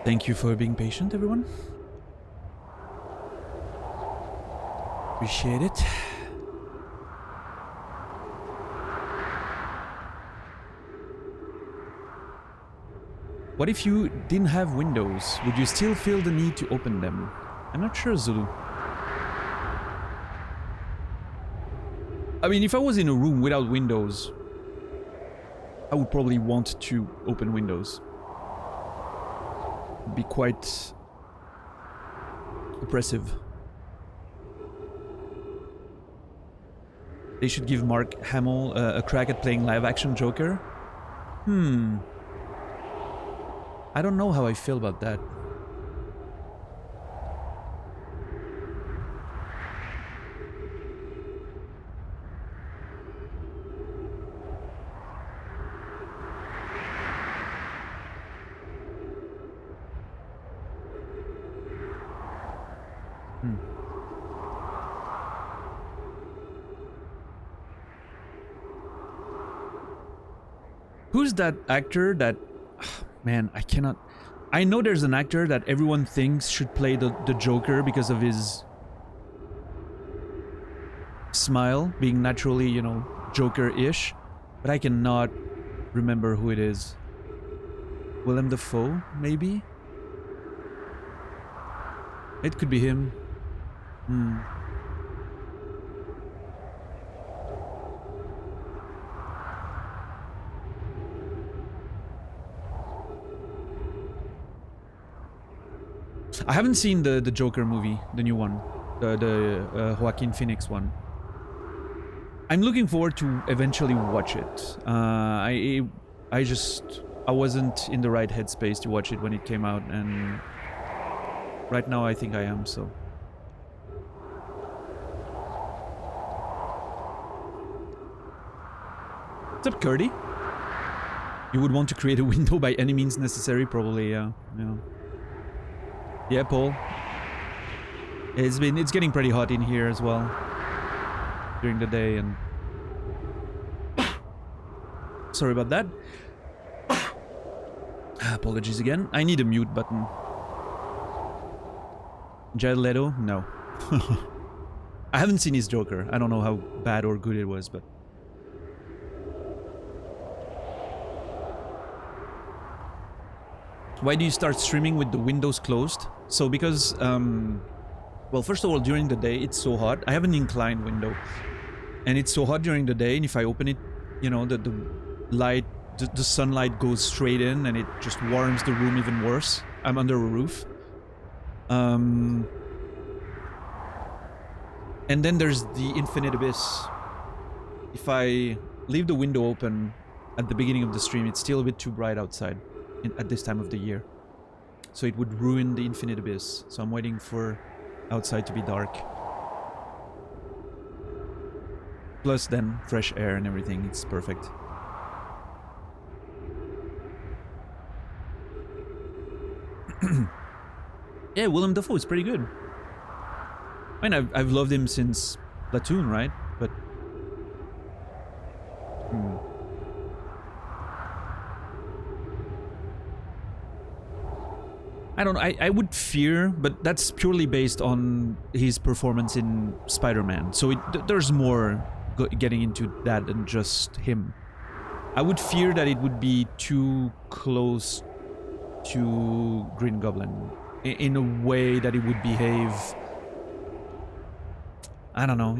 Thank you for being patient, everyone. Appreciate it. What if you didn't have windows? Would you still feel the need to open them? I'm not sure, Zulu. I mean, if I was in a room without windows, I would probably want to open windows. It'd be quite oppressive. They should give Mark Hamill a crack at playing live-action Joker. I don't know how I feel about that. Who's that actor that... Man, I cannot... I know there's an actor that everyone thinks should play the Joker because of his smile, being naturally, you know, Joker-ish. But I cannot remember who it is. Willem Dafoe, maybe? It could be him. I haven't seen the Joker movie, the new one, the Joaquin Phoenix one. I'm looking forward to eventually watch it. I wasn't in the right headspace to watch it when it came out, and Right now I think I am, so. What's up, Curdy? You would want to create a window by any means necessary, probably, yeah. Yeah, Paul. It's getting pretty hot in here as well. During the day, and... Sorry about that. Apologies again. I need a mute button. Jared Leto? No. I haven't seen his Joker. I don't know how bad or good it was, but... Why do you start streaming with the windows closed? So because, well, first of all, during the day, it's so hot. I have an inclined window. And it's so hot during the day, and if I open it, you know, the light, the sunlight goes straight in, and it just warms the room even worse. I'm under a roof. And then there's the infinite abyss. If I leave the window open at the beginning of the stream, it's still a bit too bright outside at this time of the year. So it would ruin the infinite abyss. So I'm waiting for outside to be dark. Plus then fresh air and everything, it's perfect. Yeah, Willem Dafoe is pretty good. I mean, I've loved him since Platoon, right? But... I don't know, I would fear, but that's purely based on his performance in Spider-Man. So there's more getting into that than just him. I would fear that it would be too close to Green Goblin in a way that it would behave. I don't know.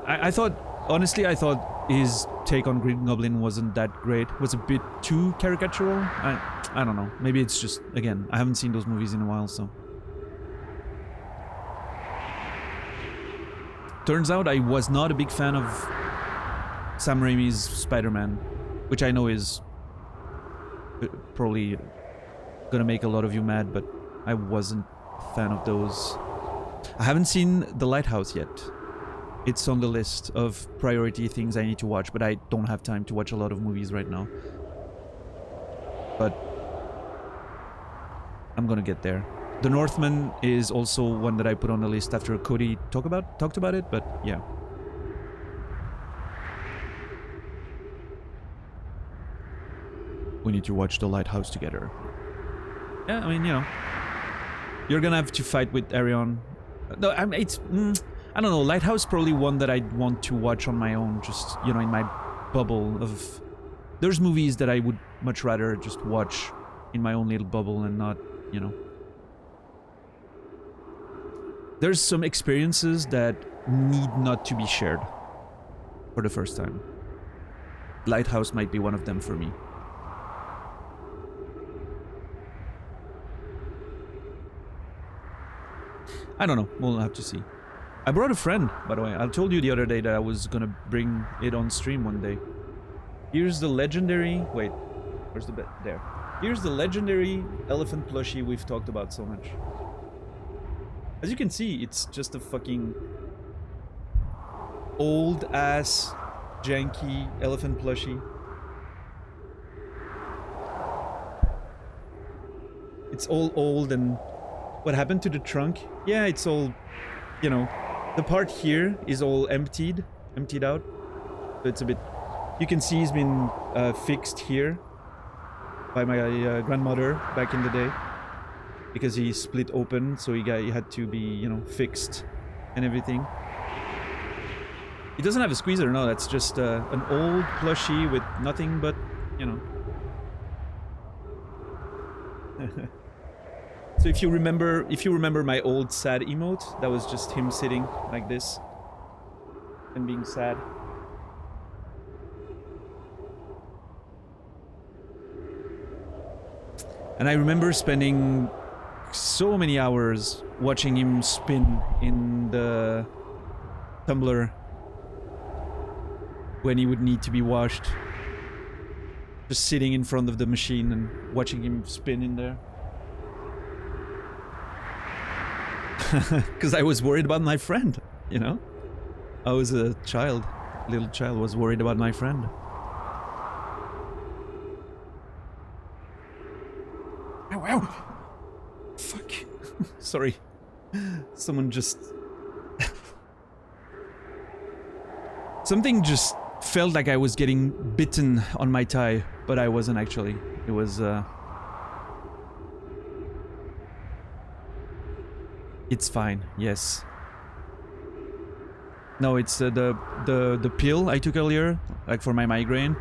I thought, honestly, I thought his take on Green Goblin wasn't that great. It was a bit too caricatural. I don't know. Maybe it's just, again, I haven't seen those movies in a while, so. Turns out I was not a big fan of Sam Raimi's Spider-Man, which I know is probably gonna make a lot of you mad, but I wasn't a fan of those. I haven't seen The Lighthouse yet. It's on the list of priority things I need to watch, but I don't have time to watch a lot of movies right now. But I'm gonna get there. The Northman is also one that I put on the list after Cody talked about it, but yeah. We need to watch The Lighthouse together. Yeah, I mean, you know, you're gonna have to fight with Arion. No, I mean, it's I don't know. Lighthouse probably one that I'd want to watch on my own, just, you know, in my bubble of. There's movies that I would much rather just watch in my own little bubble and not, you know. There's some experiences that need not to be shared for the first time. Lighthouse might be one of them for me. I don't know. We'll have to see. I brought a friend, by the way. I told you the other day that I was gonna bring it on stream one day. Here's the legendary... Wait. Where's the bed? There. Here's the legendary elephant plushie we've talked about so much. As you can see, it's just a fucking... old-ass, janky elephant plushie. It's all old and... What happened to the trunk? Yeah, it's all... You know... The part here is all emptied out. So it's a bit... You can see he's been fixed here by my grandmother back in the day. Because he split open, so he had to be, you know, fixed and everything. He doesn't have a squeezer, no, that's just an old plushie with nothing but, you know. So if you remember my old sad emote, that was just him sitting like this and being sad. And I remember spending so many hours watching him spin in the tumbler when he would need to be washed. Just sitting in front of the machine and watching him spin in there. Because I was worried about my friend, you know? I was a child. Little child was worried about my friend. Ow, ow! Fuck. Sorry. Someone just... Something just felt like I was getting bitten on my thigh, but I wasn't actually. It was, It's fine, yes. No, it's the pill I took earlier, like for my migraine.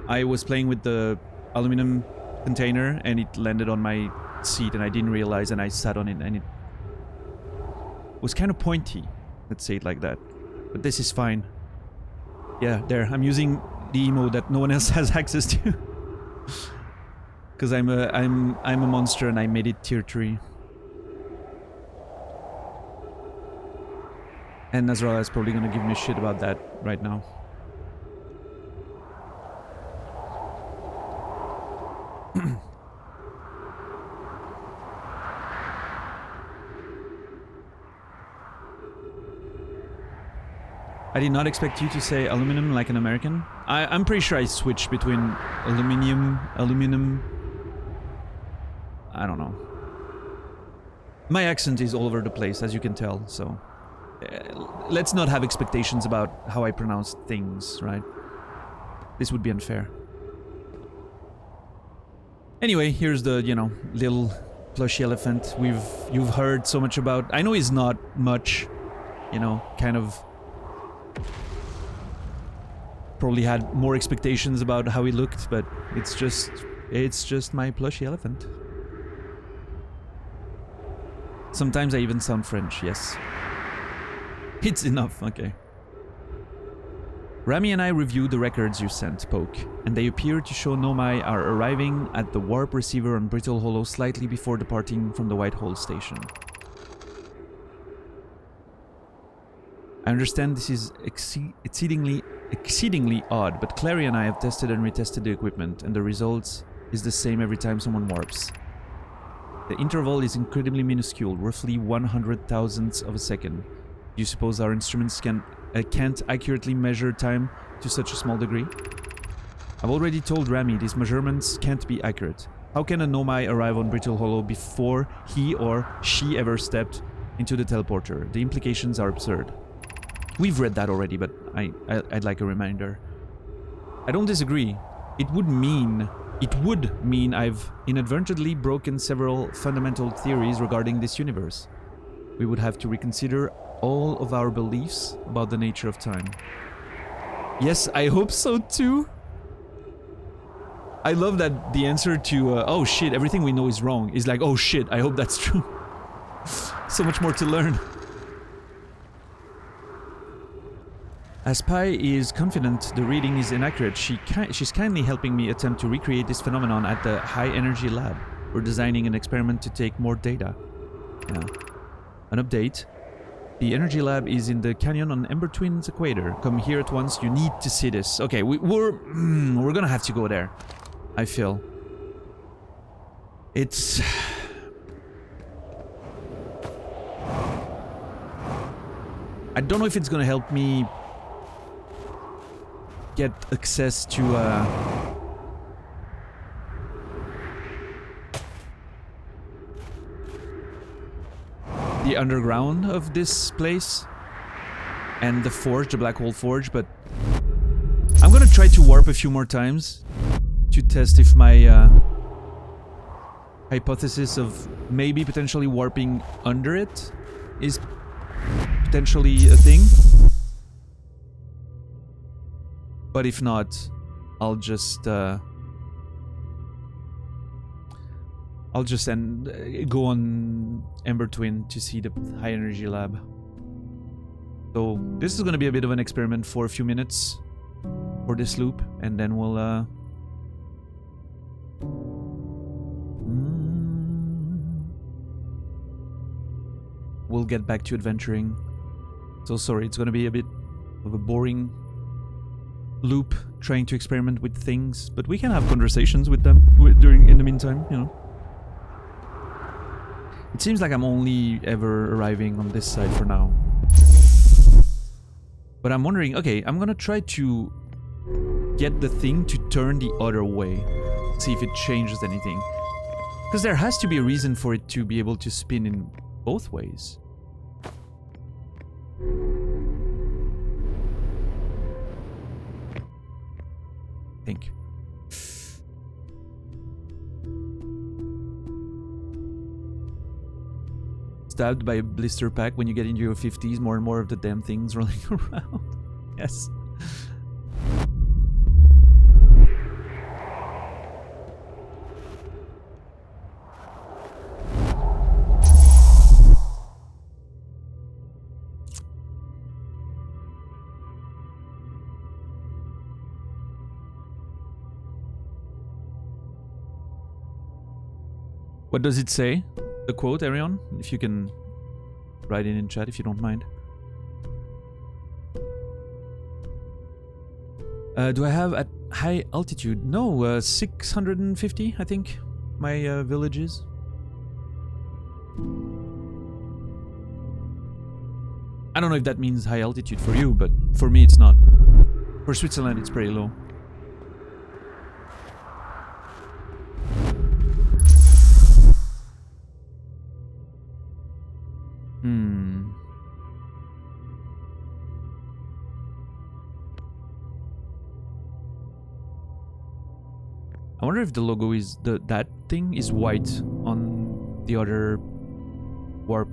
I was playing with the aluminum container and it landed on my seat and I didn't realize, and I sat on it and it was kind of pointy. Let's say it like that. But this is fine. Yeah, there. I'm using the emo that no one else has access to. Because I'm a monster and I made it tier 3. And Nazrala is probably gonna give me shit about that right now. I did not expect you to say aluminum like an American. I'm pretty sure I switched between aluminum... I don't know. My accent is all over the place, as you can tell, so... let's not have expectations about how I pronounce things, right? This would be unfair. Anyway, here's the, you know, little plushy elephant you've heard so much about. I know he's not much, you know, kind of... probably had more expectations about how he looked, but it's just my plushy elephant. Sometimes I even sound French, yes. It's enough, okay. Rami and I reviewed the records you sent, Poke, and they appear to show Nomai are arriving at the warp receiver on Brittle Hollow slightly before departing from the Whitehall station. I understand this is exceedingly odd, but Clary and I have tested and retested the equipment, and the result is the same every time someone warps. The interval is incredibly minuscule, roughly 100,000ths of a second. Do you suppose our instruments can't accurately measure time to such a small degree? I've already told Rami these measurements can't be accurate. How can a Nomai arrive on Brittle Hollow before he or she ever stepped into the teleporter? The implications are absurd. We've read that already, but I'd like a reminder. I don't disagree. It would mean I've inadvertently broken several fundamental theories regarding this universe. We would have to reconsider all of our beliefs about the nature of time. Yes, I hope so too. I love that the answer to, oh shit, everything we know is wrong, is like, oh shit, I hope that's true. So much more to learn. As Pi is confident the reading is inaccurate, she's kindly helping me attempt to recreate this phenomenon at the High Energy Lab. We're designing an experiment to take more data. Yeah. An update. The Energy Lab is in the canyon on Ember Twin's equator. Come here at once, you need to see this. Okay, we're gonna have to go there, I feel. It's... I don't know if it's gonna help me get access to the underground of this place and the forge, the Black Hole Forge, but I'm gonna try to warp a few more times to test if my hypothesis of maybe potentially warping under it is potentially a thing. But if not, I'll just go on Ember Twin to see the High Energy Lab. So this is gonna be a bit of an experiment for a few minutes for this loop, and then we'll get back to adventuring. So sorry, it's gonna be a bit of a boring loop trying to experiment with things, but we can have conversations with them in the meantime, you know. It seems like I'm only ever arriving on this side for now. But I'm wondering, okay, I'm gonna try to get the thing to turn the other way. See if it changes anything. Because there has to be a reason for it to be able to spin in both ways. I think. Stabbed by a blister pack when you get into your 50s, more and more of the damn things rolling around. Yes. What does it say? The quote, Arion? If you can write it in chat if you don't mind. Do I have at high altitude? No, 650, I think, my village is. I don't know if that means high altitude for you, but for me it's not. For Switzerland it's pretty low. I wonder if the logo is that thing is white on the other warp.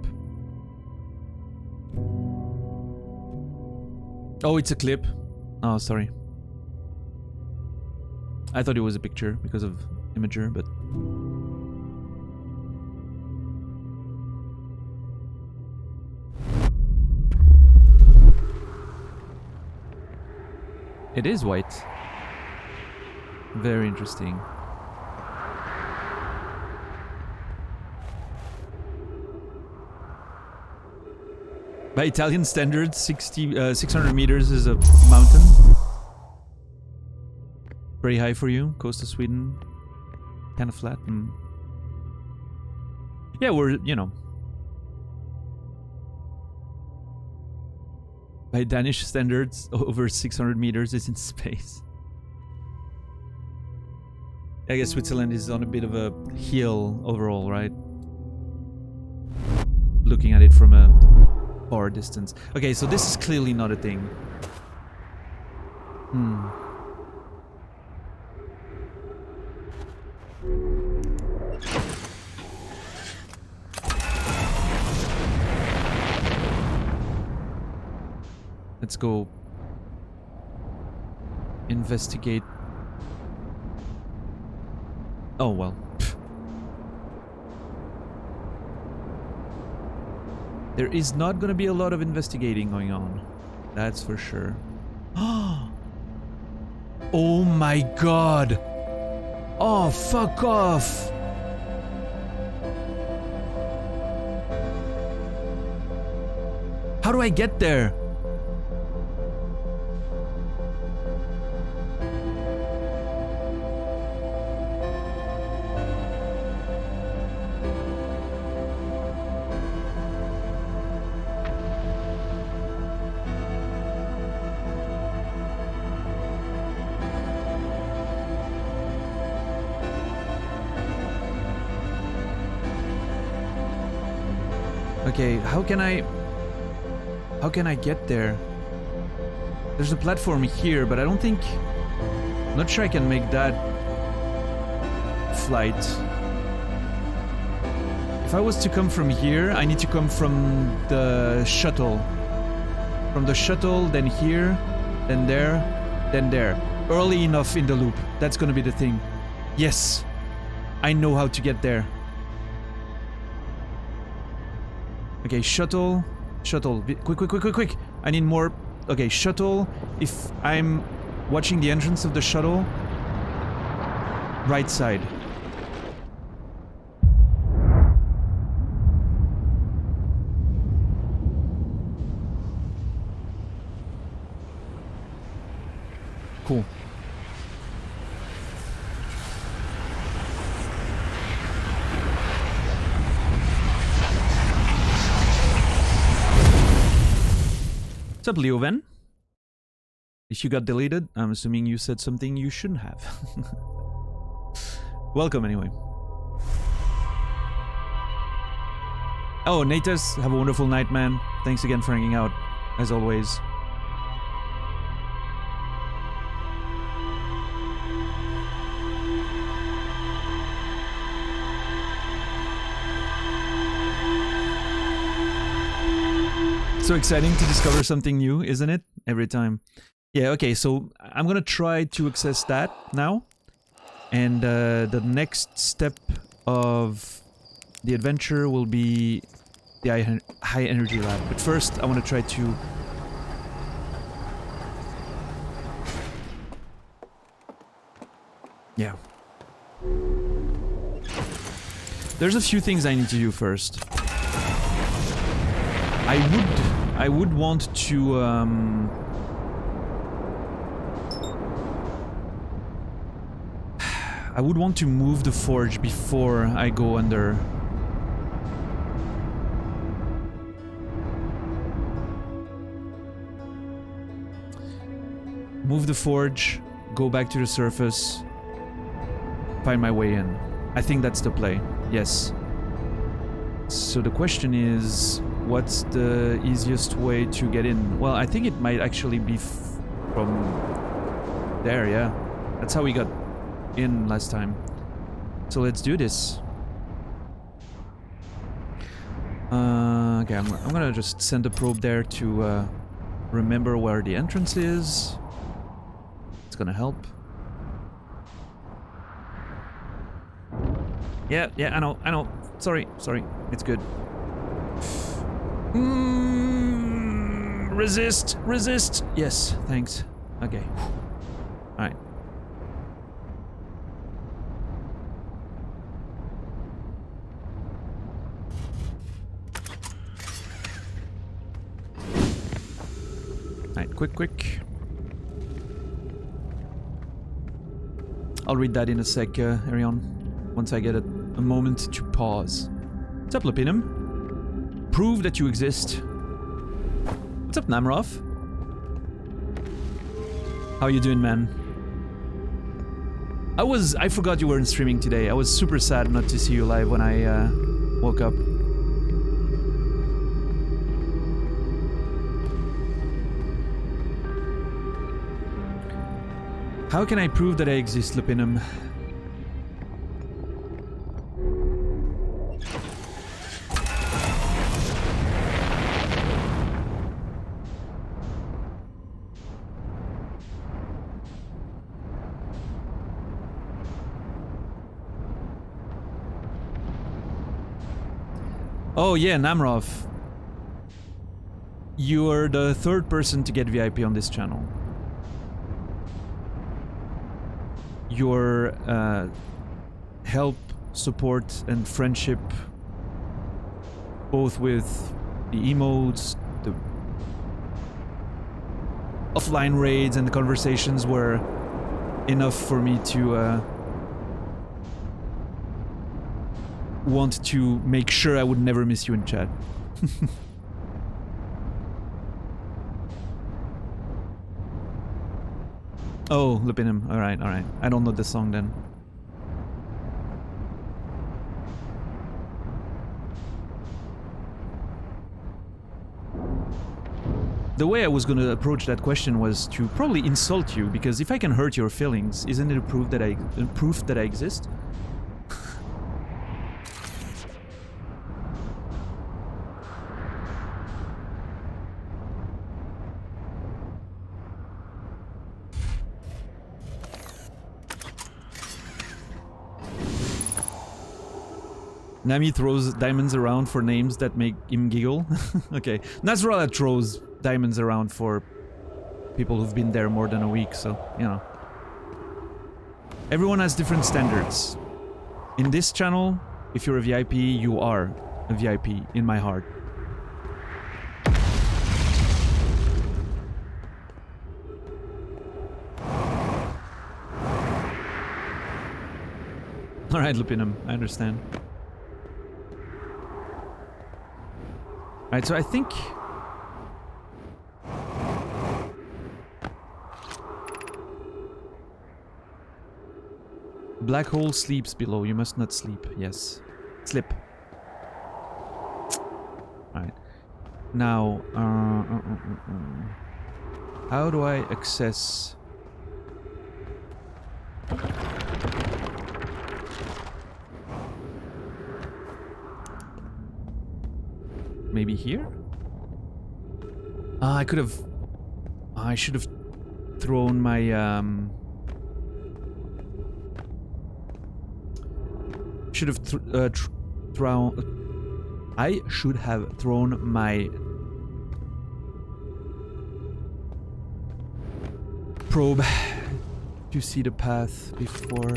Oh, it's a clip. Oh, sorry. I thought it was a picture because of Imager, but it is white. Very interesting. By Italian standards, 600 meters is a mountain. Very high for you, coast of Sweden. Kind of flat. Yeah, we're, you know. By Danish standards, over 600 meters is in space. I guess Switzerland is on a bit of a hill overall, right? Looking at it from a far distance. Okay, so this is clearly not a thing. Let's go investigate. Oh well. There is not gonna be a lot of investigating going on. That's for sure. Oh my god! Oh, fuck off! How do I get there? Okay, how can I get there? There's a platform here, but I don't think... I'm not sure I can make that flight. If I was to come from here, I need to come from the shuttle. From the shuttle, then here, then there, then there. Early enough in the loop. That's gonna be the thing. Yes! I know how to get there. Okay, shuttle. Shuttle. Quick. I need more. Okay, shuttle. If I'm watching the entrance of the shuttle. Right side. Cool. What's up, Leoven? If you got deleted, I'm assuming you said something you shouldn't have. Welcome anyway. Oh, Natus, have a wonderful night, man. Thanks again for hanging out, as always. So exciting to discover something new, isn't it? Every time. Yeah, okay, so I'm gonna try to access that now. And the next step of the adventure will be the high energy lab. But first, I want to try to... Yeah. There's a few things I need to do first. I would want to I would want to move the forge before I go under. Move the forge, go back to the surface, find my way in. I think that's the play. Yes. So the question is, what's the easiest way to get in? Well, I think it might actually be from there, yeah. That's how we got in last time. So let's do this. Okay, I'm gonna just send a probe there to remember where the entrance is. It's gonna help. Yeah, I know. Sorry, it's good. Resist. Yes, thanks. Okay. Alright. Alright, quick. I'll read that in a sec, Arion. Once I get a moment to pause. What's up, Lupinum? Prove that you exist. What's up, Namroth? How you doing, man? I forgot you weren't streaming today. I was super sad not to see you live when I woke up. How can I prove that I exist, Lupinum? Oh yeah, Namroth. You're the third person to get VIP on this channel. Your help, support, and friendship, both with the emotes, the offline raids, and the conversations were enough for me to want to make sure I would never miss you in chat. Oh, Lupinum. Alright. I don't know the song then. The way I was gonna approach that question was to probably insult you, because if I can hurt your feelings, isn't it a proof that I exist? Nami throws diamonds around for names that make him giggle. Okay. Nasrallah throws diamonds around for people who've been there more than a week, so, you know. Everyone has different standards. In this channel, if you're a VIP, you are a VIP in my heart. Alright, Lupinum, I understand. Alright, so I think Black hole sleeps below. You must not sleep. Yes. Slip. Alright. Now, how do I access... Maybe here? I could have... I should have thrown my, should have thrown... I should have thrown my... probe to see the path before...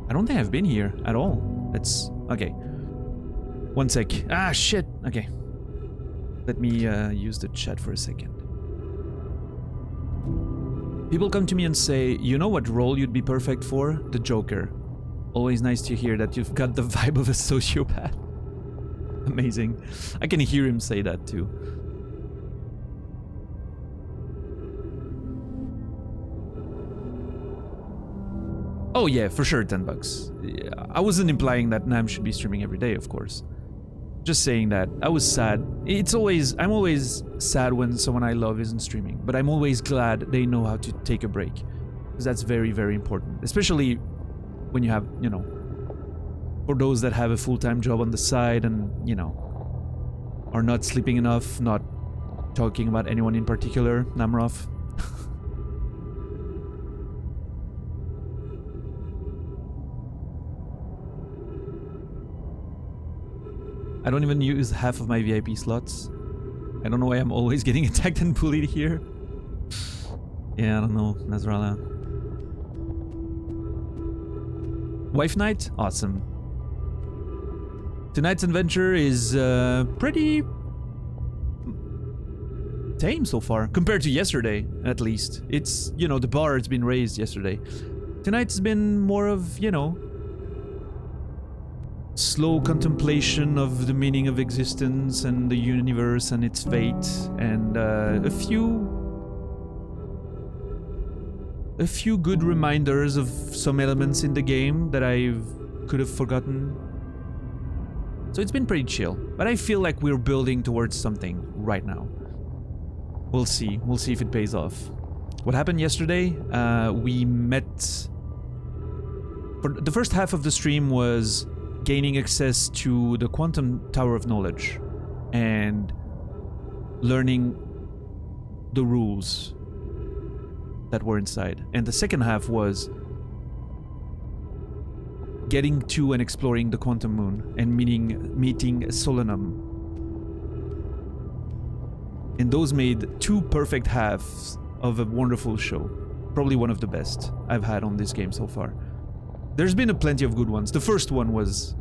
I don't think I've been here at all. Let's... okay. One sec. Ah, shit! Okay. Let me use the chat for a second. People come to me and say, you know what role you'd be perfect for? The Joker. Always nice to hear that you've got the vibe of a sociopath. Amazing. I can hear him say that too. Oh yeah, for sure, $10. Yeah, I wasn't implying that Nam should be streaming every day, of course. Just saying that I was sad. I'm always sad when someone I love isn't streaming, but I'm always glad they know how to take a break. Because that's very, very important. Especially when you have, you know, for those that have a full-time job on the side and, you know, are not sleeping enough, not talking about anyone in particular, Namroff. I don't even use half of my VIP slots. I don't know why I'm always getting attacked and bullied here. Yeah, I don't know, Nasrallah. Wife night? Awesome. Tonight's adventure is pretty tame so far, compared to yesterday, at least. It's, you know, the bar has been raised yesterday. Tonight's been more of, you know, slow contemplation of the meaning of existence and the universe and its fate, and a few good reminders of some elements in the game that I could have forgotten. So it's been pretty chill, but I feel like we're building towards something right now. We'll see if it pays off. What happened yesterday? We met... For the first half of the stream was gaining access to the Quantum Tower of Knowledge and learning the rules that were inside. And the second half was getting to and exploring the Quantum Moon and meeting Solanum. And those made two perfect halves of a wonderful show. Probably one of the best I've had on this game so far. There's been plenty of good ones. The first one was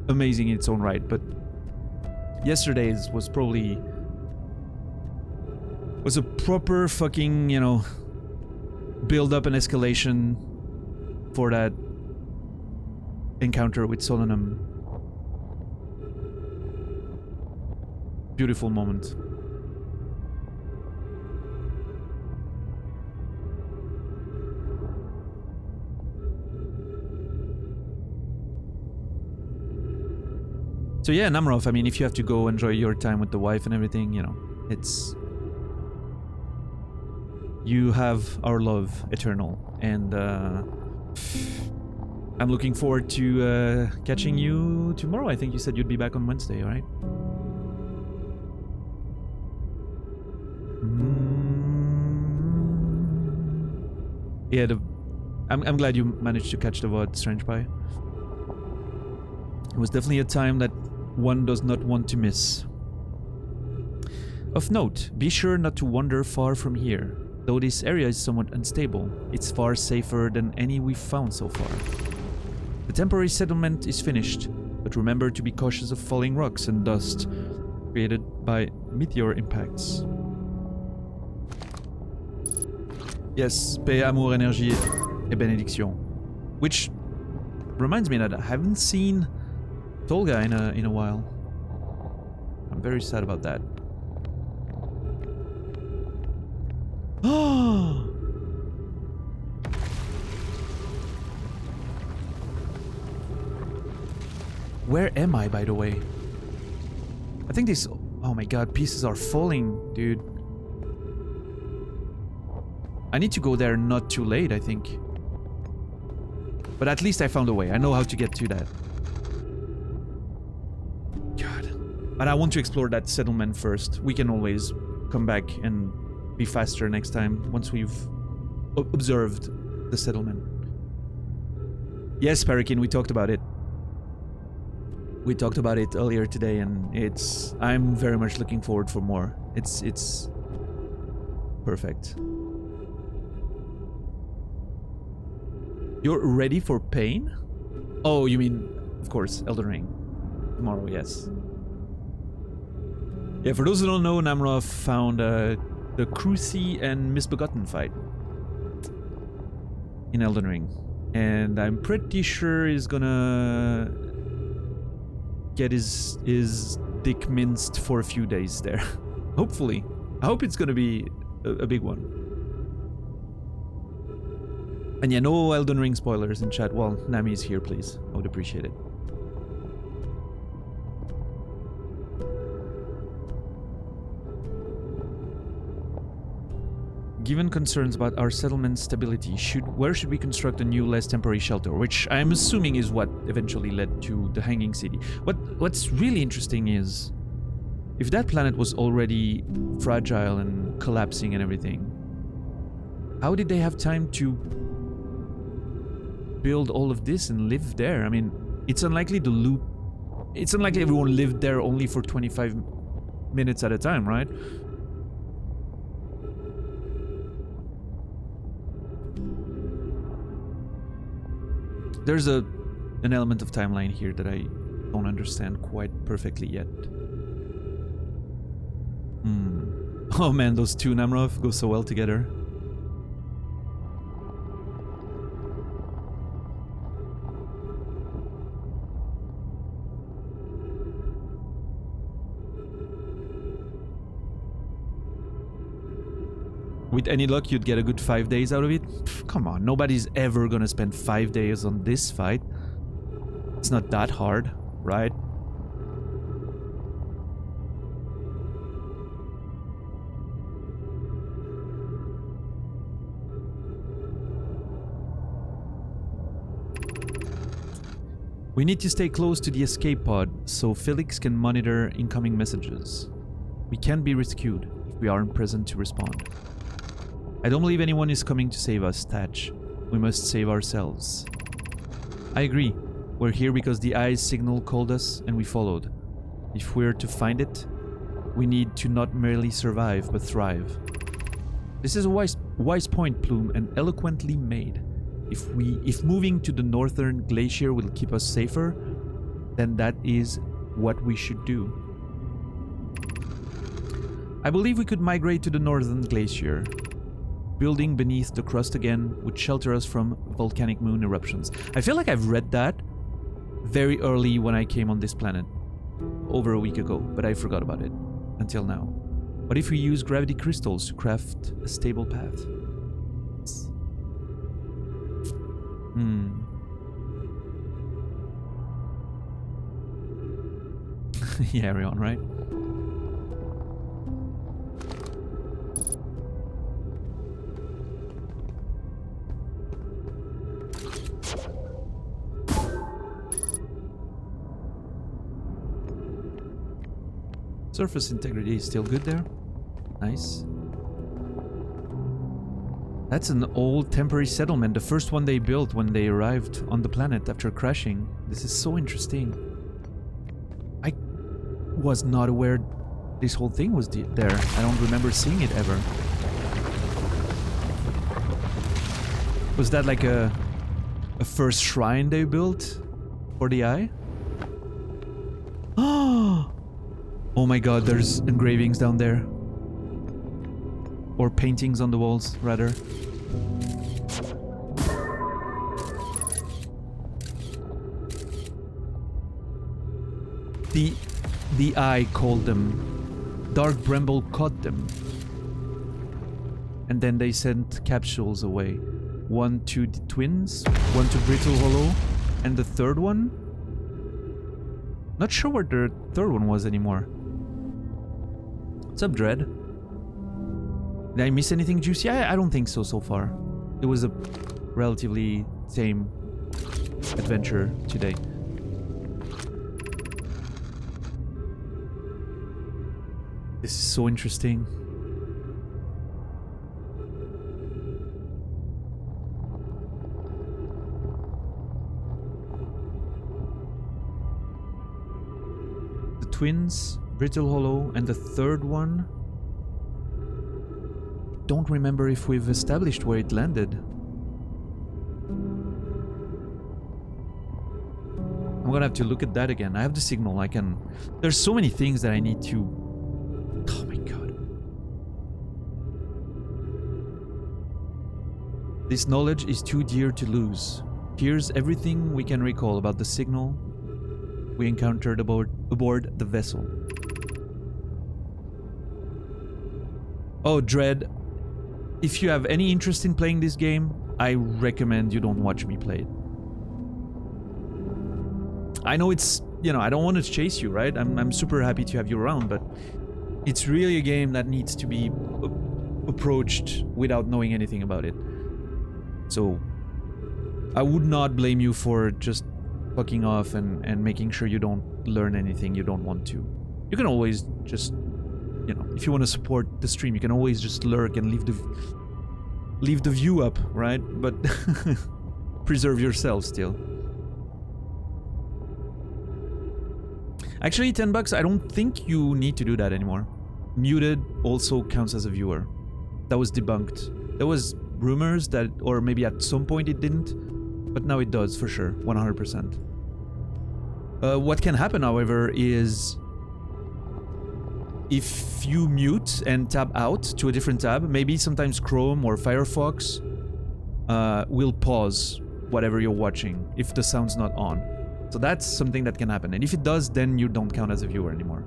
amazing in its own right, but yesterday's was probably... was a proper fucking, you know, build up and escalation for that encounter with Solanum. Beautiful moment. So yeah, Namroff, I mean, if you have to go enjoy your time with the wife and everything, you know, it's... You have our love eternal, and I'm looking forward to catching you tomorrow. I think you said you'd be back on Wednesday, right? Yeah, I'm glad you managed to catch the VOD, Strange Pie. It was definitely a time that one does not want to miss. Of note, be sure not to wander far from here. Though this area is somewhat unstable, it's far safer than any we've found so far. The temporary settlement is finished, but remember to be cautious of falling rocks and dust created by meteor impacts. Yes, paix, amour, énergie et bénédiction. Which reminds me that I haven't seen Tolga in a while. I'm very sad about that. Oh, Where am I, by the way? I think this... Oh my god, pieces are falling, dude. I need to go there not too late, I think. But at least I found a way. I know how to get to that. God. But I want to explore that settlement first. We can always come back and be faster next time once we've observed the settlement. Yes, Parakin, we talked about it. We talked about it earlier today, and I'm very much looking forward for more. It's perfect. You're ready for pain? Oh, you mean, of course, Elden Ring. Tomorrow, yes. Yeah, for those who don't know, Namroth found the Cruci and Misbegotten fight in Elden Ring. And I'm pretty sure he's gonna get his dick minced for a few days there. Hopefully. I hope it's gonna be a big one. And yeah, no Elden Ring spoilers in chat. Well, Nami's here, please. I would appreciate it. Given concerns about our settlement stability, where should we construct a new, less temporary shelter? Which I'm assuming is what eventually led to the Hanging City. What's really interesting is, if that planet was already fragile and collapsing and everything, how did they have time to build all of this and live there? I mean, it's unlikely everyone lived there only for 25 minutes at a time, right? There's an element of timeline here that I don't understand quite perfectly yet. Oh man, those two Namroth go so well together. With any luck, you'd get a good 5 days out of it. Pff, come on, nobody's ever gonna spend 5 days on this fight. It's not that hard, right? We need to stay close to the escape pod so Felix can monitor incoming messages. We can't be rescued if we aren't present to respond. I don't believe anyone is coming to save us, Thatch. We must save ourselves. I agree. We're here because the Eye's signal called us and we followed. If we're to find it, we need to not merely survive, but thrive. This is a wise point, Plume, and eloquently made. If moving to the northern glacier will keep us safer, then that is what we should do. I believe we could migrate to the northern glacier. Building beneath the crust again would shelter us from volcanic moon eruptions. I feel like I've read that very early when I came on this planet. Over a week ago, but I forgot about it. Until now. What if we use gravity crystals to craft a stable path? Yeah, Arion, right? Surface integrity is still good there. Nice. That's an old temporary settlement, the first one they built when they arrived on the planet after crashing. This is so interesting. I was not aware this whole thing was there. I don't remember seeing it ever. Was that like a first shrine they built for the Eye? Oh my god, there's engravings down there. Or paintings on the walls, rather. The Eye called them. Dark Bramble caught them. And then they sent capsules away. One to the twins, one to Brittle Hollow, and the third one? Not sure where the third one was anymore. What's up, Dread? Did I miss anything juicy? I don't think so far. It was a relatively tame adventure today. This is so interesting. The twins, Brittle Hollow, and the third one. Don't remember if we've established where it landed. I'm gonna have to look at that again. I have the signal. I can. There's so many things that I need to. Oh my god. This knowledge is too dear to lose. Here's everything we can recall about the signal we encountered aboard the vessel. Oh, Dread. If you have any interest in playing this game, I recommend you don't watch me play it. I know it's, you know, I don't want to chase you, right? I'm super happy to have you around, but it's really a game that needs to be approached without knowing anything about it. So, I would not blame you for just fucking off and making sure you don't learn anything you don't want to. You can always just, you know, if you want to support the stream, you can always just lurk and leave the view up, right? But preserve yourself still. Actually, $10, I don't think you need to do that anymore. Muted also counts as a viewer. That was debunked. There was rumors that, or maybe at some point it didn't, but now it does for sure, 100%. What can happen, however, is if you mute and tab out to a different tab, maybe sometimes Chrome or Firefox will pause whatever you're watching if the sound's not on. So that's something that can happen. And if it does, then you don't count as a viewer anymore.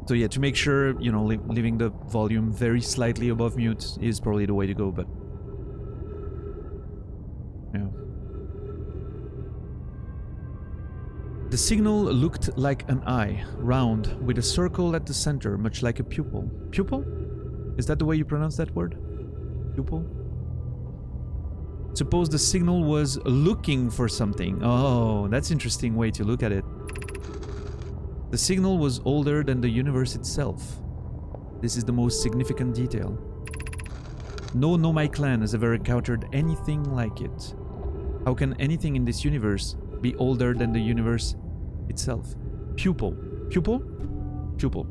So yeah, to make sure, you know, leaving the volume very slightly above mute is probably the way to go, but... yeah. The signal looked like an eye, round, with a circle at the center, much like a pupil. Pupil? Is that the way you pronounce that word? Pupil? Suppose the signal was looking for something. Oh, that's an interesting way to look at it. The signal was older than the universe itself. This is the most significant detail. No Nomai clan has ever encountered anything like it. How can anything in this universe be older than the universe itself? Pupil. Pupil? Pupil.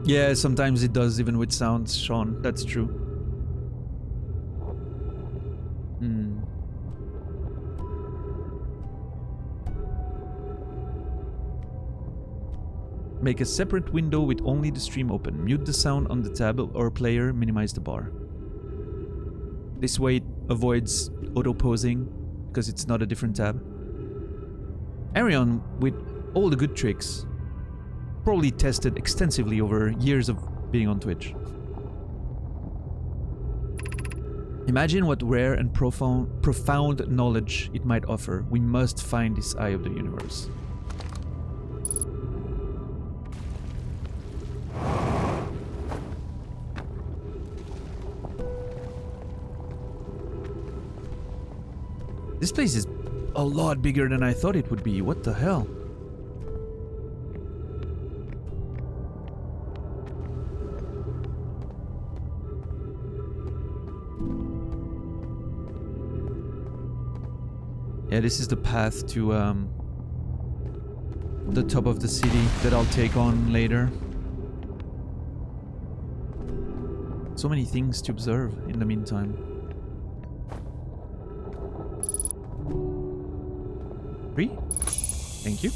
Yeah, sometimes it does, even with sounds, Sean. That's true. Make a separate window with only the stream open. Mute the sound on the tab or player, minimize the bar. This way it avoids auto-pausing, because it's not a different tab. Arion, with all the good tricks, probably tested extensively over years of being on Twitch. Imagine what rare and profound knowledge it might offer. We must find this eye of the universe. This place is a lot bigger than I thought it would be. What the hell? Yeah, this is the path to the top of the city that I'll take on later. So many things to observe in the meantime. Free? Thank you.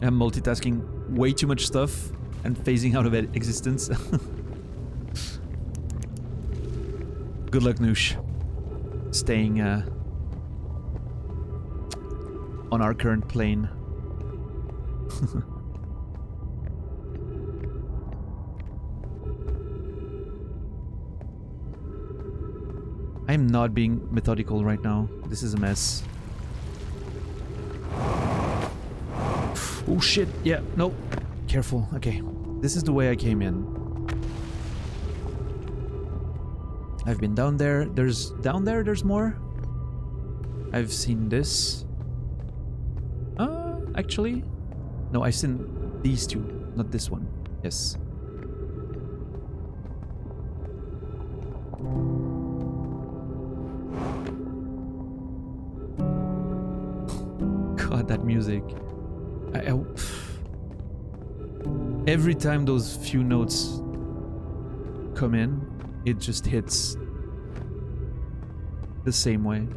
I'm multitasking way too much stuff and phasing out of existence. Good luck, Noosh. Staying on our current plane. I'm not being methodical right now. This is a mess. Oh shit, yeah, no. Careful, okay. This is the way I came in. I've been down there. Down there, there's more. I've seen this. Actually. No, I've seen these two, not this one. Yes. God, that music. Every time those few notes come in, it just hits the same way.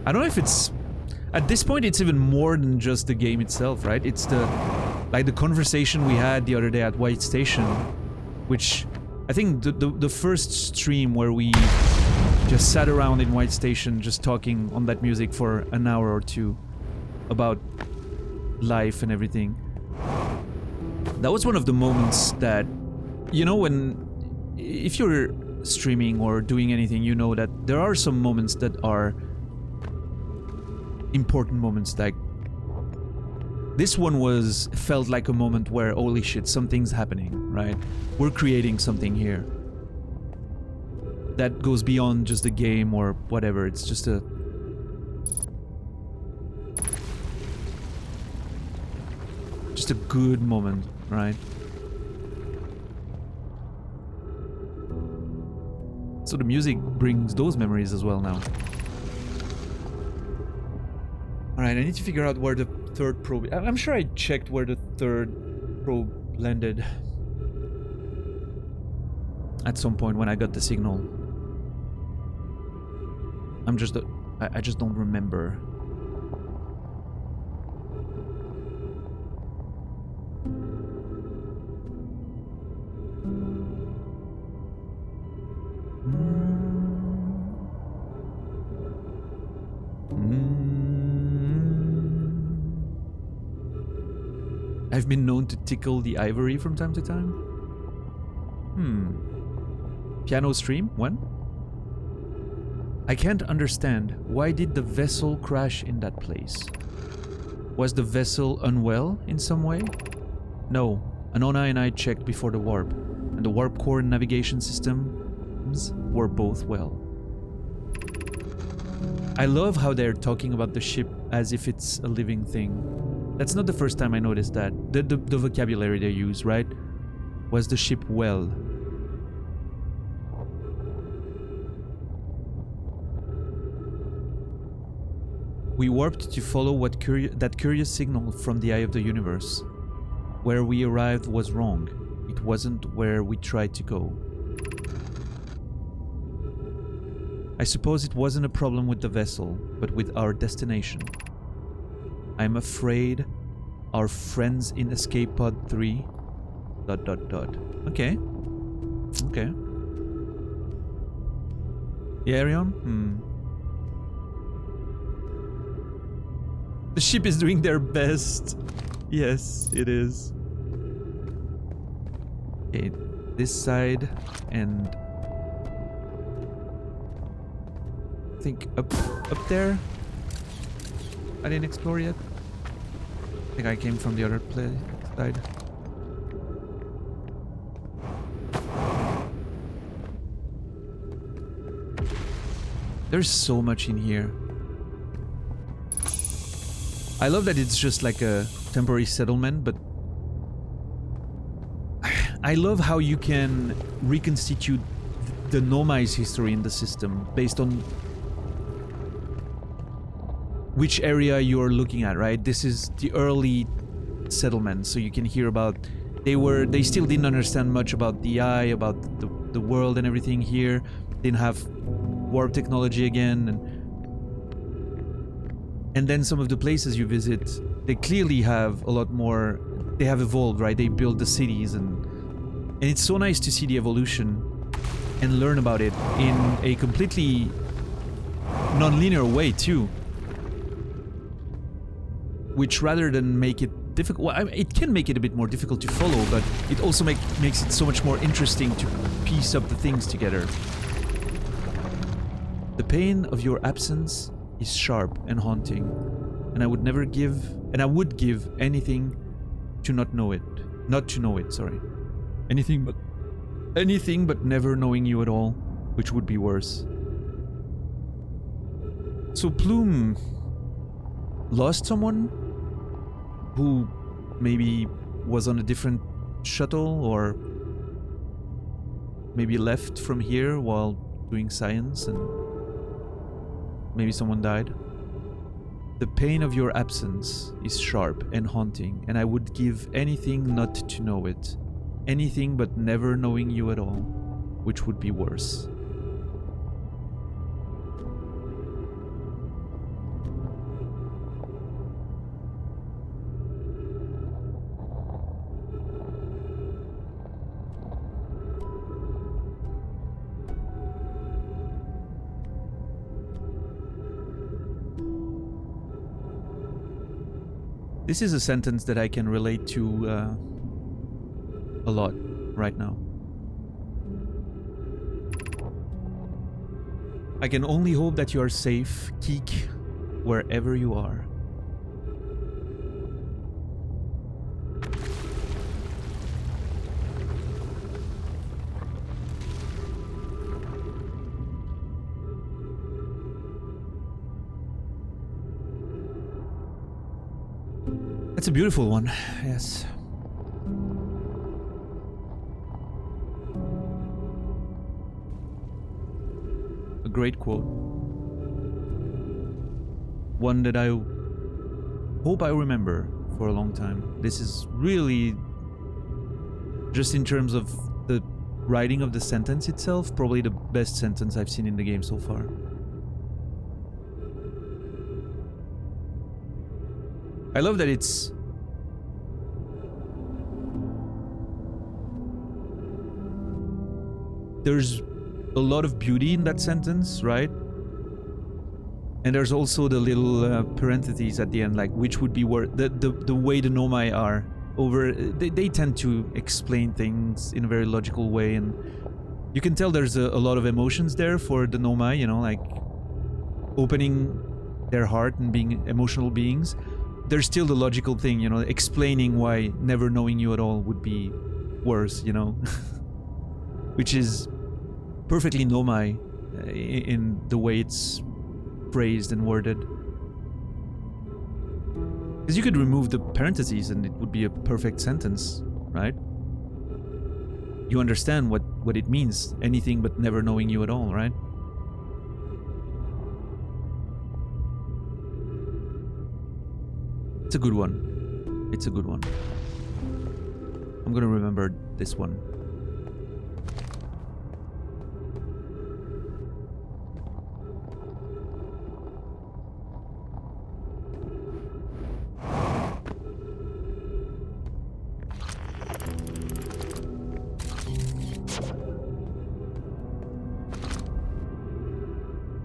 I don't know if it's... At this point, it's even more than just the game itself, right? It's the... Like the conversation we had the other day at White Station, which... I think the first stream where we just sat around in White Station just talking on that music for an hour or two about life and everything. That was one of the moments that, you know, when... If you're streaming or doing anything, you know that there are some moments that are important moments. Like this one felt like a moment where holy shit, something's happening, right? We're creating something here that goes beyond just a game or whatever. It's just a good moment, right? So the music brings those memories as well now. Alright, I need to figure out where the third probe... I'm sure I checked where the third probe landed at some point when I got the signal. I just don't remember. I've been known to tickle the ivory from time to time. Piano stream? When? I can't understand. Why did the vessel crash in that place? Was the vessel unwell in some way? No. Anona and I checked before the warp, and the warp core and navigation systems were both well. I love how they're talking about the ship as if it's a living thing. That's not the first time I noticed that. The vocabulary they use, right? Was the ship well? We warped to follow that curious signal from the eye of the universe. Where we arrived was wrong. It wasn't where we tried to go. I suppose it wasn't a problem with the vessel, but with our destination. I'm afraid our friends in Escape Pod 3... ... Okay. Okay. Yeah, Arion? The ship is doing their best. Yes, it is. Okay, this side and... I think up there? I didn't explore yet. I think I came from the other side. There's so much in here. I love that it's just like a temporary settlement, but I love how you can reconstitute the Nomai's history in the system based on which area you're looking at, right? This is the early settlement, so you can hear about... They still didn't understand much about the eye, about the world and everything here. Didn't have warp technology again, and then some of the places you visit, they clearly have a lot more... They have evolved, right? They built the cities, and it's so nice to see the evolution and learn about it in a completely non-linear way too. which rather than make it difficult, well, it can make it a bit more difficult to follow, but it also makes it so much more interesting to piece up the things together. The pain of your absence is sharp and haunting, and I would give anything to not to know it, sorry. Anything but never knowing you at all, which would be worse. So Plume lost someone who maybe was on a different shuttle, or maybe left from here while doing science, and maybe someone died. The pain of your absence is sharp and haunting, and I would give anything not to know it. Anything but never knowing you at all, which would be worse. This is a sentence that I can relate to a lot right now. I can only hope that you are safe, Keek, wherever you are. That's a beautiful one, yes. A great quote. One that I hope I remember for a long time. This is really, just in terms of the writing of the sentence itself, probably the best sentence I've seen in the game so far. I love that there's a lot of beauty in that sentence, right? And there's also the little parentheses at the end, like which would be worse. The way the Nomai are they tend to explain things in a very logical way, and you can tell there's a lot of emotions there for the Nomai, you know, like opening their heart and being emotional beings. There's still the logical thing, you know, explaining why never knowing you at all would be worse, you know, which is perfectly Nomai in the way it's phrased and worded. Because you could remove the parentheses and it would be a perfect sentence, right? You understand what it means, anything but never knowing you at all, right? It's a good one. It's a good one. I'm gonna remember this one.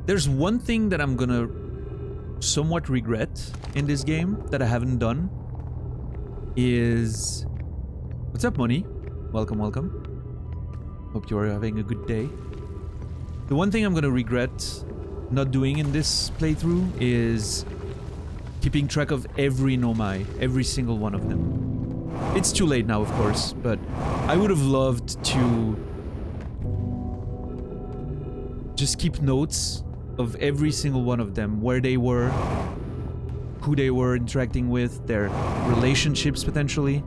There's one thing that I'm gonna somewhat regret in this game that I haven't done is... What's up, Money? Welcome, welcome. Hope you are having a good day. The one thing I'm gonna regret not doing in this playthrough is keeping track of every Nomai, every single one of them. It's too late now, of course, but I would have loved to just keep notes of every single one of them, where they were, who they were interacting with, their relationships potentially.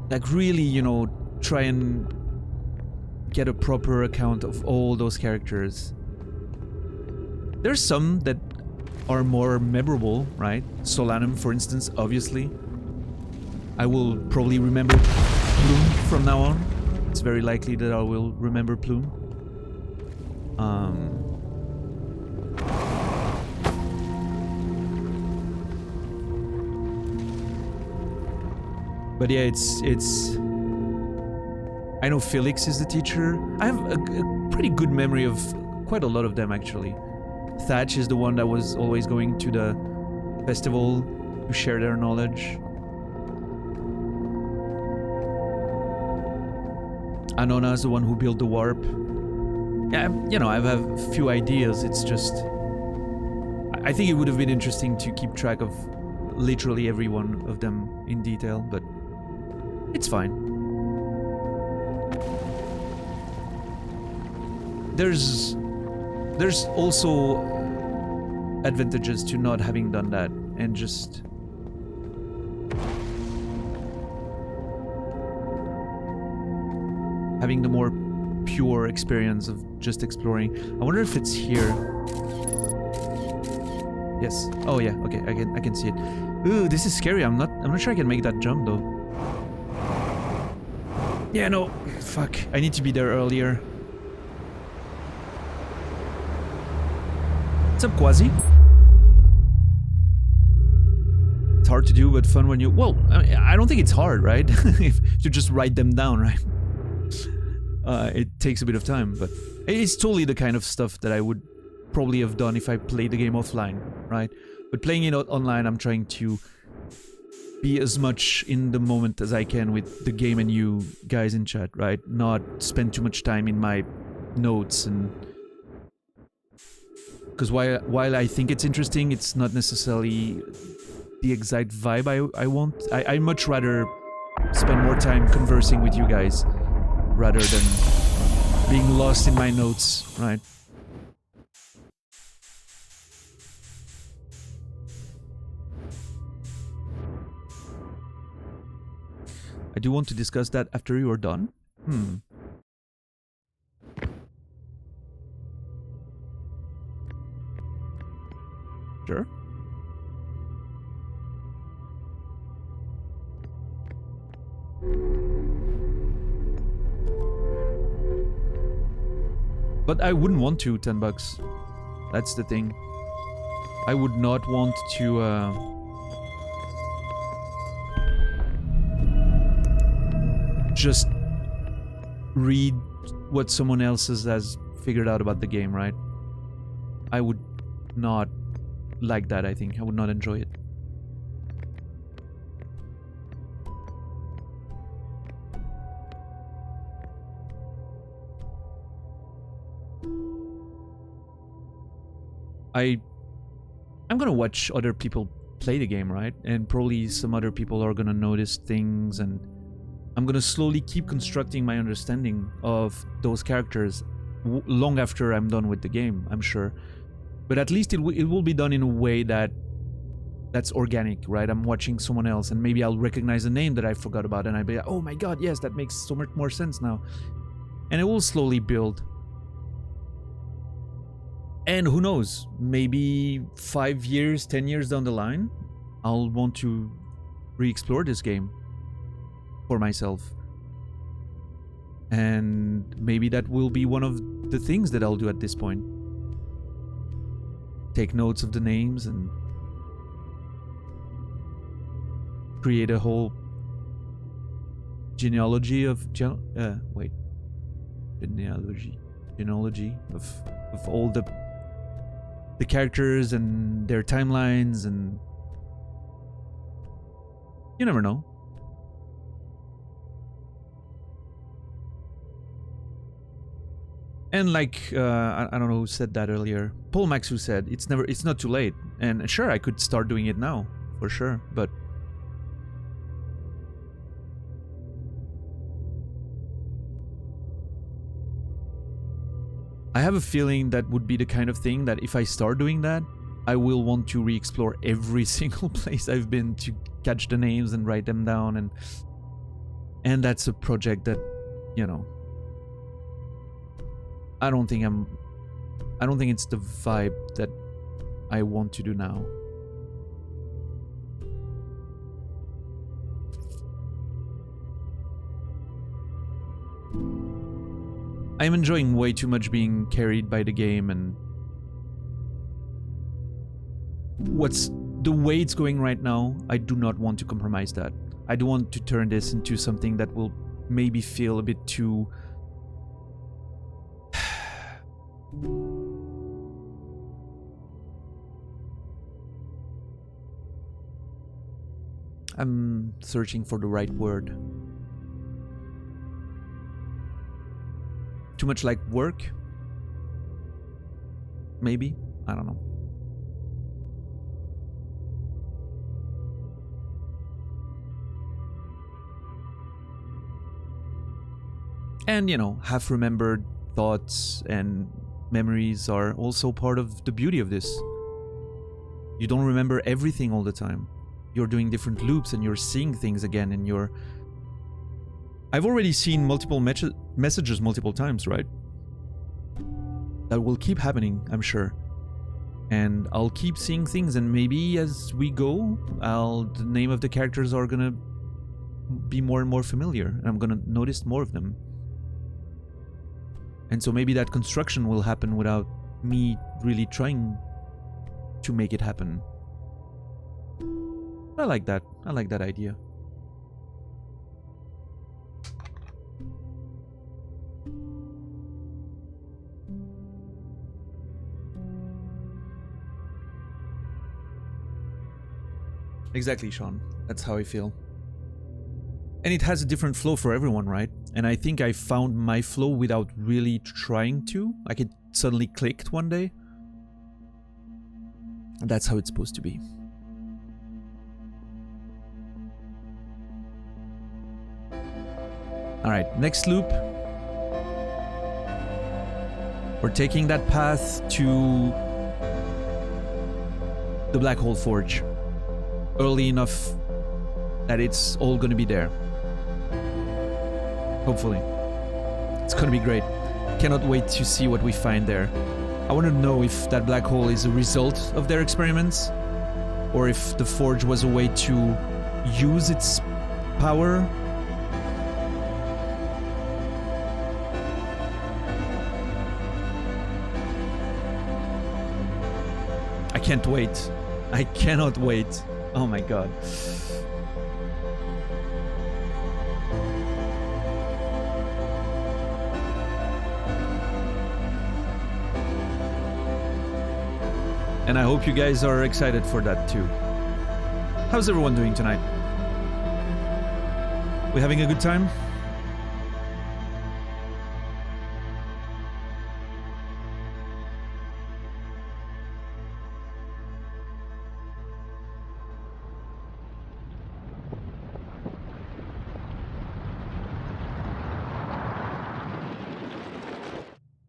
Like really, you know, try and get a proper account of all those characters. There's some that are more memorable, right? Solanum, for instance, obviously. I will probably remember Plume from now on. It's very likely that I will remember Plume. But yeah, it's... I know Felix is the teacher. I have a pretty good memory of quite a lot of them, actually. Thatch is the one that was always going to the festival to share their knowledge. Anona is the one who built the warp. Yeah, you know, I have a few ideas. It's just, I think it would have been interesting to keep track of literally every one of them in detail, but it's fine. There's also advantages to not having done that and just having the more pure experience of just exploring. I wonder if it's here. Yes. Oh yeah. Okay. I can see it. Ooh, this is scary. I'm not sure I can make that jump though. Yeah. No. Fuck. I need to be there earlier. What's up, Quasi? It's hard to do, but fun when you. Well, I don't think it's hard, right? If you just write them down, right? It takes a bit of time, but it's totally the kind of stuff that I would probably have done if I played the game offline, right? But playing it online, I'm trying to be as much in the moment as I can with the game and you guys in chat, right? Not spend too much time in my notes and... Because while I think it's interesting, it's not necessarily the exact vibe I want. I'd much rather spend more time conversing with you guys rather than being lost in my notes, right? I do want to discuss that after you are done. Sure. But I wouldn't want to, $10. That's the thing. I would not want to just read what someone else has figured out about the game, right? I would not like that, I think. I would not enjoy it. I'm gonna watch other people play the game, right? And probably some other people are gonna notice things, and I'm gonna slowly keep constructing my understanding of those characters long after I'm done with the game, I'm sure. But at least it will be done in a way that's organic, right? I'm watching someone else and maybe I'll recognize a name that I forgot about and I'll be like, oh my god, yes, that makes so much more sense now. And it will slowly build. And who knows, maybe 5 years, 10 years down the line, I'll want to re-explore this game for myself. And maybe that will be one of the things that I'll do at this point. Take notes of the names and create a whole genealogy of genealogy of all the characters and their timelines, and you never know. And like I don't know who said that earlier. Paul Maxu said it's not too late. And sure, I could start doing it now for sure, but I have a feeling that would be the kind of thing that if I start doing that, I will want to re-explore every single place I've been to catch the names and write them down, and that's a project that, you know, I don't think it's the vibe that I want to do now. I'm enjoying way too much being carried by the game, and what's the way it's going right now, I do not want to compromise that. I do want to turn this into something that will maybe feel a bit too I'm searching for the right word. Too much like work? Maybe? I don't know. And, you know, half-remembered thoughts and memories are also part of the beauty of this. You don't remember everything all the time. You're doing different loops and you're seeing things again and you're... I've already seen multiple messages multiple times, right? That will keep happening, I'm sure. And I'll keep seeing things, and maybe as we go, the name of the characters are gonna be more and more familiar, and I'm gonna notice more of them. And so maybe that construction will happen without me really trying to make it happen. I like that. I like that idea. Exactly, Sean. That's how I feel. And it has a different flow for everyone, right? And I think I found my flow without really trying to. Like, it suddenly clicked one day. And that's how it's supposed to be. Alright, next loop. We're taking that path to the Black Hole Forge. Early enough that it's all gonna be there. Hopefully. It's gonna be great. Cannot wait to see what we find there. I want to know if that black hole is a result of their experiments, or if the forge was a way to use its power. I can't wait. I cannot wait. Oh my god. And I hope you guys are excited for that too. How's everyone doing tonight? We having a good time?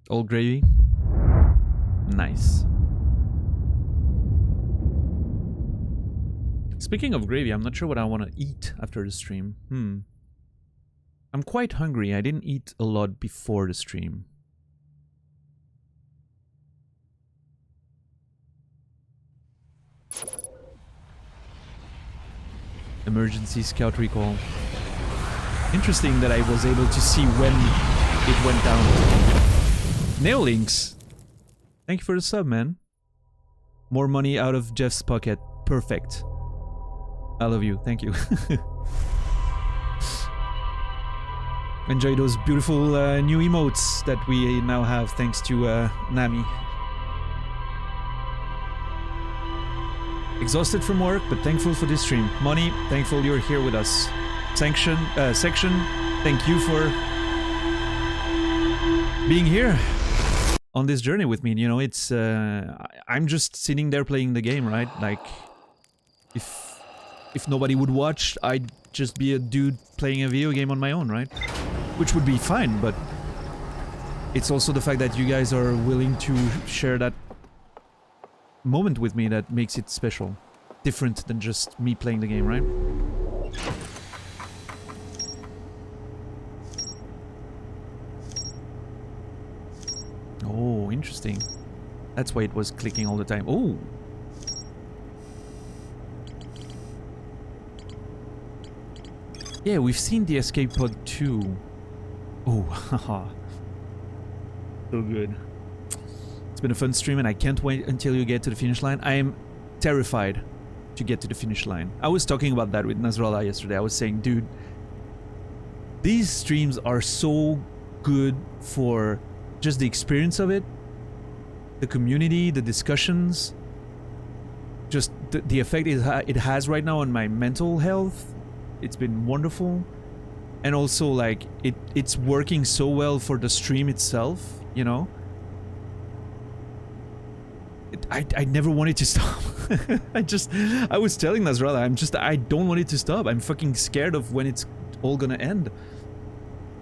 Old gravy? Nice. Speaking of gravy, I'm not sure what I want to eat after the stream. I'm quite hungry. I didn't eat a lot before the stream. Emergency scout recall. Interesting that I was able to see when it went down. Neolinks! Thank you for the sub, man. More money out of Jeff's pocket. Perfect. I love you. Thank you. Enjoy those beautiful new emotes that we now have thanks to Nami. Exhausted from work, but thankful for this stream. Money, thankful you're here with us. Section, thank you for being here on this journey with me. You know, it's I'm just sitting there playing the game, right? Like, if nobody would watch, I'd just be a dude playing a video game on my own, right? Which would be fine, but it's also the fact that you guys are willing to share that moment with me that makes it special. Different than just me playing the game, right? Oh, interesting. That's why it was clicking all the time. Oh! Yeah, we've seen the escape pod too. Oh, haha. So good. It's been a fun stream and I can't wait until you get to the finish line. I am terrified to get to the finish line. I was talking about that with Nasrallah yesterday. I was saying, dude, these streams are so good for just the experience of it, the community, the discussions, just the effect it has right now on my mental health, it's been wonderful. And also, like, it's working so well for the stream itself, you know? I never wanted to stop. I was telling Nasrallah, I don't want it to stop. I'm fucking scared of when it's all gonna end.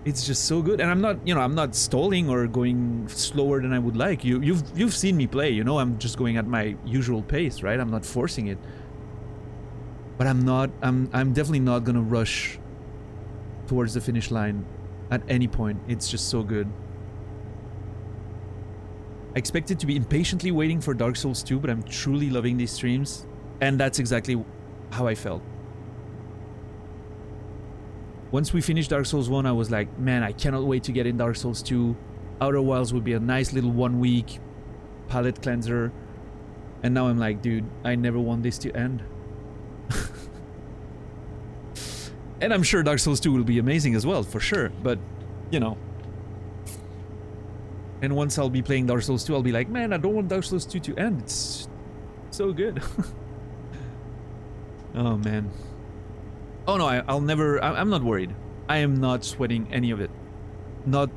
It's just so good. And I'm not, you know, I'm not stalling or going slower than I would like. You've seen me play, you know, I'm just going at my usual pace, right? I'm not forcing it. But I'm definitely not gonna rush towards the finish line at any point. It's just so good. I expected to be impatiently waiting for Dark Souls 2, but I'm truly loving these streams, and that's exactly how I felt. Once we finished Dark Souls 1, I was like, man, I cannot wait to get in Dark Souls 2. Outer Wilds would be a nice little 1 week palate cleanser. And now I'm like, dude, I never want this to end. And I'm sure Dark Souls 2 will be amazing as well, for sure, but, you know. And once I'll be playing Dark Souls 2, I'll be like, man, I don't want Dark Souls 2 to end. It's so good. Oh, man. Oh, no, I'll never... I'm not worried. I am not sweating any of it. Not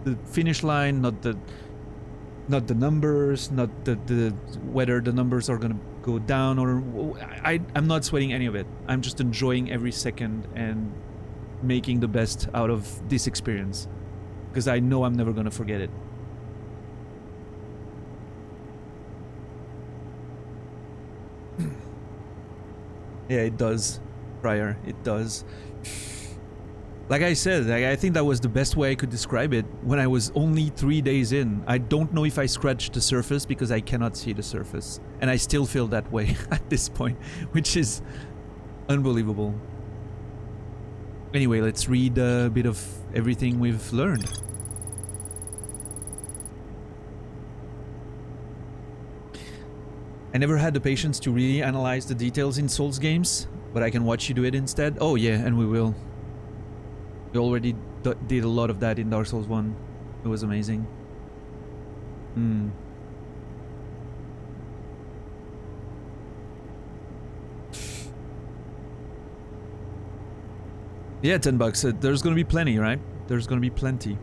the finish line, not the numbers, not the whether the numbers are gonna go down or... I'm not sweating any of it. I'm just enjoying every second and making the best out of this experience. Because I know I'm never gonna forget it. Yeah, it does, Prior. It does. Like I said, I think that was the best way I could describe it when I was only 3 days in. I don't know if I scratched the surface because I cannot see the surface. And I still feel that way at this point, which is unbelievable. Anyway, let's read a bit of everything we've learned. I never had the patience to really analyze the details in Souls games, but I can watch you do it instead. Oh yeah, and we will. We already did a lot of that in Dark Souls 1. It was amazing. Yeah, $10. There's gonna be plenty, right? There's gonna be plenty.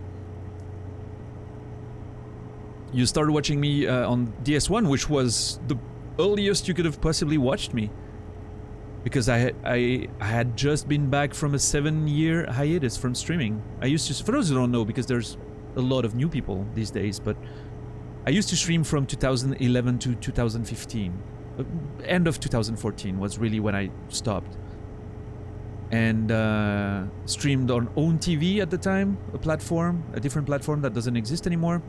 You started watching me on DS1, which was the earliest you could have possibly watched me. Because I had just been back from a 7-year hiatus from streaming. I used to, for those who don't know, because there's a lot of new people these days, but I used to stream from 2011 to 2015. End of 2014 was really when I stopped. And streamed on Own TV at the time, a different platform that doesn't exist anymore.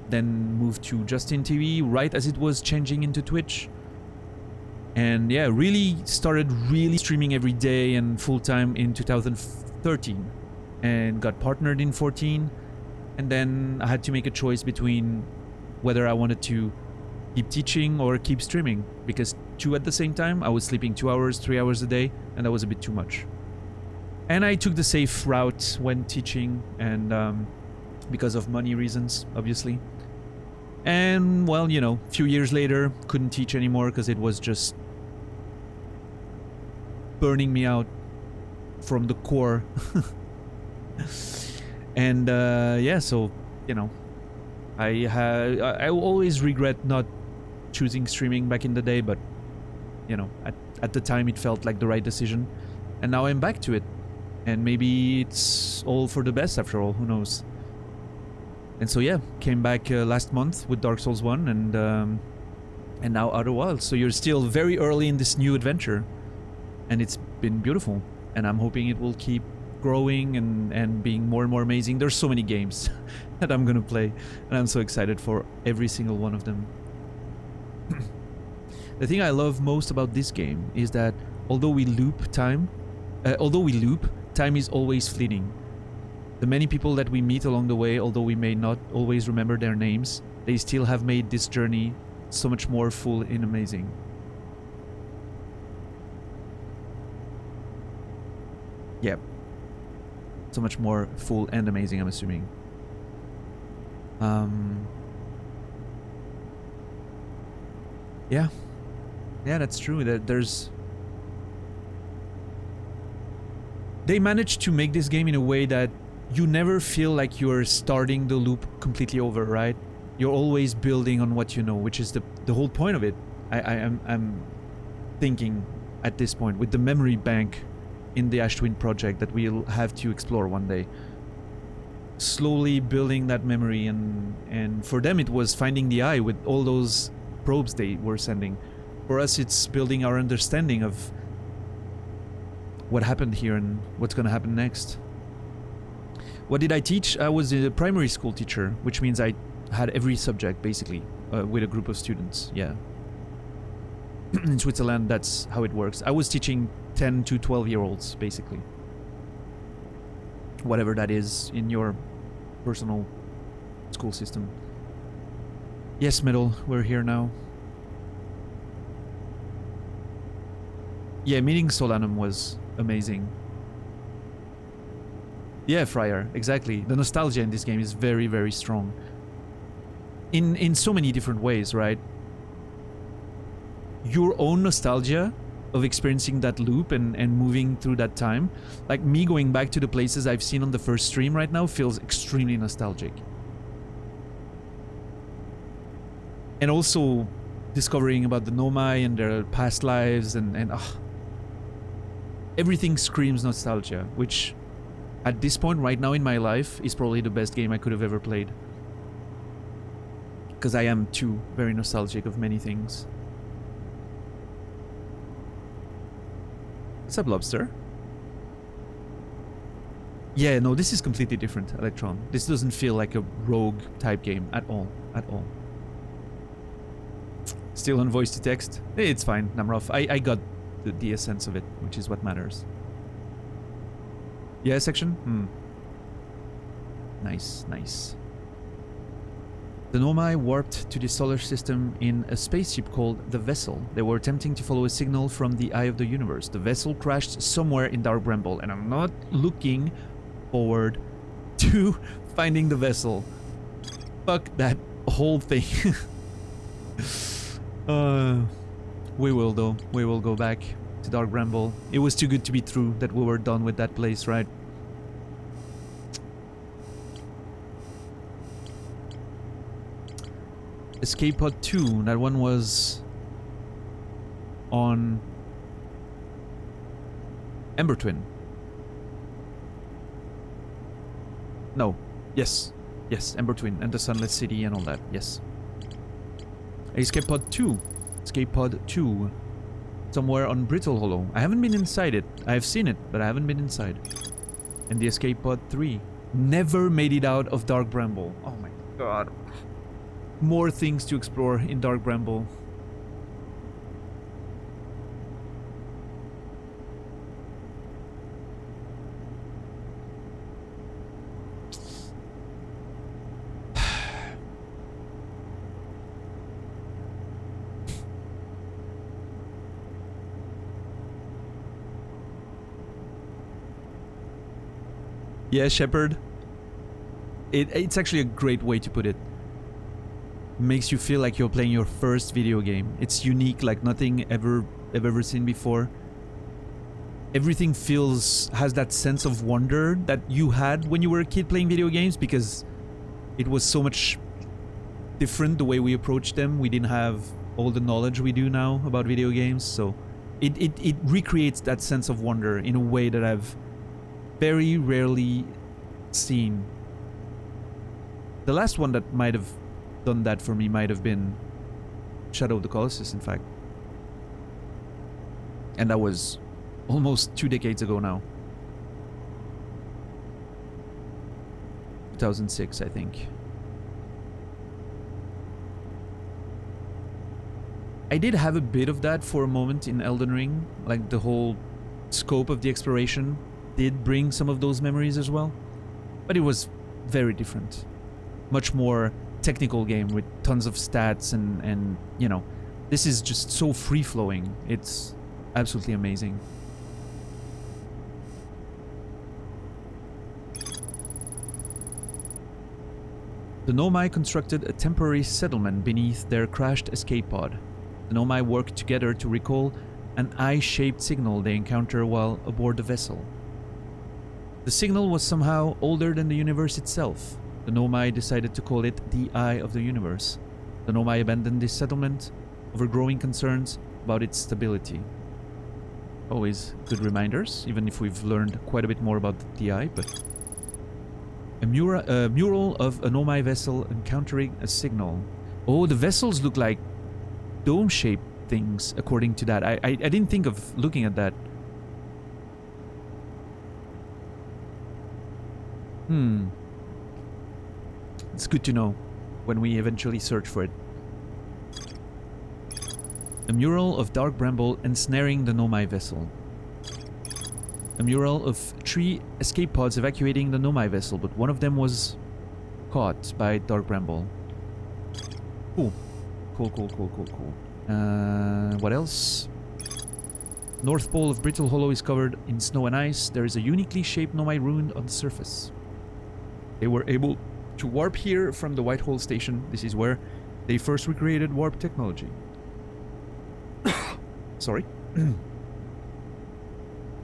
Then moved to Justin TV right as it was changing into Twitch. And yeah, really started streaming every day and full-time in 2013. And got partnered in 14. And then I had to make a choice between whether I wanted to keep teaching or keep streaming. Because 2 at the same time, I was sleeping 2 hours, 3 hours a day, and that was a bit too much. And I took the safe route when teaching, and because of money reasons, obviously. And, well, you know, a few years later, couldn't teach anymore because it was just burning me out from the core. And, yeah, so, you know, I always regret not choosing streaming back in the day, but, you know, at the time it felt like the right decision. And now I'm back to it. And maybe it's all for the best after all, who knows. And so yeah, came back last month with Dark Souls 1 and now Outer Wilds. So you're still very early in this new adventure. And it's been beautiful. And I'm hoping it will keep growing and being more and more amazing. There's so many games that I'm gonna play. And I'm so excited for every single one of them. The thing I love most about this game is that although we loop, time is always fleeting. The many people that we meet along the way, although we may not always remember their names, they still have made this journey so much more full and amazing. Yep. So much more full and amazing, I'm assuming. Yeah. Yeah, that's true. There's... They managed to make this game in a way that you never feel like you're starting the loop completely over, right? You're always building on what you know, which is the whole point of it. I'm thinking at this point with the memory bank in the Ash Twin project that we'll have to explore one day. Slowly building that memory, and for them it was finding the eye with all those probes they were sending. For us it's building our understanding of what happened here and what's gonna happen next. What did I teach? I was a primary school teacher, which means I had every subject basically with a group of students. Yeah. In Switzerland, that's how it works. I was teaching 10 to 12-year-olds basically. Whatever that is in your personal school system. Yes, Metal, we're here now. Yeah, meeting Solanum was amazing. Yeah, Friar, exactly. The nostalgia in this game is very, very strong. In so many different ways, right? Your own nostalgia of experiencing that loop and moving through that time. Like me going back to the places I've seen on the first stream right now feels extremely nostalgic. And also discovering about the Nomai and their past lives and everything screams nostalgia, which at this point right now in my life is probably the best game I could have ever played. Because I am too very nostalgic of many things. What's up, Lobster? Yeah, no, this is completely different, Electron. This doesn't feel like a rogue type game at all. At all. Still on voice to text? It's fine, Namroff. I got the essence of it, which is what matters. Yeah, section? Nice, nice. The Nomai warped to the solar system in a spaceship called the Vessel. They were attempting to follow a signal from the Eye of the Universe. The vessel crashed somewhere in Dark Bramble, and I'm not looking forward to finding the vessel. Fuck that whole thing. We will though. We will go back to Dark Bramble. It was too good to be true that we were done with that place, right? Escape Pod 2, that one was on Ember Twin. No, yes, Ember Twin and the Sunless City and all that, yes. Escape Pod 2, Escape Pod 2, somewhere on Brittle Hollow. I haven't been inside it, I have seen it, but I haven't been inside. And the Escape Pod 3, never made it out of Dark Bramble. Oh my god. More things to explore in Dark Bramble. Yeah, Shepard. It's actually a great way to put it. Makes you feel like you're playing your first video game. It's unique, like nothing I've ever seen before. Everything has that sense of wonder that you had when you were a kid playing video games, because it was so much different the way we approached them. We didn't have all the knowledge we do now about video games, so it recreates that sense of wonder in a way that I've very rarely seen. The last one that might have done that for me might have been Shadow of the Colossus, in fact. And that was almost 2 decades ago now. 2006, I think. I did have a bit of that for a moment in Elden Ring. Like, the whole scope of the exploration did bring some of those memories as well. But it was very different. Much more technical game with tons of stats and you know, this is just so free-flowing. It's absolutely amazing. The Nomai constructed a temporary settlement beneath their crashed escape pod. The Nomai work together to recall an eye-shaped signal they encounter while aboard the vessel. The signal was somehow older than the universe itself. The Nomai decided to call it the Eye of the Universe. The Nomai abandoned this settlement over growing concerns about its stability. Always good reminders, even if we've learned quite a bit more about the Eye, but... A mural of a Nomai vessel encountering a signal. Oh, the vessels look like dome-shaped things, according to that. I didn't think of looking at that. It's good to know when we eventually search for it. A mural of dark bramble ensnaring the Nomai vessel. A mural of 3 escape pods evacuating the Nomai vessel, but one of them was caught by dark bramble. Cool. Cool. What else? North pole of Brittle Hollow is covered in snow and ice. There is a uniquely shaped Nomai rune on the surface. They were able to warp here from the White Hole Station. This is where they first recreated warp technology. Sorry.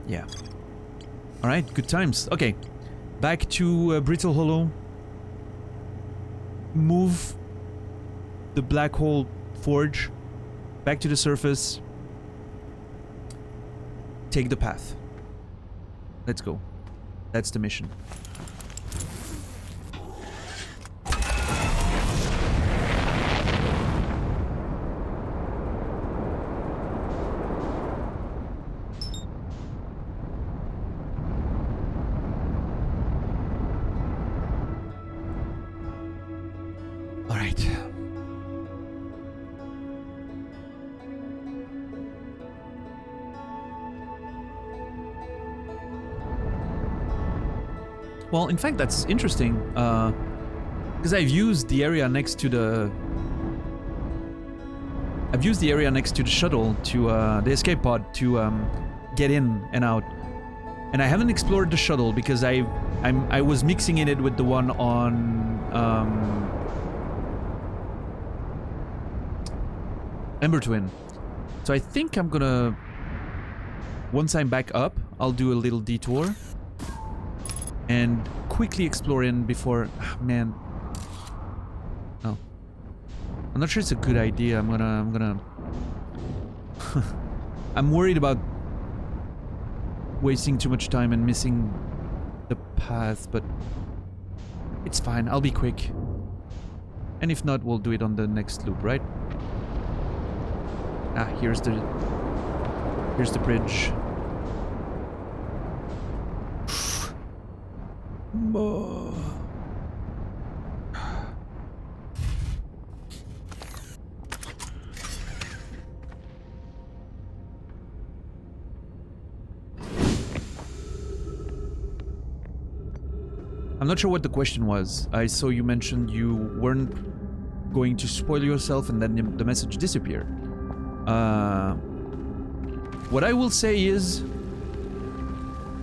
Yeah. Alright, good times. Okay. Back to Brittle Hollow. Move the Black Hole Forge back to the surface. Take the path. Let's go. That's the mission. Well, in fact, that's interesting, because I've used the area next to the... shuttle to, the escape pod to, get in and out. And I haven't explored the shuttle because I was mixing in it with the one on, Ember Twin. So I think I'm gonna... Once I'm back up, I'll do a little detour. And quickly explore in before... man. Oh. I'm not sure it's a good idea. I'm gonna... I'm worried about wasting too much time and missing the path, but... it's fine. I'll be quick. And if not, we'll do it on the next loop, right? Ah, here's the bridge. I'm not sure what the question was. I saw you mentioned you weren't going to spoil yourself and then the message disappeared. What I will say is,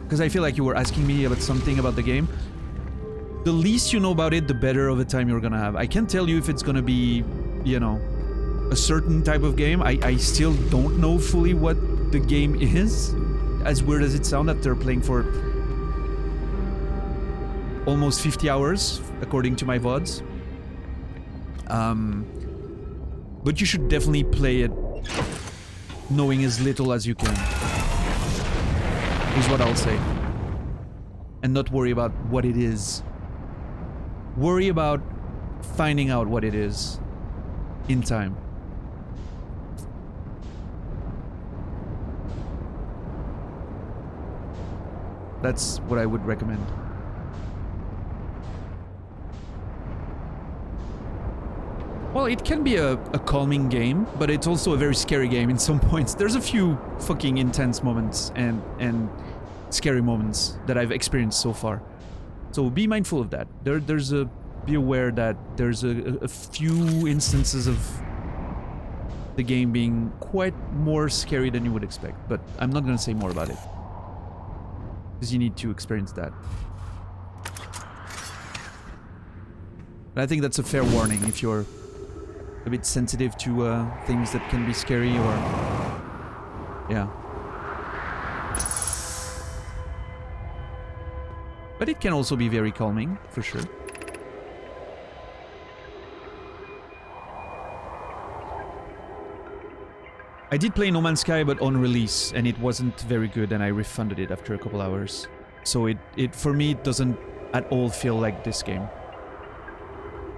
because I feel like you were asking me about something about the game, the least you know about it, the better of a time you're gonna have. I can't tell you if it's gonna be, you know, a certain type of game. I still don't know fully what the game is, as weird as it sounds after playing for almost 50 hours, according to my VODs. But you should definitely play it knowing as little as you can, is what I'll say. And not worry about what it is. Worry about finding out what it is in time. That's what I would recommend. Well, it can be a calming game, but it's also a very scary game in some points. There's a few fucking intense moments and scary moments that I've experienced so far. So be mindful of that. Be aware that there's a few instances of the game being quite more scary than you would expect, but I'm not gonna say more about it, because you need to experience that. But I think that's a fair warning if you're a bit sensitive to things that can be scary or... Yeah. But it can also be very calming, for sure. I did play No Man's Sky, but on release, and it wasn't very good, and I refunded it after a couple hours. So it for me, it doesn't at all feel like this game.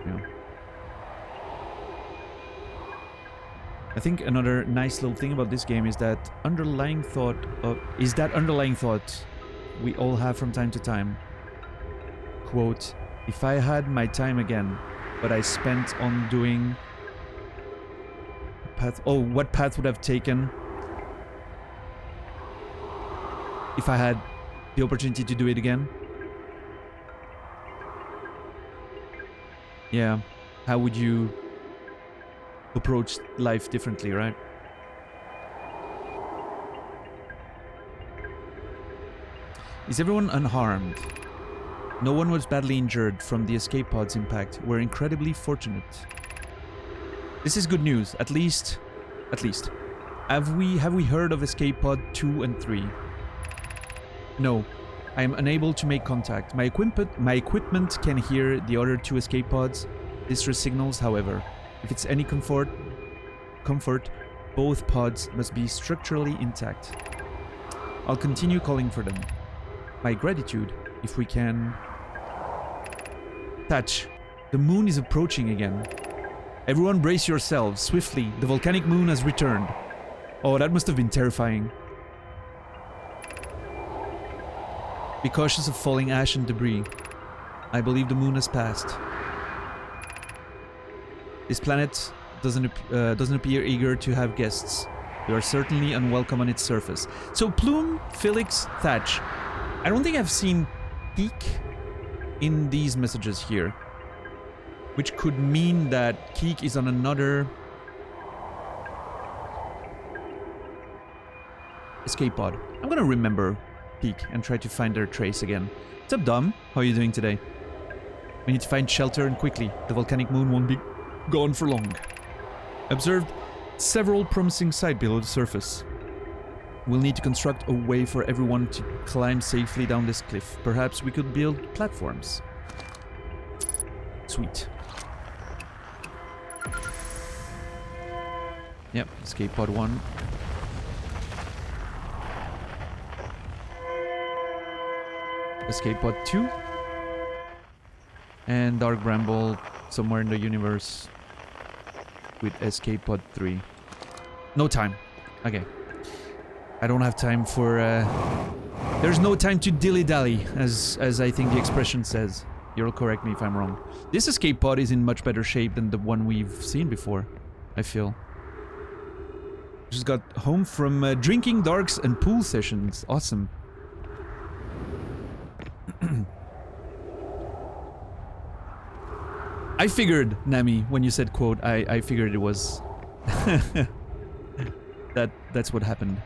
Yeah. I think another nice little thing about this game is that underlying thought we all have from time to time. Quote, if I had my time again, but I spent on doing path. Oh, what path would I have taken if I had the opportunity to do it again? Yeah, how would you approach life differently, right? Is everyone unharmed? No one was badly injured from the escape pod's impact. We're incredibly fortunate. This is good news, at least. Have we heard of escape pod 2 and 3? No. I am unable to make contact. My equipment can hear the other 2 escape pods. Distress signals, however. If it's any comfort, both pods must be structurally intact. I'll continue calling for them. My gratitude, if we can... Touch. The moon is approaching again. Everyone brace yourselves, swiftly. The volcanic moon has returned. Oh, that must have been terrifying. Be cautious of falling ash and debris. I believe the moon has passed. This planet doesn't appear eager to have guests. We are certainly unwelcome on its surface. So Plume, Felix, Thatch. I don't think I've seen Keek in these messages here. Which could mean that Keek is on another escape pod. I'm gonna remember Keek and try to find their trace again. What's up, Dom? How are you doing today? We need to find shelter and quickly. The volcanic moon won't be gone for long. Observed several promising sites below the surface. We'll need to construct a way for everyone to climb safely down this cliff. Perhaps we could build platforms. Sweet. Yep, escape pod 1. Escape pod 2. And Dark Bramble somewhere in the universe with escape pod 3. No time. Okay. I don't have time for... There's no time to dilly-dally, as I think the expression says. You'll correct me if I'm wrong. This escape pod is in much better shape than the one we've seen before, I feel. Just got home from drinking darks and pool sessions. Awesome. I figured, Nami, when you said quote, I figured it was... That's what happened.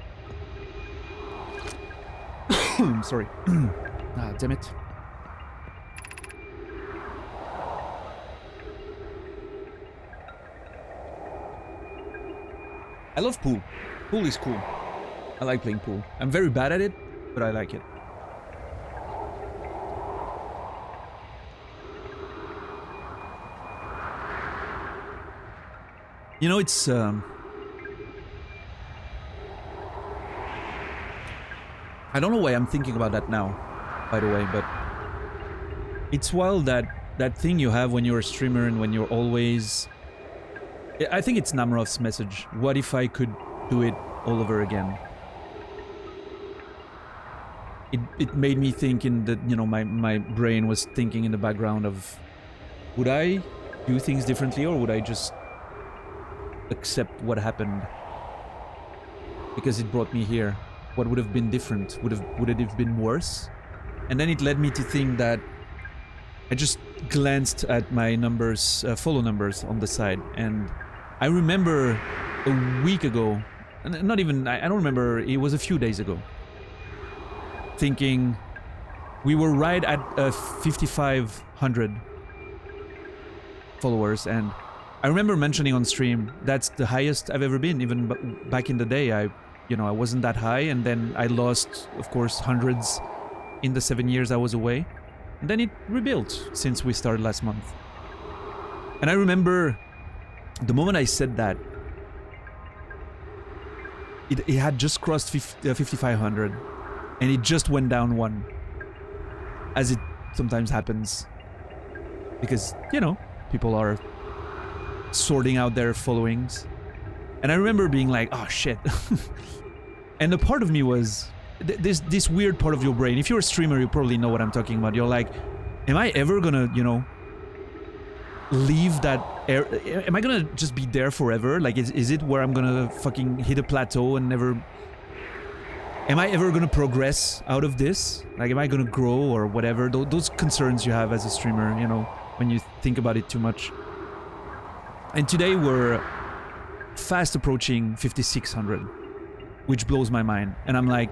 Sorry. Ah, damn it. I love pool. Pool is cool. I like playing pool. I'm very bad at it, but I like it. You know, it's... I don't know why I'm thinking about that now, by the way, but... It's wild that thing you have when you're a streamer and when you're always... I think it's Namarov's message. What if I could do it all over again? It made me think in the, you know, my brain was thinking in the background of, would I do things differently or would I just accept what happened? Because it brought me here. What would have been different? Would it have been worse? And then it led me to think that I just glanced at my numbers, follow numbers on the side, and I remember a week ago, not even, I don't remember, it was a few days ago, thinking we were right at 5,500 followers, and I remember mentioning on stream that's the highest I've ever been. Even back in the day, I wasn't that high, and then I lost, of course, hundreds in the 7 years I was away, and then it rebuilt since we started last month. And I remember the moment I said that, it had just crossed 5,500, and it just went down one, as it sometimes happens, because people are sorting out their followings. And I remember being like, oh shit. And the part of me was this weird part of your brain. If you're a streamer, you probably know what I'm talking about. You're like, am I ever gonna leave that am I gonna just be there forever? Like, is it where I'm gonna fucking hit a plateau and never... Am I ever gonna progress out of this? Like, am I gonna grow or whatever? Those concerns you have as a streamer, when you think about it too much. And today we're fast approaching 5,600, which blows my mind. And I'm like,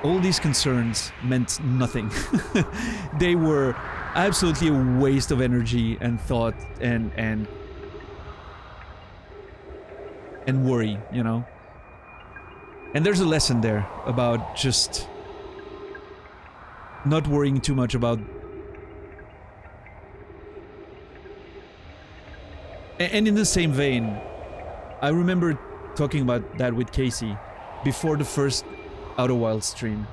all these concerns meant nothing. They were absolutely a waste of energy and thought and worry, And there's a lesson there about just not worrying too much about... And in the same vein, I remember talking about that with Casey before the first Outer Wilds stream.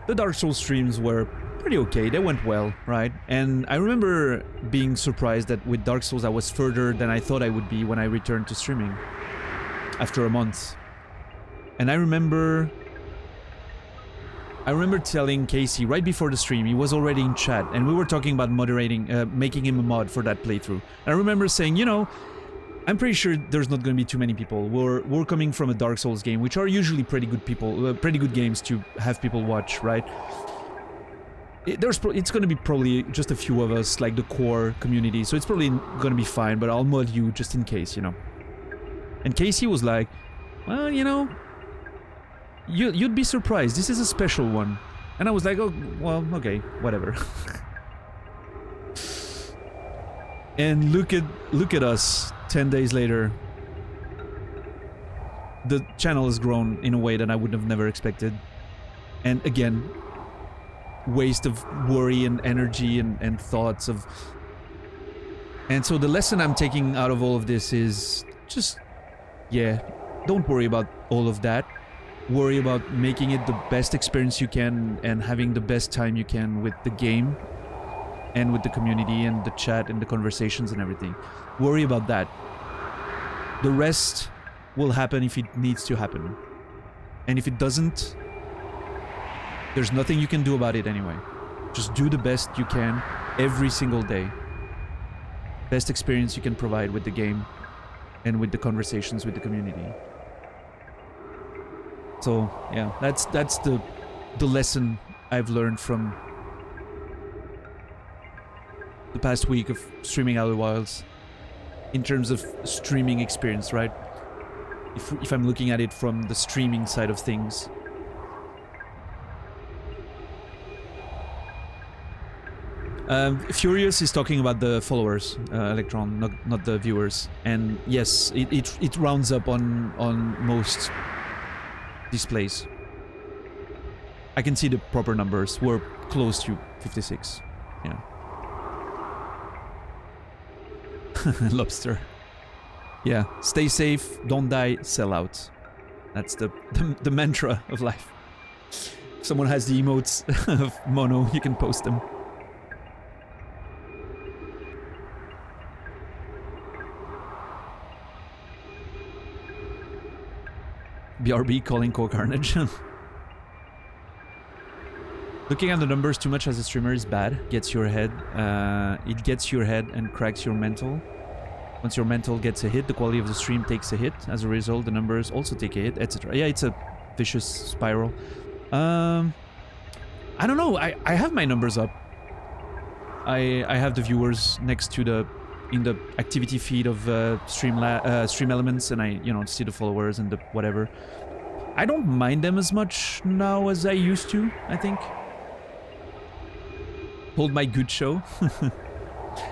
The Dark Souls streams were pretty okay, they went well, right? And I remember being surprised that with Dark Souls I was further than I thought I would be when I returned to streaming after a month. And I remember telling Casey right before the stream, he was already in chat, and we were talking about moderating, making him a mod for that playthrough. And I remember saying, I'm pretty sure there's not going to be too many people. We're coming from a Dark Souls game, which are usually pretty good games to have people watch, right? It's going to be probably just a few of us, like the core community, so it's probably going to be fine, but I'll mod you just in case, And Casey was like, well, you'd be surprised. This is a special one. And I was like, oh, well, okay, whatever. And look at us 10 days later. The channel has grown in a way that I would have never expected. And again, waste of worry and energy and thoughts of... And so the lesson I'm taking out of all of this is just, don't worry about all of that. Worry about making it the best experience you can and having the best time you can with the game and with the community and the chat and the conversations and everything. Worry about that. The rest will happen if it needs to happen. And if it doesn't, there's nothing you can do about it anyway. Just do the best you can every single day. Best experience you can provide with the game and with the conversations with the community. So yeah, that's the lesson I've learned from the past week of streaming Outer Wilds in terms of streaming experience, right? If I'm looking at it from the streaming side of things. Furious is talking about the followers, Electron, not the viewers. And yes, it rounds up on most displays. I can see the proper numbers. We're close to 56. Yeah. Lobster. Yeah. Stay safe, don't die, sell out. That's the mantra of life. If someone has the emotes of Mono, you can post them. BRB calling Core Carnage. Looking at the numbers too much as a streamer is bad. Gets your head. It gets your head and cracks your mental. Once your mental gets a hit, the quality of the stream takes a hit. As a result, the numbers also take a hit, etc. Yeah, it's a vicious spiral. I don't know. I have my numbers up. I have the viewers next to in the activity feed of Stream Elements, and I see the followers and the whatever. I don't mind them as much now as I used to, I think. Hold my good show.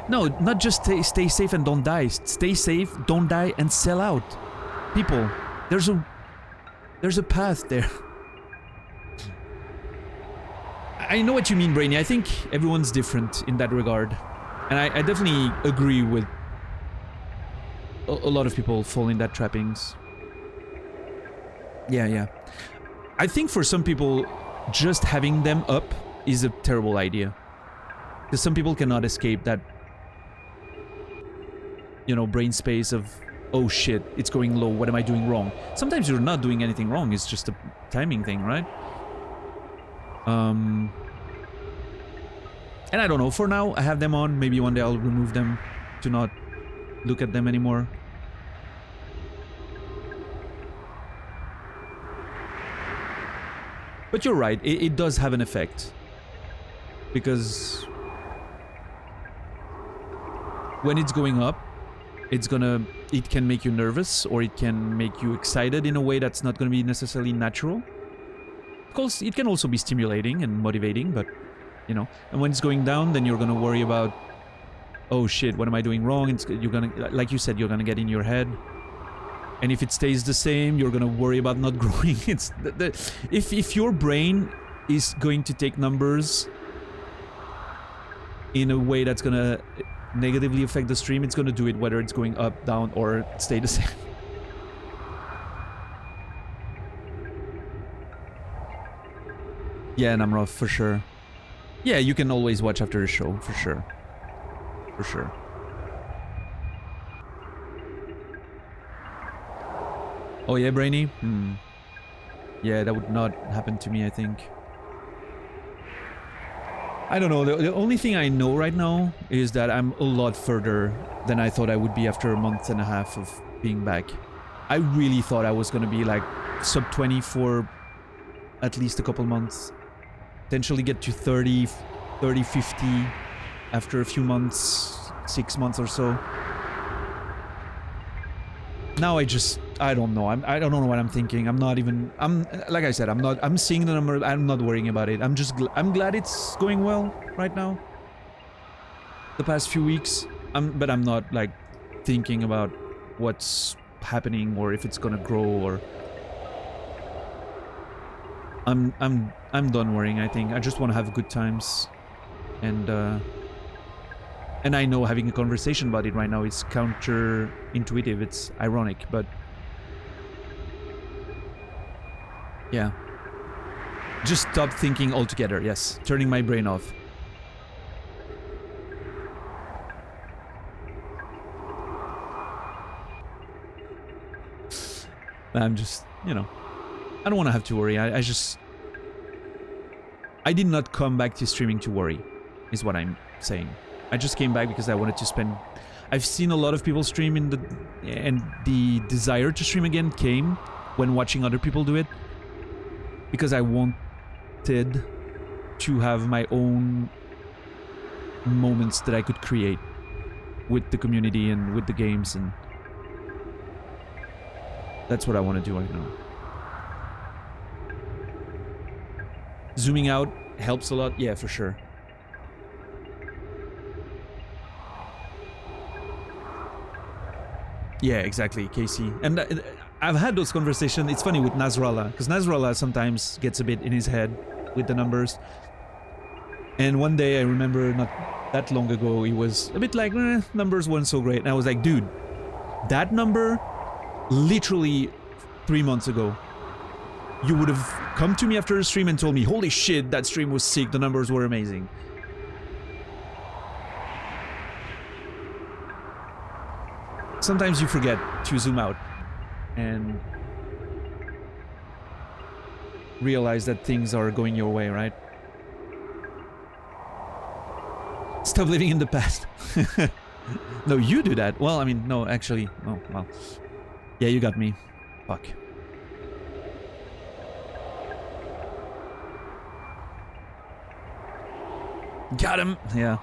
No, not just stay safe and don't die. Stay safe, don't die, and sell out. People, there's a path there. I know what you mean, Brainy. I think everyone's different in that regard. And I definitely agree with a lot of people fall in that trappings. Yeah. I think for some people, just having them up is a terrible idea. Because some people cannot escape that, you know, brain space of, oh shit, it's going low, what am I doing wrong? Sometimes you're not doing anything wrong, it's just a timing thing, right? And I don't know, for now, I have them on, maybe one day I'll remove them to not look at them anymore. But you're right, it does have an effect. Because when it's going up, it can make you nervous, or it can make you excited in a way that's not going to be necessarily natural. Of course, it can also be stimulating and motivating, but, you know, and when it's going down, then you're going to worry about, oh shit, what am I doing wrong? You're going to, like you said, you're going to get in your head. And if it stays the same, you're going to worry about not growing. It's if your brain is going to take numbers in a way that's going to negatively affect the stream, it's going to do it whether it's going up, down, or stay the same. Yeah, Namroff, for sure. Yeah, you can always watch after the show, for sure. For sure. Oh yeah, Brainy? Yeah, that would not happen to me, I think. I don't know, the only thing I know right now is that I'm a lot further than I thought I would be after a month and a half of being back. I really thought I was gonna be like sub 20 for at least a couple months. Potentially get to 30, 50 after a few months, 6 months or so. Now I don't know. I don't know what I'm thinking. Like I said, I'm seeing the number. I'm not worrying about it. I'm glad it's going well right now. The past few weeks, but I'm not like thinking about what's happening or if it's gonna grow or. I'm done worrying. I think I just want to have good times, and I know having a conversation about it right now is counterintuitive. It's ironic, but yeah. Just stop thinking altogether. Yes, turning my brain off. I'm just, you know, I don't want to have to worry. I did not come back to streaming to worry, is what I'm saying. I just came back because I wanted to spend... I've seen a lot of people stream and the desire to stream again came when watching other people do it. Because I wanted to have my own moments that I could create with the community and with the games, and that's what I want to do right now. Zooming out helps a lot, yeah, for sure. Yeah, exactly, Casey. And I've had those conversations. It's funny with Nasrallah, because Nasrallah sometimes gets a bit in his head with the numbers. And one day, I remember not that long ago, he was a bit like, numbers weren't so great. And I was like, dude, that number, literally 3 months ago, you would have come to me after the stream and told me, holy shit, that stream was sick, the numbers were amazing. Sometimes you forget to zoom out and realize that things are going your way, right? Stop living in the past. No, you do that. Well, I mean, no, actually. Oh, well. Yeah, you got me. Fuck. Got him! Yeah.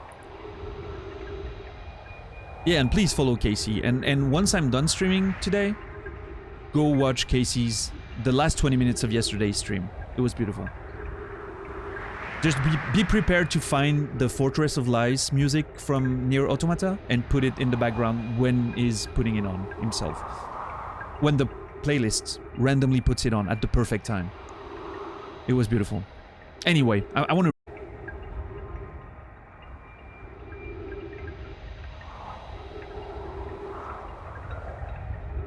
Yeah, and please follow Casey. And once I'm done streaming today, go watch Casey's... the last 20 minutes of yesterday's stream. It was beautiful. Just be prepared to find the Fortress of Lies music from Nier Automata and put it in the background when he's putting it on himself. When the playlist randomly puts it on at the perfect time. It was beautiful. Anyway, I want to...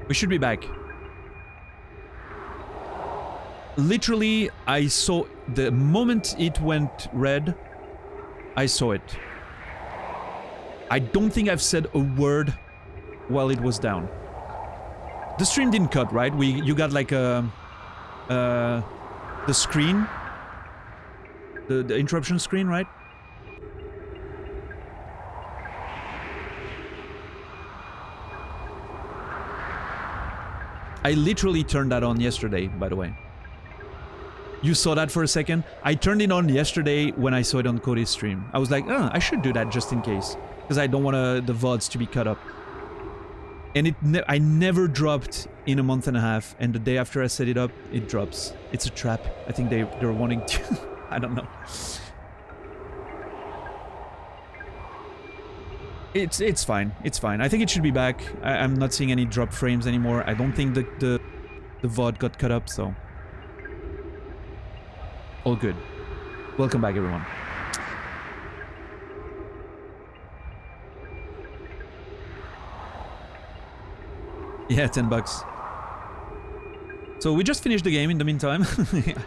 We should be back. Literally, I saw... The moment it went red, I saw it. I don't think I've said a word while it was down. The stream didn't cut, right? You got like a... the screen? The interruption screen, right? I literally turned that on yesterday, by the way. You saw that for a second? I turned it on yesterday when I saw it on Cody's stream. I was like, oh, I should do that just in case. Because I don't want the VODs to be cut up. And I never dropped in a month and a half. And the day after I set it up, it drops. It's a trap. I think they're wanting to... I don't know. It's fine. It's fine. I think it should be back. I'm not seeing any drop frames anymore. I don't think the VOD got cut up, so... All good. Welcome back, everyone. Yeah, $10. So we just finished the game in the meantime.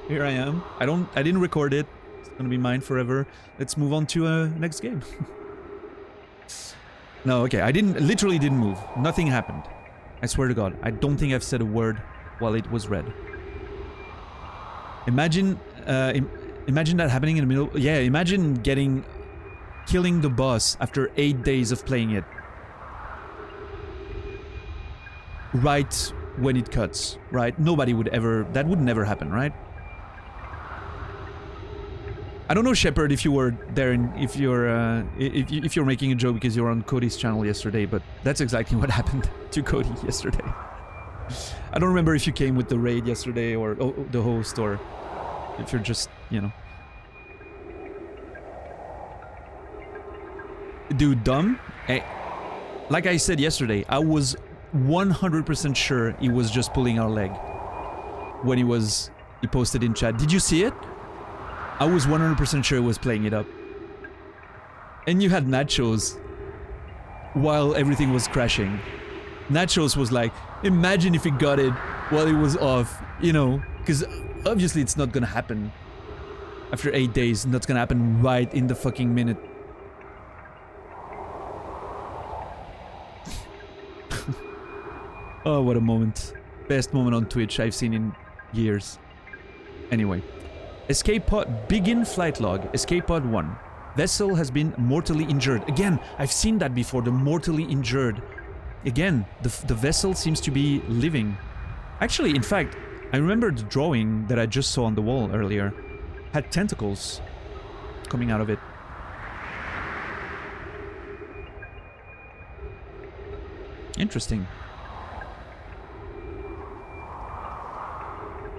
Here I am. I didn't record it. It's gonna be mine forever. Let's move on to next game. No, okay. I literally didn't move. Nothing happened. I swear to God. I don't think I've said a word while it was red. Imagine that happening in the middle. Yeah, imagine killing the boss after 8 days of playing it. Right when it cuts, right? Nobody would ever... That would never happen, right? I don't know, Shepard, if you were there and if you're making a joke because you were on Cody's channel yesterday, but that's exactly what happened to Cody yesterday. I don't remember if you came with the raid yesterday or the host, or if you're just, you know. Dude, dumb? Hey, like I said yesterday, I was 100% sure he was just pulling our leg when he posted in chat. Did you see it? I was 100% sure he was playing it up. And you had Nachos while everything was crashing. Nachos was like, imagine if he got it while it was off, you know, because obviously it's not gonna happen after 8 days, and that's gonna happen right in the fucking minute. Oh, what a moment. Best moment on Twitch I've seen in years. Anyway. Escape pod... Begin flight log. Escape pod 1. Vessel has been mortally injured. Again, I've seen that before. The mortally injured. Again, the vessel seems to be living. Actually, in fact, I remember the drawing that I just saw on the wall earlier. Had tentacles coming out of it. Interesting.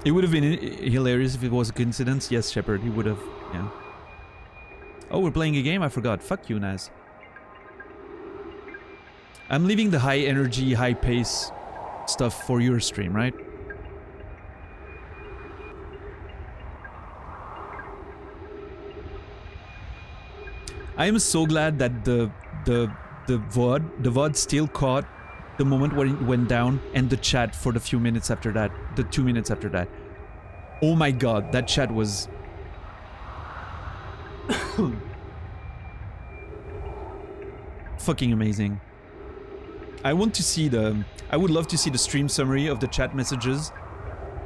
It would have been hilarious if it was a coincidence. Yes, Shepard, he would have, yeah. Oh, we're playing a game? I forgot. Fuck you, Naz. I'm leaving the high energy, high pace stuff for your stream, right? I am so glad that the VOD still caught the moment when it went down and the chat for the few minutes after that, the 2 minutes after that. Oh my god, that chat was... fucking amazing. I want to see I would love to see the stream summary of the chat messages.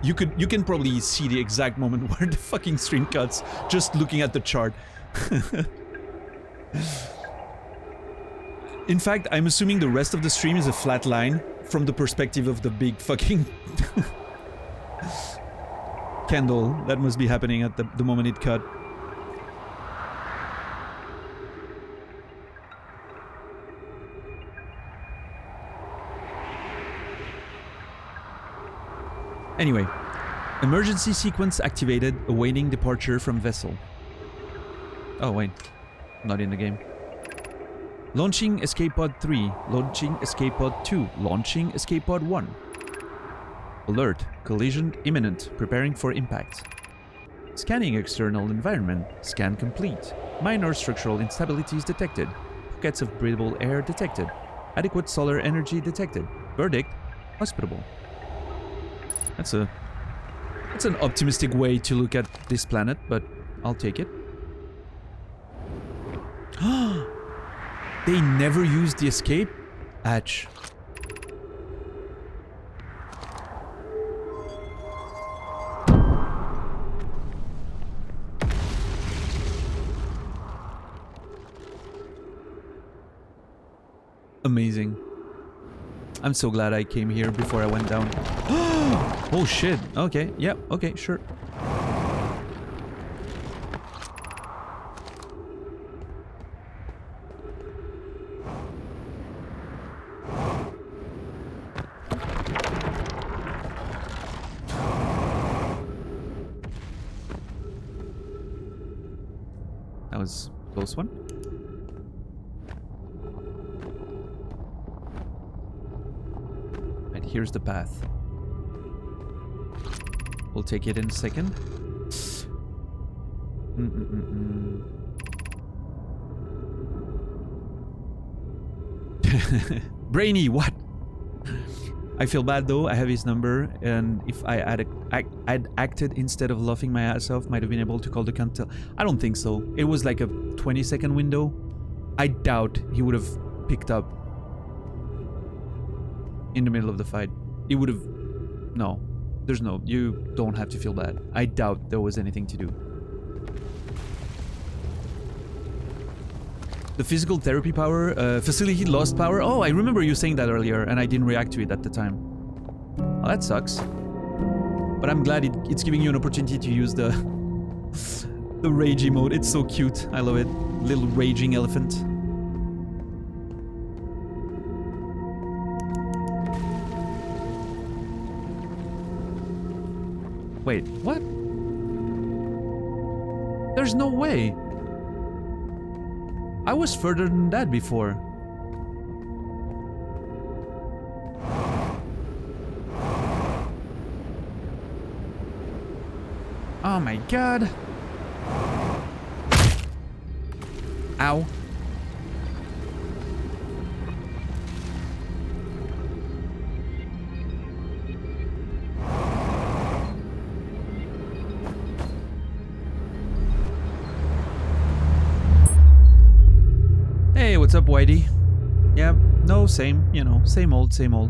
You can probably see the exact moment where the fucking stream cuts just looking at the chart. In fact, I'm assuming the rest of the stream is a flat line from the perspective of the big fucking candle that must be happening at the moment it cut. Anyway, emergency sequence activated, awaiting departure from vessel. Oh, wait. Not in the game. Launching escape pod 3. Launching escape pod 2. Launching escape pod 1. Alert. Collision imminent. Preparing for impact. Scanning external environment. Scan complete. Minor structural instabilities detected. Pockets of breathable air detected. Adequate solar energy detected. Verdict. Hospitable. That's an optimistic way to look at this planet, but I'll take it. They never used the escape hatch. Amazing. I'm so glad I came here before I went down. Oh shit. Okay. Yep. Yeah, okay. Sure. That was a close one. Right, here's the path. We'll take it in a second. Brainy, what? I feel bad though. I have his number, and if I'd acted instead of laughing my ass off, might have been able to call the count. I don't think so. It was like a 20-second window. I doubt he would have picked up in the middle of the fight. He would have. No, there's no. You don't have to feel bad. I doubt there was anything to do. The physical therapy power, facility lost power. Oh, I remember you saying that earlier, and I didn't react to it at the time. Well, that sucks. But I'm glad it's giving you an opportunity to use the rage emote. It's so cute. I love it. Little raging elephant. Wait, what? There's no way. I was further than that before. Oh my god. Ow. Hey, what's up, Whitey? Yeah, no, same, you know, same old, same old.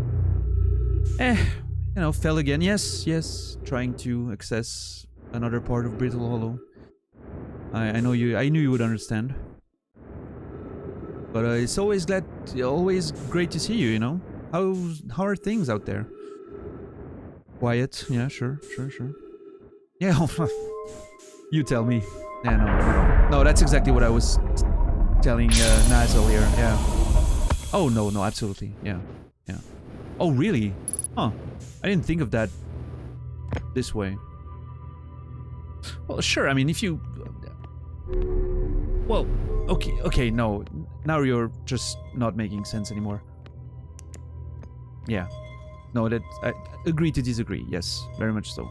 You know, fell again. Yes, yes, trying to access another part of Brittle Hollow. I know you, I knew you would understand. But it's always great to see you, you know? How are things out there? Quiet, yeah, sure. Yeah, you tell me. Yeah, no, that's exactly what I was telling Naz earlier, yeah. Oh, no, absolutely, yeah. Oh, really? Huh, I didn't think of that this way. Well, sure, I mean, if you... Well, okay, no. Now you're just not making sense anymore. Yeah. No, that... I agree to disagree, yes, very much so.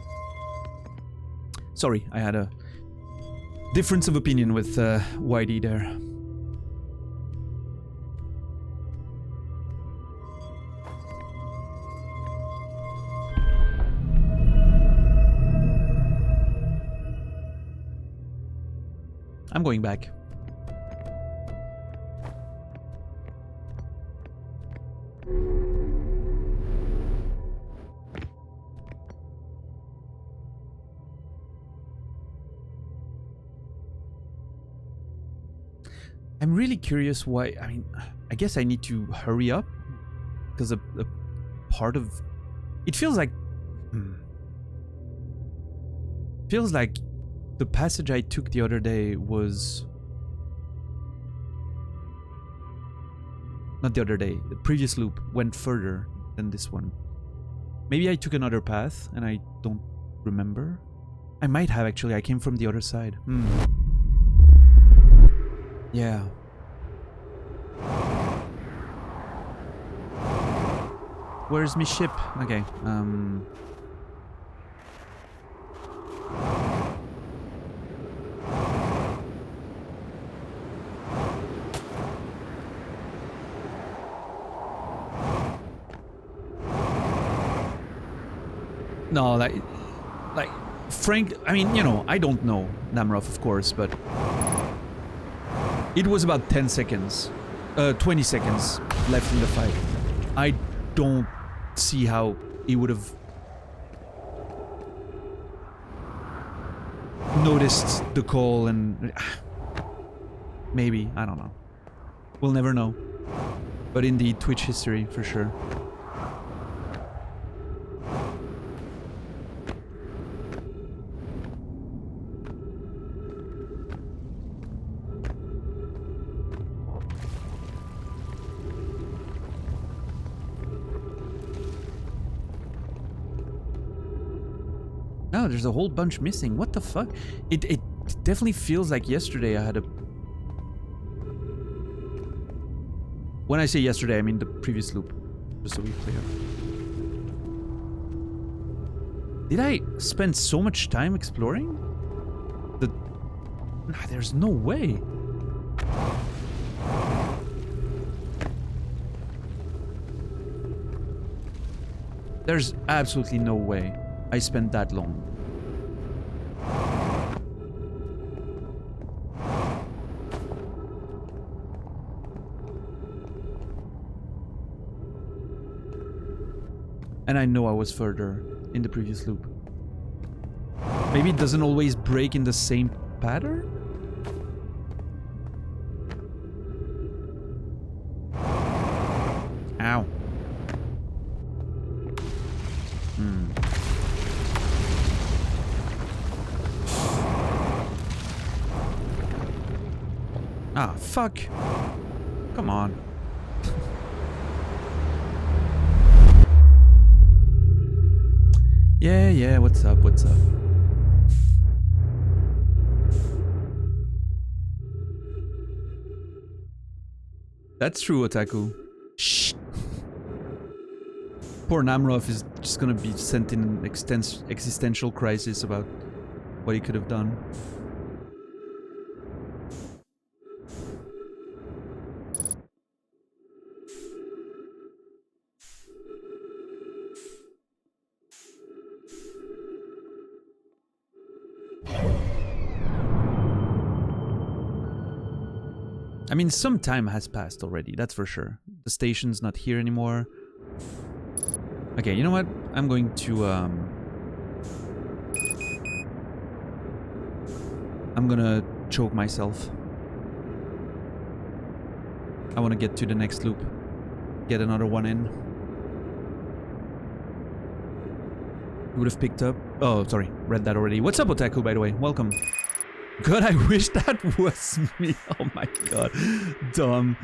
Sorry, I had a difference of opinion with Whitey there. I'm going back. I'm really curious why. I mean, I guess I need to hurry up because a part of it feels like the passage I took the other day was not the other day. The previous loop went further than this one. Maybe I took another path and I don't remember. I might have actually. I came from the other side. Yeah. Where's my ship? Okay. No, like, Frank. I mean, you know, I don't know Namaroff, of course, but it was about 10 seconds, 20 seconds left in the fight. I don't see how he would have noticed the call and maybe, I don't know. We'll never know. But indeed, Twitch history for sure. No, there's a whole bunch missing. What the fuck? It definitely feels like yesterday I had a... When I say yesterday, I mean the previous loop. Just so we're clear. Did I spend so much time exploring? Nah, there's no way. There's absolutely no way I spent that long. And I know I was further in the previous loop. Maybe it doesn't always break in the same pattern? Ow. Ah, fuck. Come on. Yeah, what's up, what's up? That's true, Otaku. Shh. Poor Namaroff is just gonna be sent in an existential crisis about what he could have done. I mean, some time has passed already, that's for sure. The station's not here anymore. Okay, you know what? I'm going to, I'm gonna choke myself. I want to get to the next loop. Get another one in. Would have picked up... Oh, sorry. Read that already. What's up, Otaku, by the way? Welcome. God, I wish that was me. Oh my god. Dumb.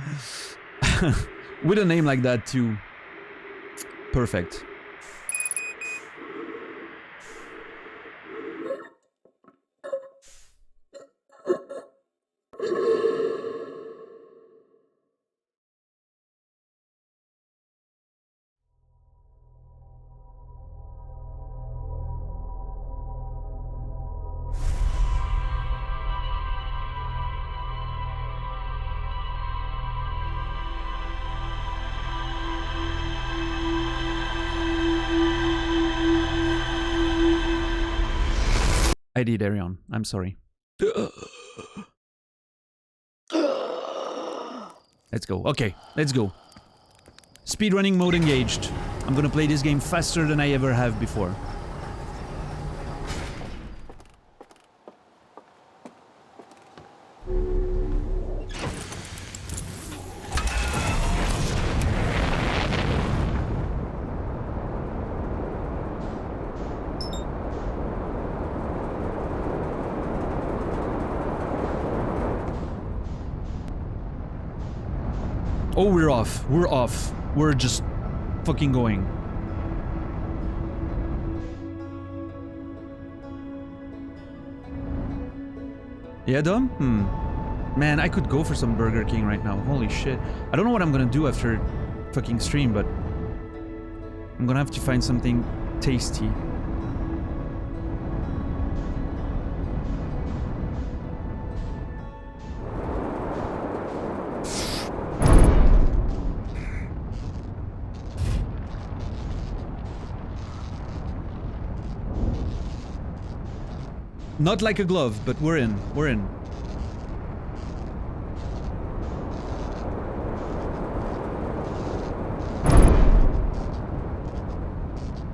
With a name like that, too. Perfect. I did, Arion. I'm sorry. Let's go. Okay, let's go. Speedrunning mode engaged. I'm gonna play this game faster than I ever have before. Oh, we're off. We're off. We're just fucking going. Yeah, Dom? Man, I could go for some Burger King right now. Holy shit. I don't know what I'm gonna do after fucking stream, but I'm gonna have to find something tasty. Not like a glove, but we're in. We're in.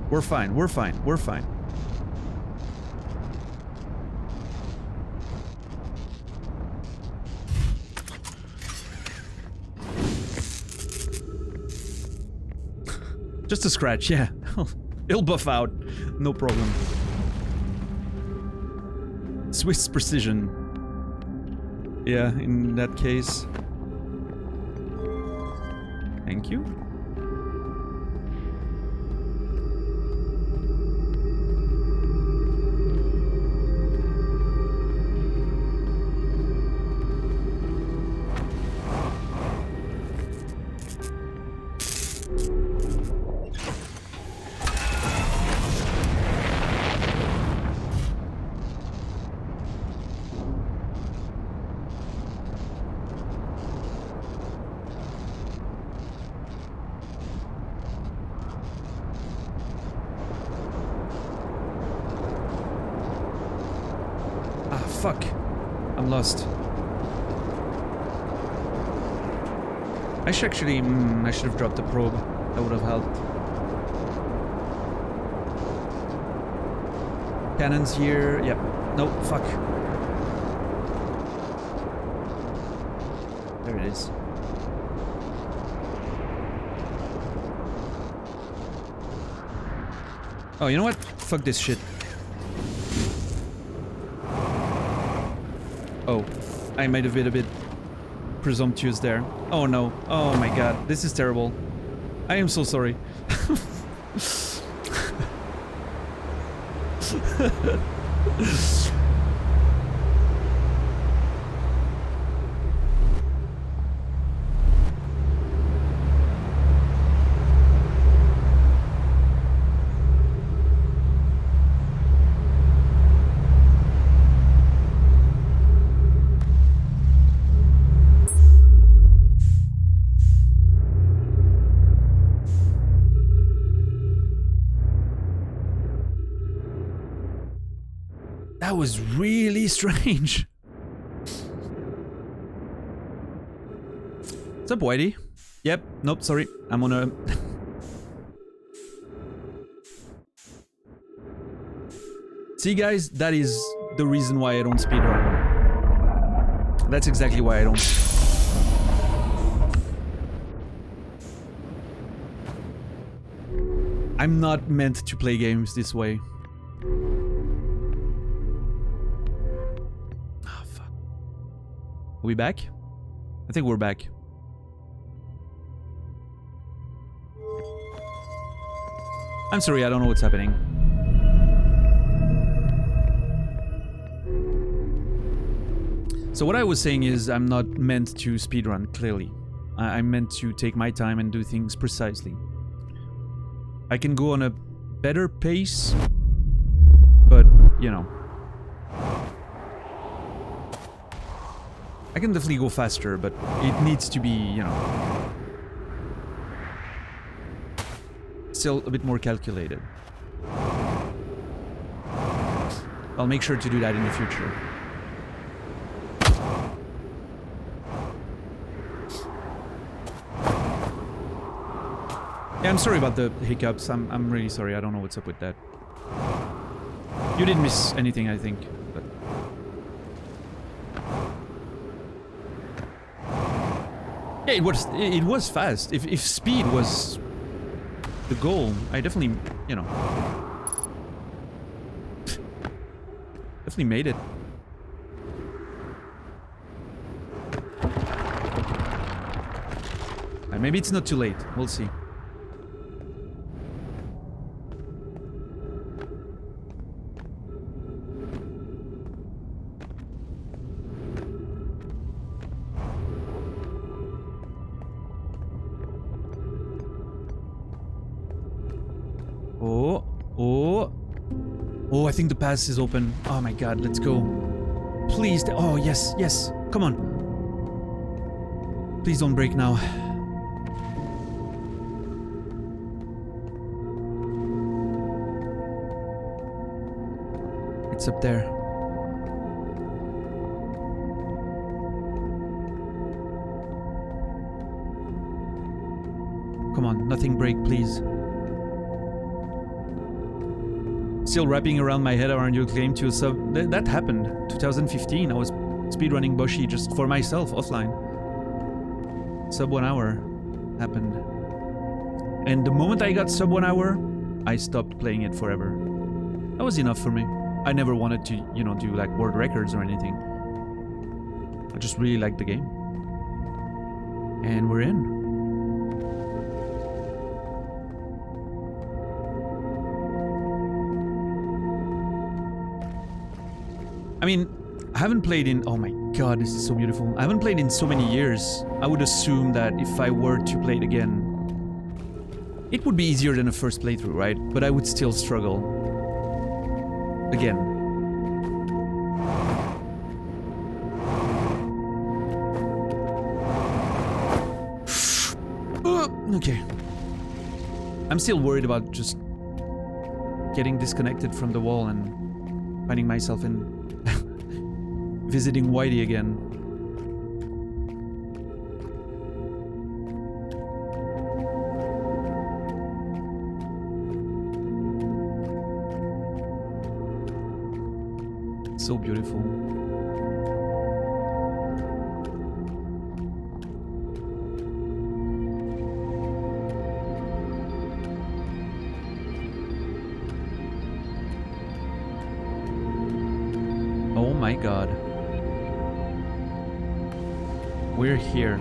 We're fine, we're fine, we're fine. Just a scratch, yeah. It'll buff out. No problem. Swiss precision. Yeah, in that case. Thank you. Fuck. I'm lost. I should actually... I should have dropped the probe. That would have helped. Cannons here. Yep. No, fuck. There it is. Oh, you know what? Fuck this shit. Oh, I might have been a bit presumptuous there. Oh no. Oh my god. This is terrible. I am so sorry. That was really strange. What's up, Whitey? Yep, nope, sorry. I'm on a... See, guys, that is the reason why I don't speedrun. That's exactly why I don't. I'm not meant to play games this way. Are we back? I think we're back. I'm sorry, I don't know what's happening. So what I was saying is I'm not meant to speedrun, clearly. I'm meant to take my time and do things precisely. I can go on a better pace, but, you know. I can definitely go faster, but it needs to be, you know, still a bit more calculated. I'll make sure to do that in the future. Yeah, I'm sorry about the hiccups. I'm really sorry. I don't know what's up with that. You didn't miss anything, I think, but... Yeah, it was fast. If speed was the goal, I definitely, you know, definitely made it. And maybe it's not too late. We'll see. Oh, I think the pass is open. Oh my god, let's go. Please. Oh, yes, yes. Come on. Please don't break now. It's up there. Come on, nothing break, please. Still wrapping around my head around your claim to a sub. That happened. 2015, I was speedrunning Boshi just for myself, offline. Sub 1 hour happened. And the moment I got sub 1 hour, I stopped playing it forever. That was enough for me. I never wanted to, you know, do like world records or anything. I just really liked the game. And we're in. I mean, I haven't played in... Oh my god, this is so beautiful. I haven't played in so many years. I would assume that if I were to play it again, it would be easier than a first playthrough, right? But I would still struggle. Again. Okay. I'm still worried about just getting disconnected from the wall and finding myself in visiting Whitey again. So beautiful. Oh my god. We're here.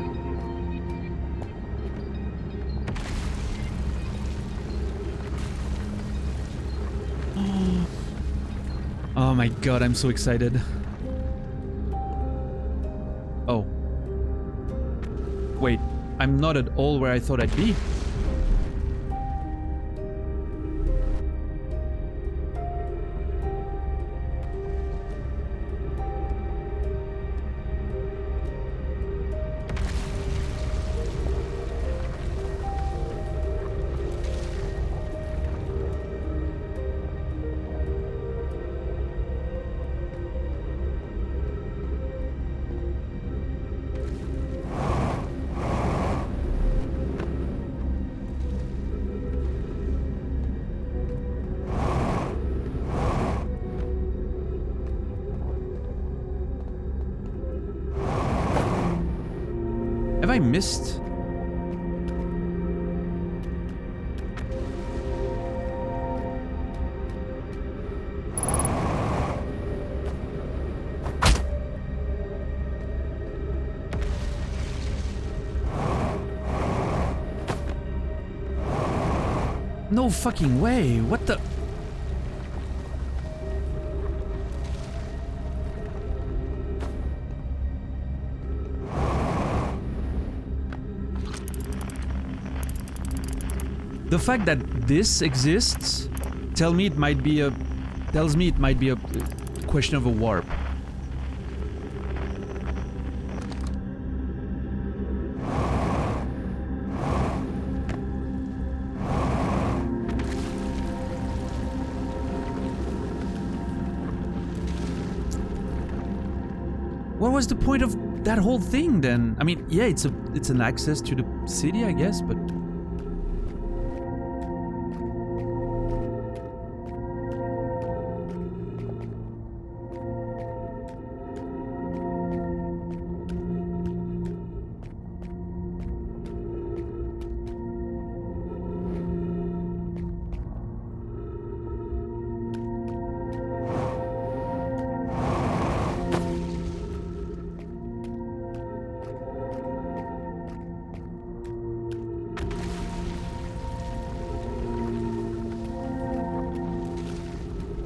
Oh my god, I'm so excited. Oh. Wait, I'm not at all where I thought I'd be. Have I missed? No fucking way. What the? The fact that this exists tells me it might be a question of a warp. What was the point of that whole thing then? I mean, yeah, it's an access to the city, I guess, but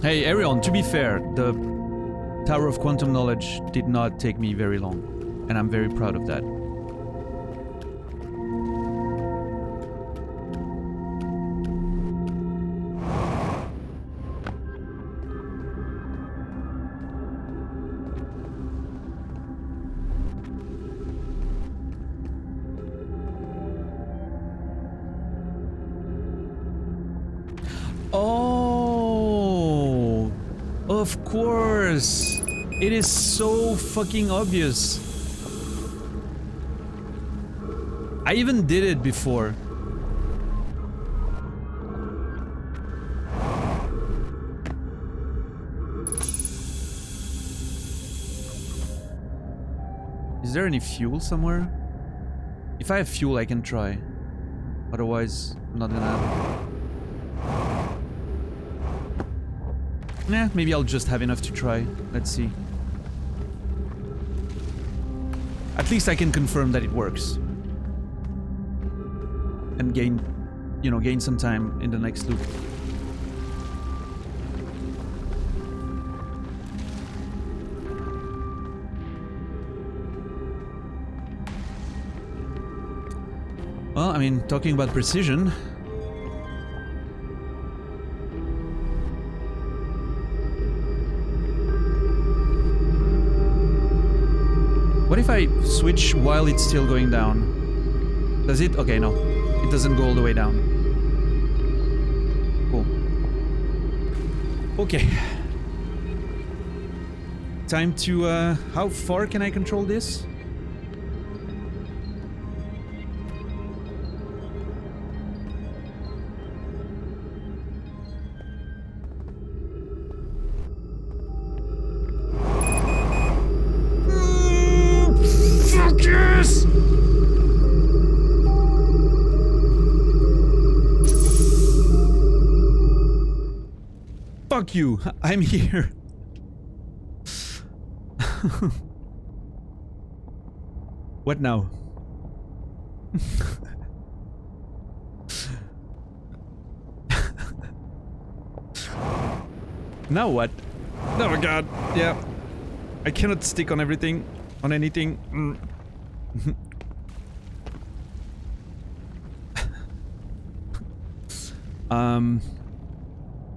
hey, Arion, to be fair, the Tower of Quantum Knowledge did not take me very long, and I'm very proud of that. Of course! It is so fucking obvious. I even did it before. Is there any fuel somewhere? If I have fuel, I can try. Otherwise, I'm not gonna have it. Nah, maybe I'll just have enough to try. Let's see. At least I can confirm that it works. And gain, you know, gain some time in the next loop. Well, I mean, talking about precision. What if I switch while it's still going down? Does it? Okay, no. It doesn't go all the way down. Cool. Okay. Time to, how far can I control this? Focus! Fuck you, I'm here. What now? Now what? Oh my god, yeah. I cannot stick on everything, on anything.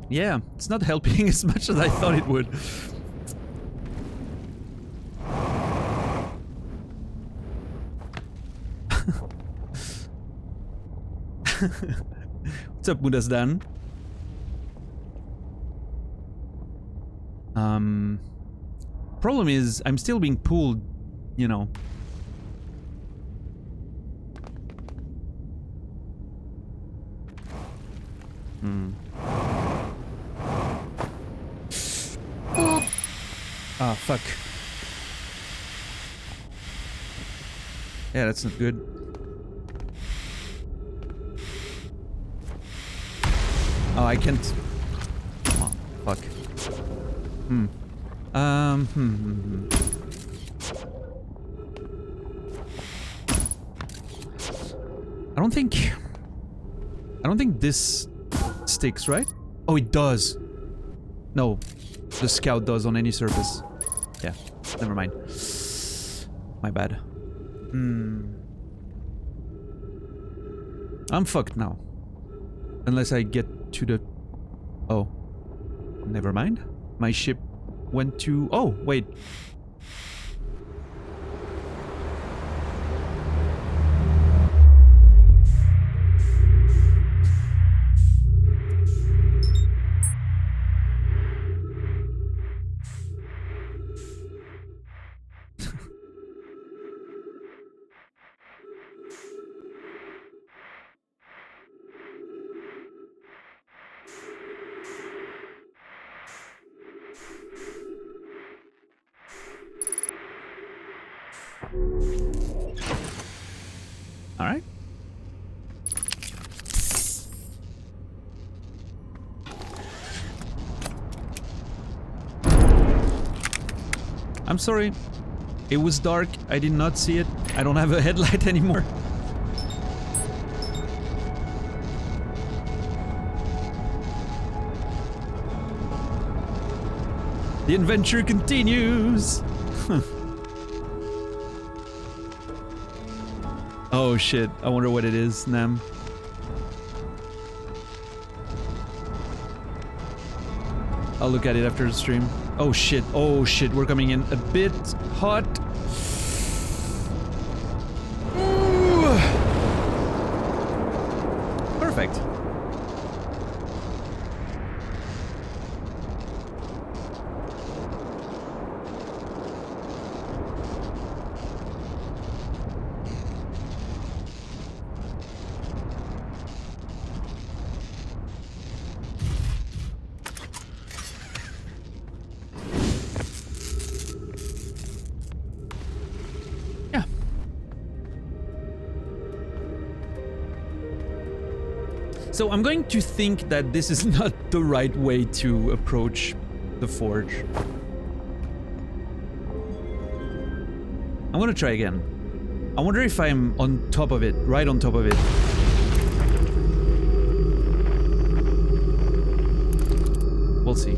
Yeah, it's not helping as much as I thought it would. What's up, Mudasdan? Problem is, I'm still being pulled, you know. Ah, fuck. Yeah, that's not good. Oh, I can't. Oh, fuck. I don't think this sticks, right? Oh, it does. No, the scout does on any surface. Yeah, never mind. My bad. I'm fucked now. Unless I get to the... Oh. Never mind. My ship went to... Oh, wait. Alright. I'm sorry. It was dark. I did not see it. I don't have a headlight anymore. The adventure continues. Oh shit, I wonder what it is, Nam. I'll look at it after the stream. Oh shit, we're coming in a bit hot. Ooh. Perfect. So I'm going to think that this is not the right way to approach the forge. I'm gonna try again. I wonder if I'm on top of it, right on top of it. We'll see.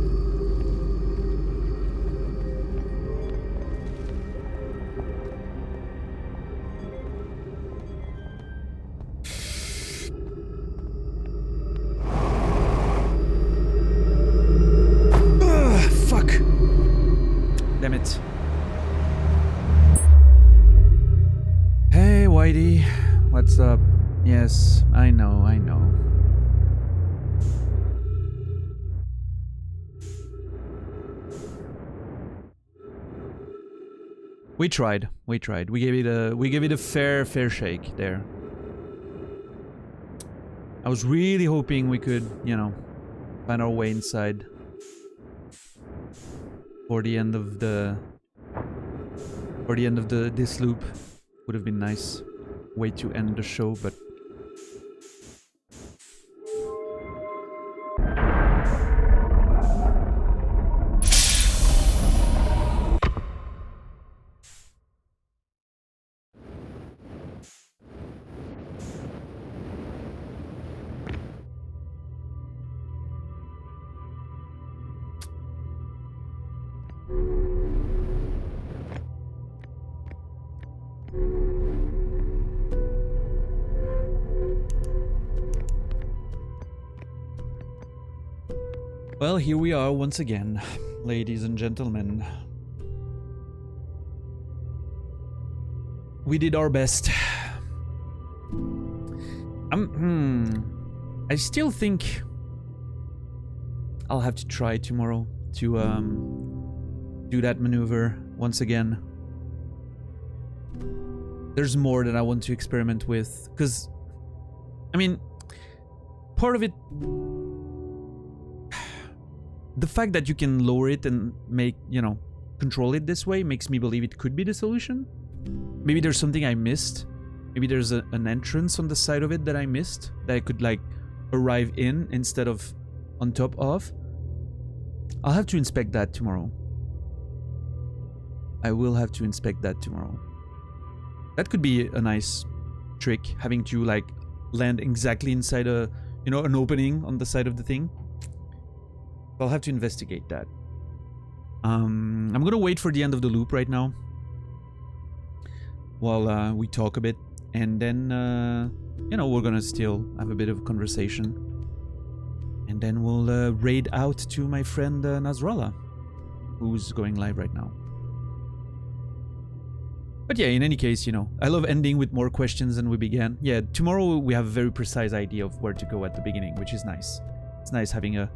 Fuck. Damn it. Hey, Whitey. What's up? Yes, I know, I know. We tried. We tried. We gave it a fair shake there. I was really hoping we could, you know, find our way inside for the end of this loop. Would have been nice way to end the show, but well, here we are once again, ladies and gentlemen. We did our best. I still think I'll have to try tomorrow to do that maneuver once again. There's more that I want to experiment with, because, I mean, part of it, the fact that you can lower it and make, you know, control it this way makes me believe it could be the solution. Maybe there's something I missed. Maybe there's an entrance on the side of it that I missed, that I could, like, arrive in instead of on top of. I'll have to inspect that tomorrow. I will have to inspect that tomorrow. That could be a nice trick, having to, like, land exactly inside a, you know, an opening on the side of the thing. I'll have to investigate that. I'm gonna wait for the end of the loop right now, while we talk a bit, and then, you know, we're gonna still have a bit of a conversation, and then we'll raid out to my friend Nasrallah, who's going live right now. But yeah, in any case, you know, I love ending with more questions than we began. Yeah, tomorrow we have a very precise idea of where to go at the beginning, which is nice. It's nice having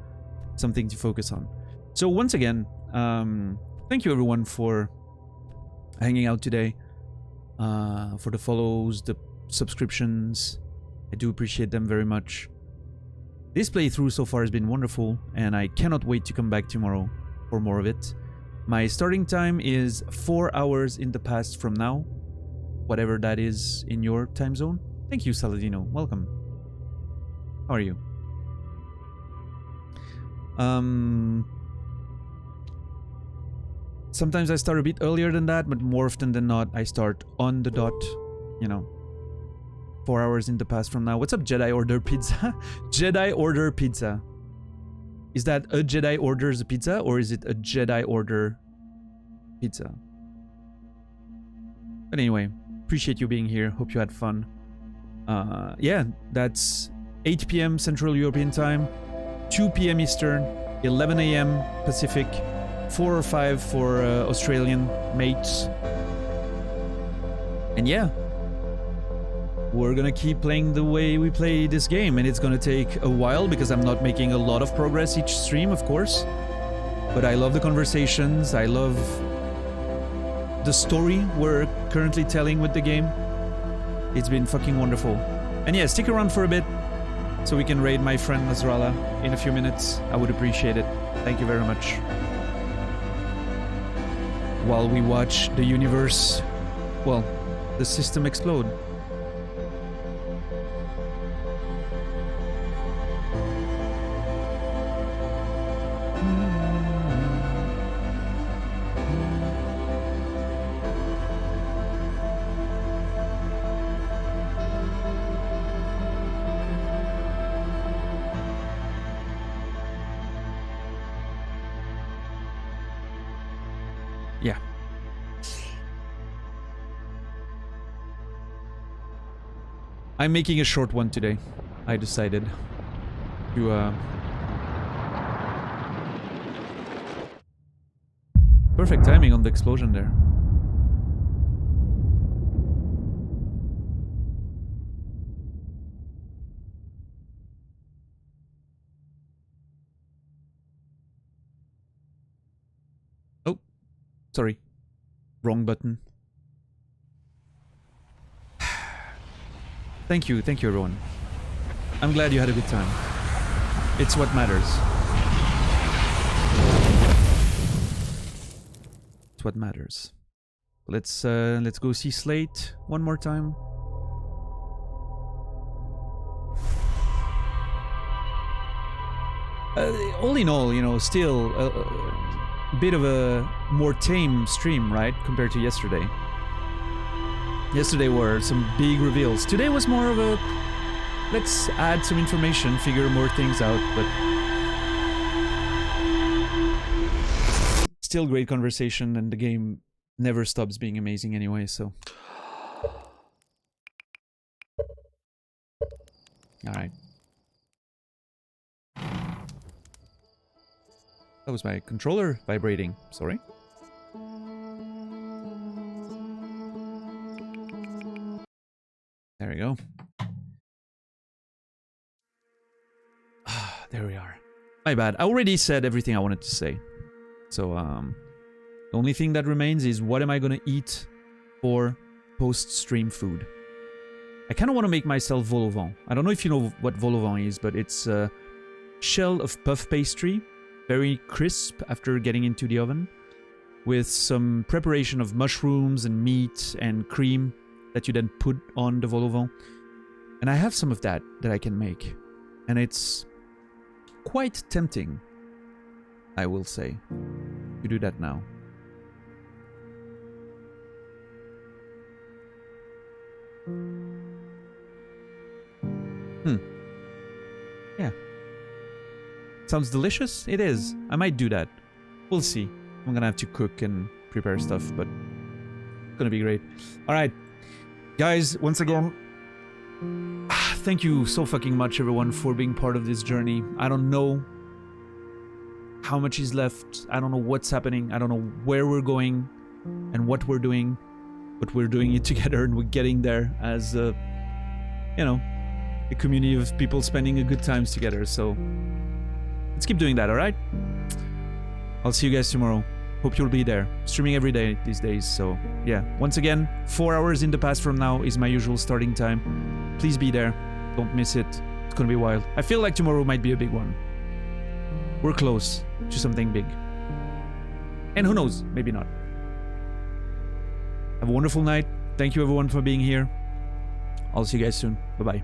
something to focus on. So once again, thank you everyone for hanging out today, for the follows, the subscriptions. I do appreciate them very much. This playthrough so far has been wonderful, and I cannot wait to come back tomorrow for more of it. My starting time is 4 hours in the past from now, whatever that is in your time zone. Thank you, Saladino. Welcome. How are you? Sometimes I start a bit earlier than that, but more often than not, I start on the dot, you know, 4 hours in the past from now. What's up, Jedi Order Pizza? Jedi Order Pizza. Is that a Jedi orders a pizza, or is it a Jedi order pizza? But anyway, appreciate you being here. Hope you had fun. Yeah, that's 8 p.m. Central European Time, 2 p.m. Eastern, 11 a.m. Pacific, 4 or 5 for Australian mates. And yeah, we're gonna keep playing the way we play this game, and it's gonna take a while because I'm not making a lot of progress each stream, of course. But I love the conversations, I love the story we're currently telling with the game. It's been fucking wonderful. And yeah, stick around for a bit so we can raid my friend Nasrallah in a few minutes. I would appreciate it. Thank you very much. While we watch the universe, well, the system explode. Yeah. I'm making a short one today. I decided to perfect timing on the explosion there. Oh, sorry. Wrong button. Thank you everyone. I'm glad you had a good time. It's what matters. It's what matters. Let's go see Slate one more time. All in all, you know, still a bit of a more tame stream, right, compared to yesterday. Yesterday were some big reveals. Today was more of a let's add some information, figure more things out, but still great conversation, and the game never stops being amazing anyway, so. Alright. That was my controller vibrating, sorry. There we go. There we are. My bad. I already said everything I wanted to say. So, the only thing that remains is what am I gonna eat for post-stream food? I kind of want to make myself vol au vent. I don't know if you know what vol au vent is, but it's a shell of puff pastry, very crisp after getting into the oven, with some preparation of mushrooms and meat and cream that you then put on the vol au vent. And I have some of that I can make. And it's quite tempting, I will say, to do that now. Yeah. Sounds delicious? It is. I might do that. We'll see. I'm gonna have to cook and prepare stuff, but it's gonna be great. Alright. Guys, once again, thank you so fucking much, everyone, for being part of this journey. I don't know how much is left. I don't know what's happening. I don't know where we're going and what we're doing, but we're doing it together and we're getting there as, you know, a community of people spending a good times together. So let's keep doing that, alright? I'll see you guys tomorrow. Hope you'll be there. Streaming every day these days, so yeah. Once again, 4 hours in the past from now is my usual starting time. Please be there. Don't miss it. It's gonna be wild. I feel like tomorrow might be a big one. We're close to something big. And who knows, maybe not. Have a wonderful night. Thank you everyone for being here. I'll see you guys soon. Bye-bye.